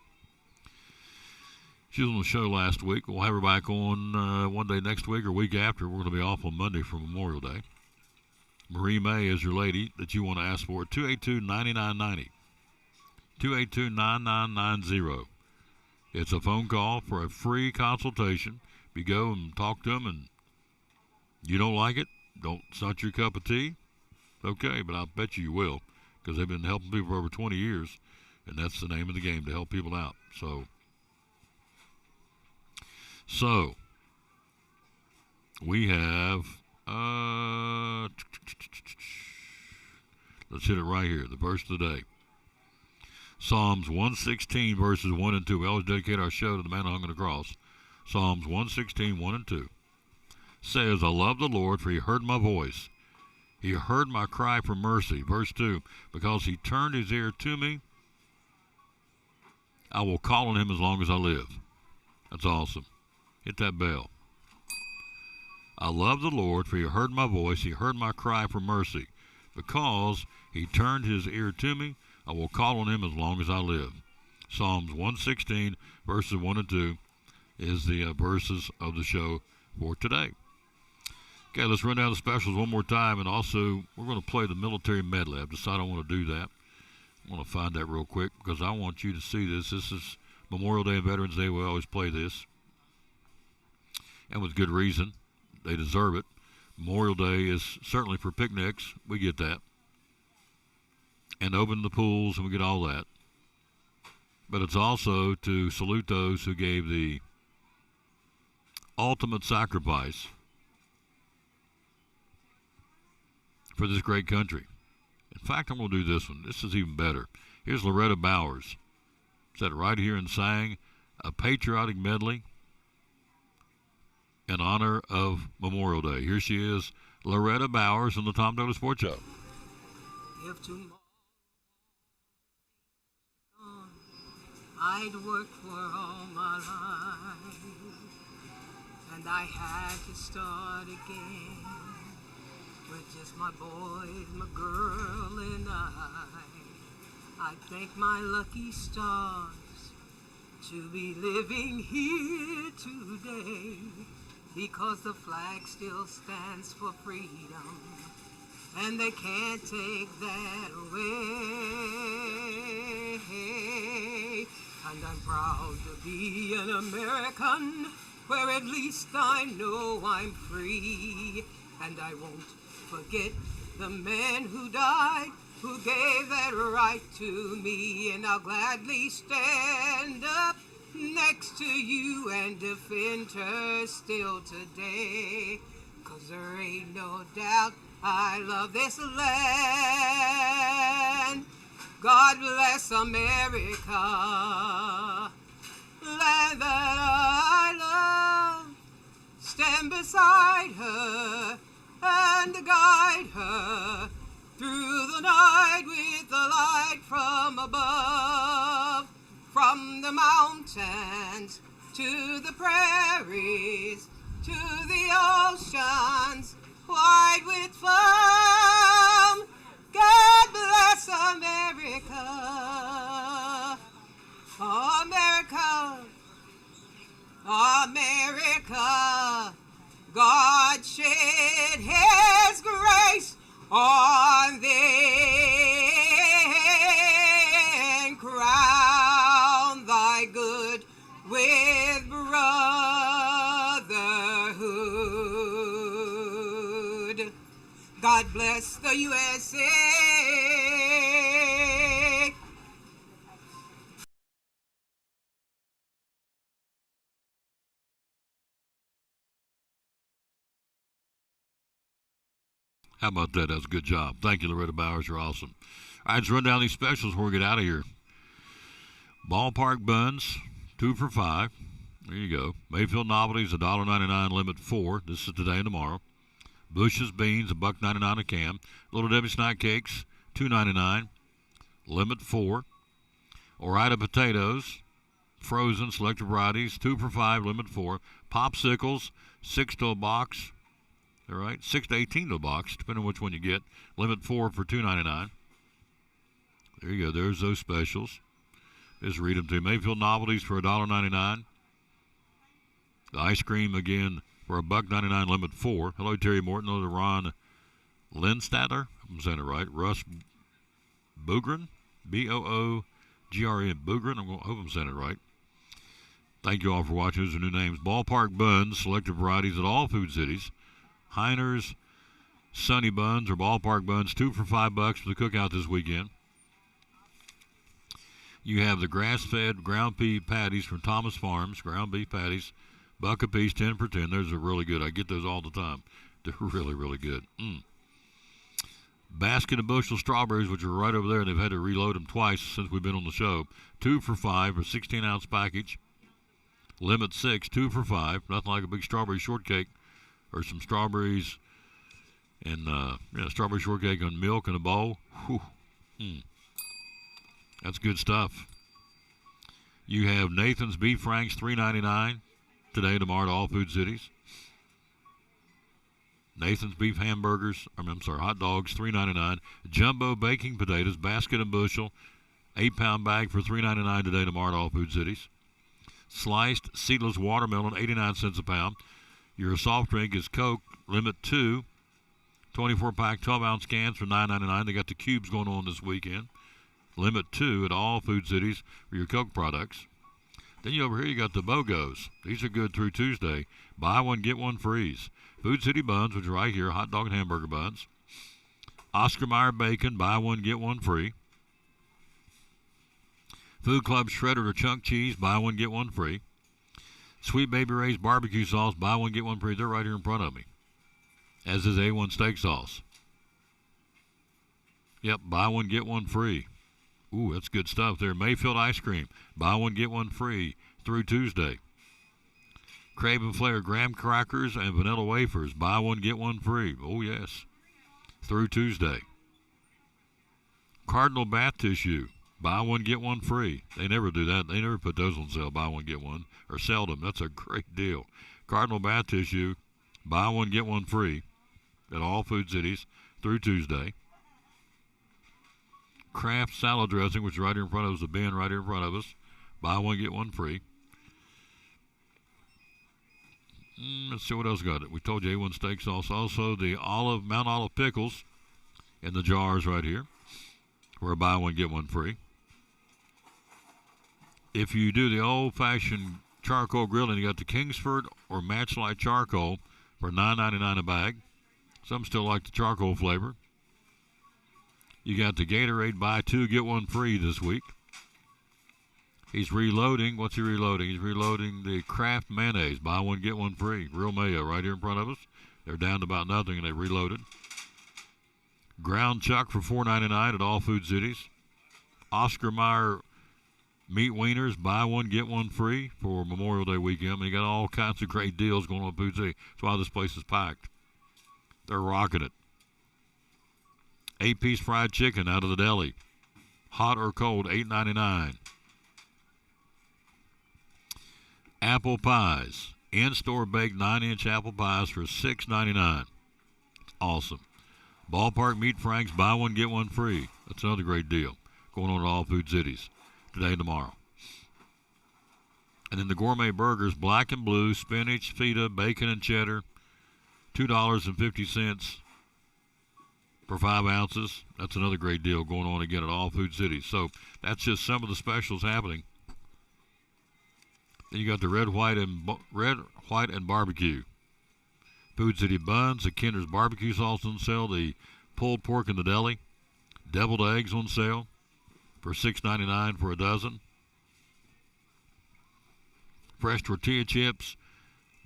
Speaker 1: She was on the show last week. We'll have her back on one day next week or week after. We're going to be off on Monday for Memorial Day. Marie May is your lady that you want to ask for, 282-9990. 282-9990. It's a phone call for a free consultation. If you go and talk to them and you don't like it, it's not your cup of tea, okay, but I bet you will, because they've been helping people for over 20 years. And that's the name of the game, to help people out. So we have, let's hit it right here, the verse of the day. Psalms 116, verses 1 and 2. We always dedicate our show to the man who hung on the cross. Psalms 116, 1 and 2 says, I love the Lord, for he heard my voice. He heard my cry for mercy. Verse 2, because he turned his ear to me, I will call on him as long as I live. That's awesome. Hit that bell. I love the Lord, for he heard my voice. He heard my cry for mercy. Because he turned his ear to me, I will call on him as long as I live. Psalms 116, verses 1 and 2 is the verses of the show for today. Okay, let's run down the specials one more time, and also we're going to play the military medley. I've decided I want to do that. I want to find that real quick because I want you to see this. This is Memorial Day and Veterans Day. We always play this, and with good reason. They deserve it. Memorial Day is certainly for picnics. We get that. And open the pools, and we get all that. But it's also to salute those who gave the ultimate sacrifice for this great country. In fact, I'm going to do this one. This is even better. Here's Loretta Bowers. Sat right here and sang a patriotic medley in honor of Memorial Day. Here she is, Loretta Bowers on the Tom Dolan Sports Show.
Speaker 17: If tomorrow I'd worked for all my life, and I had to start again with just my boys, my girl, and I thank my lucky stars to be living here today, because the flag still stands for freedom, and they can't take that away. And I'm proud to be an American, where at least I know I'm free. And I won't forget the men who died, who gave that right to me. And I'll gladly stand up next to you and defend her still today. 'Cause there ain't no doubt I love this land. God bless America, land that I love. Stand beside her and guide her through the night with the light from above. From the mountains to the prairies to the oceans wide with foam. God bless America, America, America. God shed his grace on thee and crown thy good with brotherhood. God bless the USA.
Speaker 1: How about that? That's a good job. Thank you, Loretta Bowers. You're awesome. All right, let's run down these specials before we get out of here. Ballpark buns, 2 for $5. There you go. Mayfield novelties, $1.99, limit 4. This is today and tomorrow. Bush's beans, $1.99 a can. Little Debbie snack cakes, $2.99, limit 4. Ore-Ida potatoes, frozen, selected varieties, 2 for $5, limit 4. Popsicles, 6 to a box. All right, 6 to 18 to a box, depending on which one you get. Limit 4 for $2.99. There you go. There's those specials. Just read them to you. Mayfield novelties for $1.99. The ice cream again for $1.99, limit 4. Hello, Terry Morton. Hello to Ron Lindstadler. I'm saying it right. Russ Boogren, Boogren. Boogren. I hope I'm saying it right. Thank you all for watching. Those are new names. Ballpark buns, selected varieties at all Food Cities. Heiner's Sunny Buns or Ballpark Buns, 2 for $5 for the cookout this weekend. You have the grass-fed ground beef patties from Thomas Farms, ground beef patties, $1 a piece, 10 for 10. Those are really good. I get those all the time. They're really, really good. Basket and bushel strawberries, which are right over there, and they've had to reload them twice since we've been on the show. 2 for $5, a 16-ounce package. Limit 6, 2 for $5. Nothing like a big strawberry shortcake or some strawberries and strawberry shortcake on milk in a bowl. Whew. That's good stuff. You have Nathan's Beef Franks, $3.99 today and tomorrow at all Food Cities. Nathan's Beef Hamburgers, hot dogs, $3.99. Jumbo Baking Potatoes, basket and bushel, 8-pound bag for $3.99 today and tomorrow at all Food Cities. Sliced seedless watermelon, 89 cents a pound. Your soft drink is Coke, limit 2, 24-pack, 12-ounce cans for $9.99. They got the cubes going on this weekend. Limit 2 at all Food Cities for your Coke products. Then over here you got the BOGOs. These are good through Tuesday. Buy one, get one freeze. Food City buns, which are right here, hot dog and hamburger buns. Oscar Mayer bacon, buy one, get one free. Food Club shredded or chunk cheese, buy one, get one free. Sweet Baby Ray's barbecue sauce, buy one, get one free. They're right here in front of me. As is A1 steak sauce. Yep, buy one, get one free. Ooh, that's good stuff there. Mayfield ice cream, buy one, get one free through Tuesday. Crave and Flair graham crackers and vanilla wafers, buy one, get one free. Oh, yes. Through Tuesday. Cardinal bath tissue, buy one, get one free. They never do that. They never put those on sale, buy one, get one, or seldom. That's a great deal. Cardinal bath tissue, buy one, get one free at all Food Cities through Tuesday. Kraft salad dressing, which is right here in front of us, the bin right here in front of us. Buy one, get one free. Let's see what else got it. We told you A1 steak sauce. Also, the Mount Olive pickles in the jars right here, where buy one, get one free. If you do the old-fashioned charcoal grilling, you got the Kingsford or Matchlight charcoal for $9.99 a bag. Some still like the charcoal flavor. You got the Gatorade buy two, get one free this week. He's reloading. What's he reloading? He's reloading the Kraft mayonnaise. Buy one, get one free. Real mayo right here in front of us. They're down to about nothing, and they reloaded. Ground chuck for $4.99 at all Food Cities. Oscar Mayer meat wieners. Buy one, get one free for Memorial Day weekend. I mean, you got all kinds of great deals going on at Food City. That's why this place is packed. They're rocking it. 8-piece fried chicken out of the deli. Hot or cold, $8.99. Apple pies. In-store baked 9-inch apple pies for $6.99. Awesome. Ballpark Meat Franks, buy one, get one free. That's another great deal going on at all Food Cities today and tomorrow. And then the gourmet burgers, black and blue, spinach, feta, bacon, and cheddar, $2.50 for 5 ounces. That's another great deal going on again at all Food Cities. So that's just some of the specials happening. Then you got the red, white, and barbecue. Food City buns, the Kinder's barbecue sauce on sale, the pulled pork in the deli, deviled eggs on sale for $6.99 for a dozen. Fresh tortilla chips,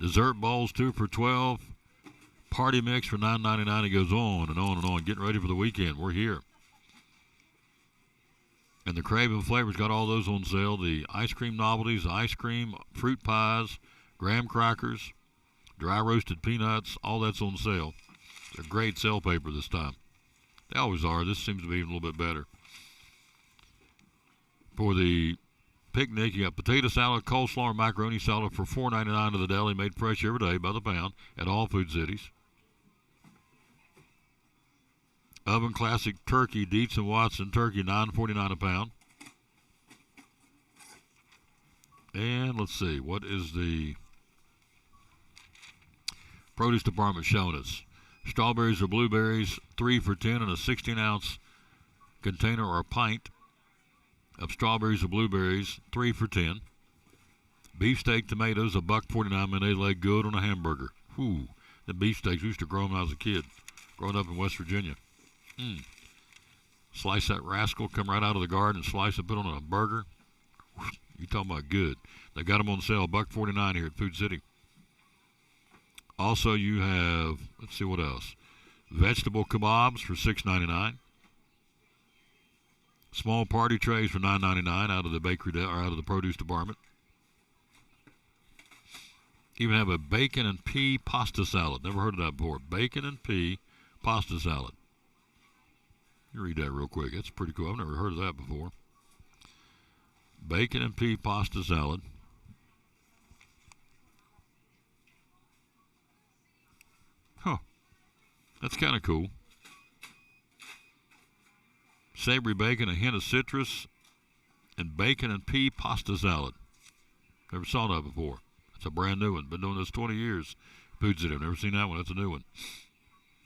Speaker 1: dessert bowls 2 for $12, party mix for $9.99. It goes on and on and on. Getting ready for the weekend. We're here. And the Crave and Flavors got all those on sale. The ice cream novelties, ice cream, fruit pies, graham crackers, dry roasted peanuts, all that's on sale. They're great sale paper this time. They always are. This seems to be even a little bit better. For the picnic, you got potato salad, coleslaw, and macaroni salad for $4.99 at the deli, made fresh every day by the pound at all Food Cities. Oven Classic Turkey, Dietz & Watson Turkey, $9.49 a pound. And let's see, what is the produce department showing us? Strawberries or blueberries, 3 for $10 in a 16-ounce container or a pint of strawberries or blueberries, 3 for $10. Beefsteak tomatoes, $1.49. Man, they lay good on a hamburger. Whew, the beefsteaks, we used to grow them when I was a kid, growing up in West Virginia. Slice that rascal, come right out of the garden and slice it, put on a burger. You talking about good. They got them on sale, $1.49 here at Food City. Also, you have, let's see what else. Vegetable kebabs for $6.99. Small party trays for $9.99 out of the bakery or out of the produce department. Even have a bacon and pea pasta salad. Never heard of that before. Bacon and pea pasta salad. You read that real quick. That's pretty cool. I've never heard of that before. Bacon and pea pasta salad. Huh. That's kind of cool. Savory bacon, a hint of citrus, and bacon and pea pasta salad. Never saw that before. It's a brand new one. Been doing this 20 years. Food City. I've never seen that one. That's a new one.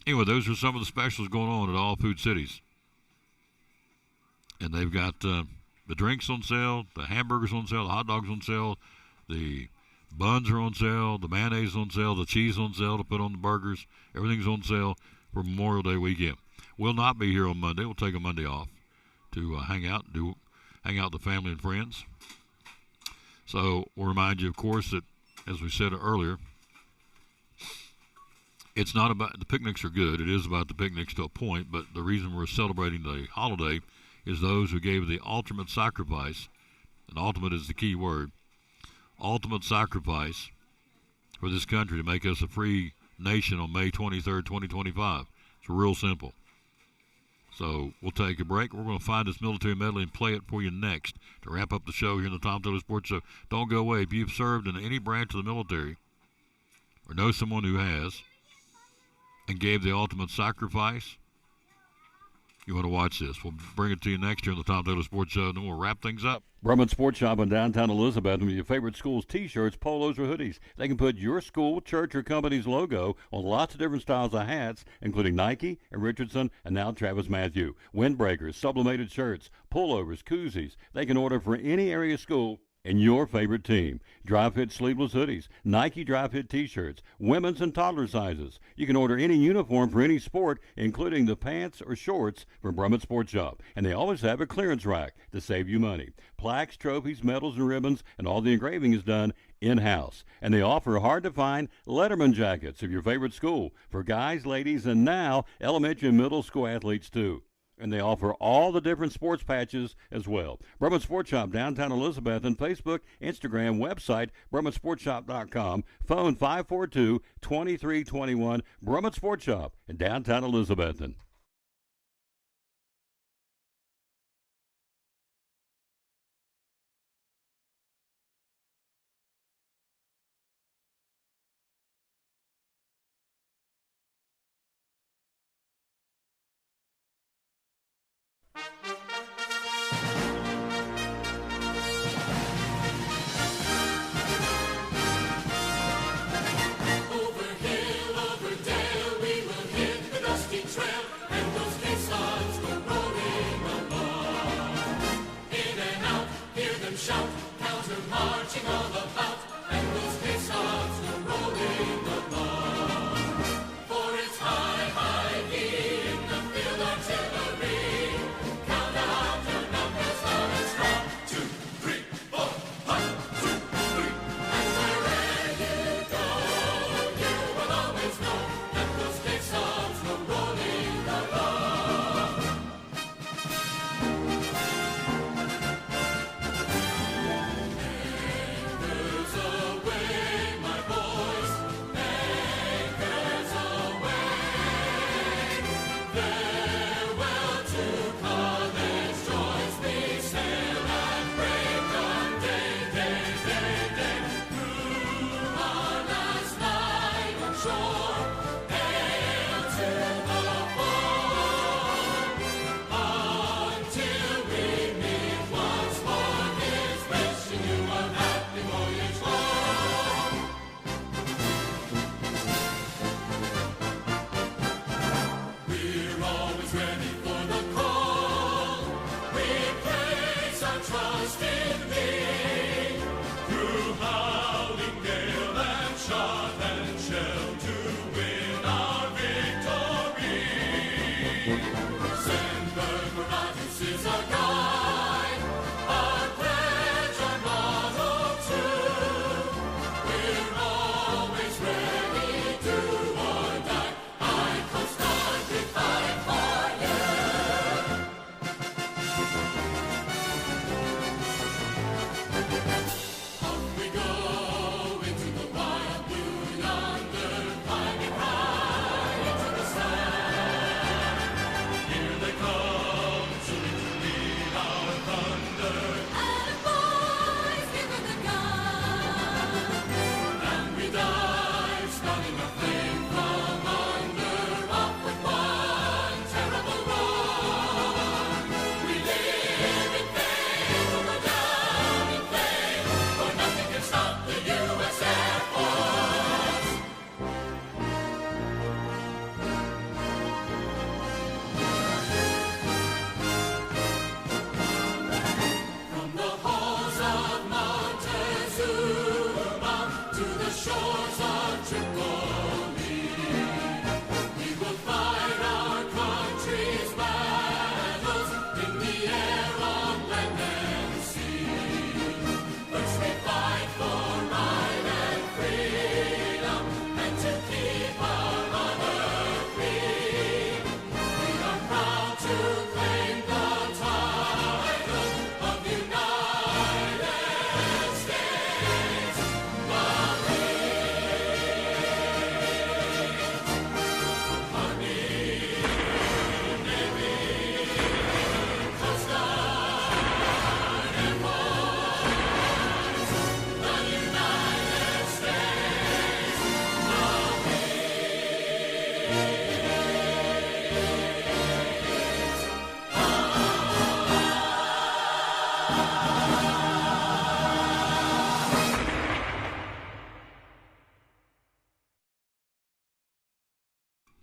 Speaker 1: Anyway, those are some of the specials going on at all Food Cities. And they've got the drinks on sale, the hamburgers on sale, the hot dogs on sale, the buns are on sale, the mayonnaise is on sale, the cheese on sale to put on the burgers. Everything's on sale for Memorial Day weekend. We'll not be here on Monday. We'll take a Monday off to hang out with family and friends. So we'll remind you, of course, that as we said earlier, it's not about the picnics are good. It is about the picnics to a point, but the reason we're celebrating the holiday is those who gave the ultimate sacrifice, and ultimate is the key word, ultimate sacrifice for this country to make us a free nation on May 23rd, 2025. It's real simple. So we'll take a break. We're going to find this military medley and play it for you next to wrap up the show here in the Tom Taylor Sports Show. Don't go away. If you've served in any branch of the military or know someone who has and gave the ultimate sacrifice, you want to watch this. We'll bring it to you next year on the Tom Taylor Sports Show, and then we'll wrap things up.
Speaker 6: Brumman Sports Shop in downtown Elizabeth with your favorite school's T-shirts, polos, or hoodies. They can put your school, church, or company's logo on lots of different styles of hats, including Nike and Richardson and now Travis Matthew. Windbreakers, sublimated shirts, pullovers, koozies. They can order for any area school and your favorite team. Dry fit sleeveless hoodies, Nike dry fit T-shirts, women's and toddler sizes. You can order any uniform for any sport, including the pants or shorts from Brumman Sports Shop. And they always have a clearance rack to save you money. Plaques, trophies, medals, and ribbons, and all the engraving is done in-house. And they offer hard-to-find Letterman jackets of your favorite school for guys, ladies, and now elementary and middle school athletes too. And they offer all the different sports patches as well. Brumman Sports Shop, downtown Elizabeth, and Facebook, Instagram, website, BrummanSportsShop.com, phone 542-2321, Brumman Sports Shop in downtown Elizabethton.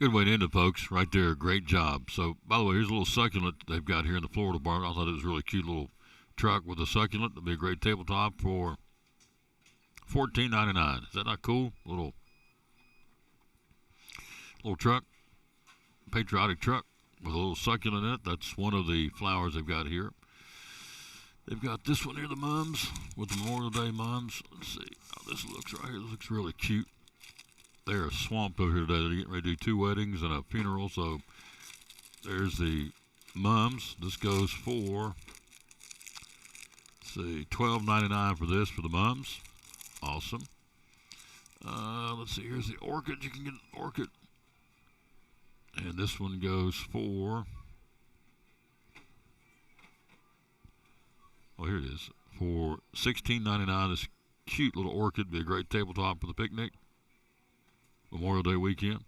Speaker 1: Good way to end it, folks. Right there. Great job. So, by the way, here's a little succulent they've got here in the Florida Department. I thought it was a really cute little truck with a succulent. It'll be a great tabletop for $14.99. Is that not cool? Little truck, patriotic truck with a little succulent in it. That's one of the flowers they've got here. They've got this one here, the mums, with the Memorial Day mums. Let's see how this looks right here. This looks really cute. They're swamped over here today. They're getting ready to do 2 weddings and a funeral. So there's the mums. This goes for, let's see, $12.99 for this for the mums. Awesome. Let's see. Here's the orchid. You can get an orchid. And this one goes for, oh, here it is, for $16.99. This cute little orchid. Be a great tabletop for the picnic. Memorial Day weekend.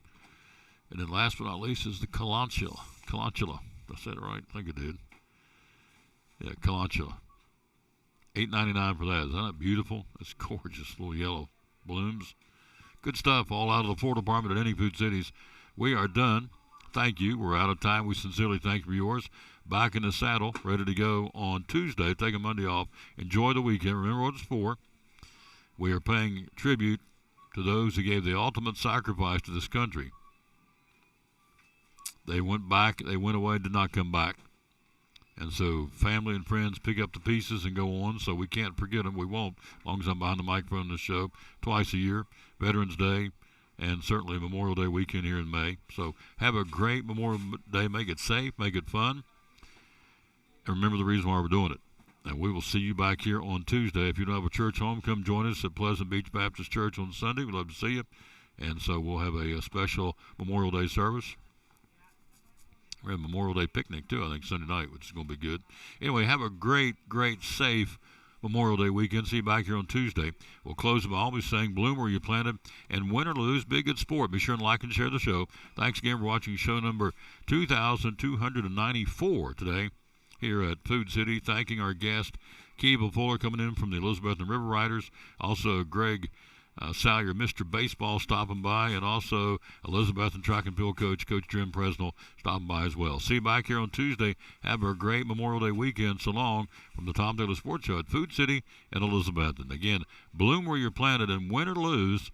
Speaker 1: And then last but not least is the calantula. Calantula. Did I say it right? I think I did. Yeah, calantula. $8.99 for that. Isn't that beautiful? It's gorgeous. Little yellow blooms. Good stuff all out of the Florida Department at Any Food Cities. We are done. Thank you. We're out of time. We sincerely thank you for yours. Back in the saddle, ready to go on Tuesday. Take a Monday off. Enjoy the weekend. Remember what it's for. We are paying tribute to those who gave the ultimate sacrifice to this country. They went back, they went away, did not come back. And so family and friends pick up the pieces and go on, so we can't forget them. We won't, as long as I'm behind the microphone in this show, twice a year, Veterans Day, and certainly Memorial Day weekend here in May. So have a great Memorial Day. Make it safe, make it fun, and remember the reason why we're doing it. And we will see you back here on Tuesday. If you don't have a church home, come join us at Pleasant Beach Baptist Church on Sunday. We'd love to see you. And so we'll have a special Memorial Day service. We have a Memorial Day picnic, too, I think, Sunday night, which is going to be good. Anyway, have a great, safe Memorial Day weekend. See you back here on Tuesday. We'll close by always saying, bloom where you planted, and win or lose, be a good sport. Be sure and like and share the show. Thanks again for watching show number 2,294 today here at Food City. Thanking our guest, Kiva Fuller, coming in from the Elizabeth and River Riders. Also, Greg Salyer, Mr. Baseball, stopping by. And also, Elizabeth and track and field coach, Coach Jim Presnell, stopping by as well. See you back here on Tuesday. Have a great Memorial Day weekend. So long from the Tom Taylor Sports Show at Food City and Elizabeth. And again, bloom where you're planted, and win or lose,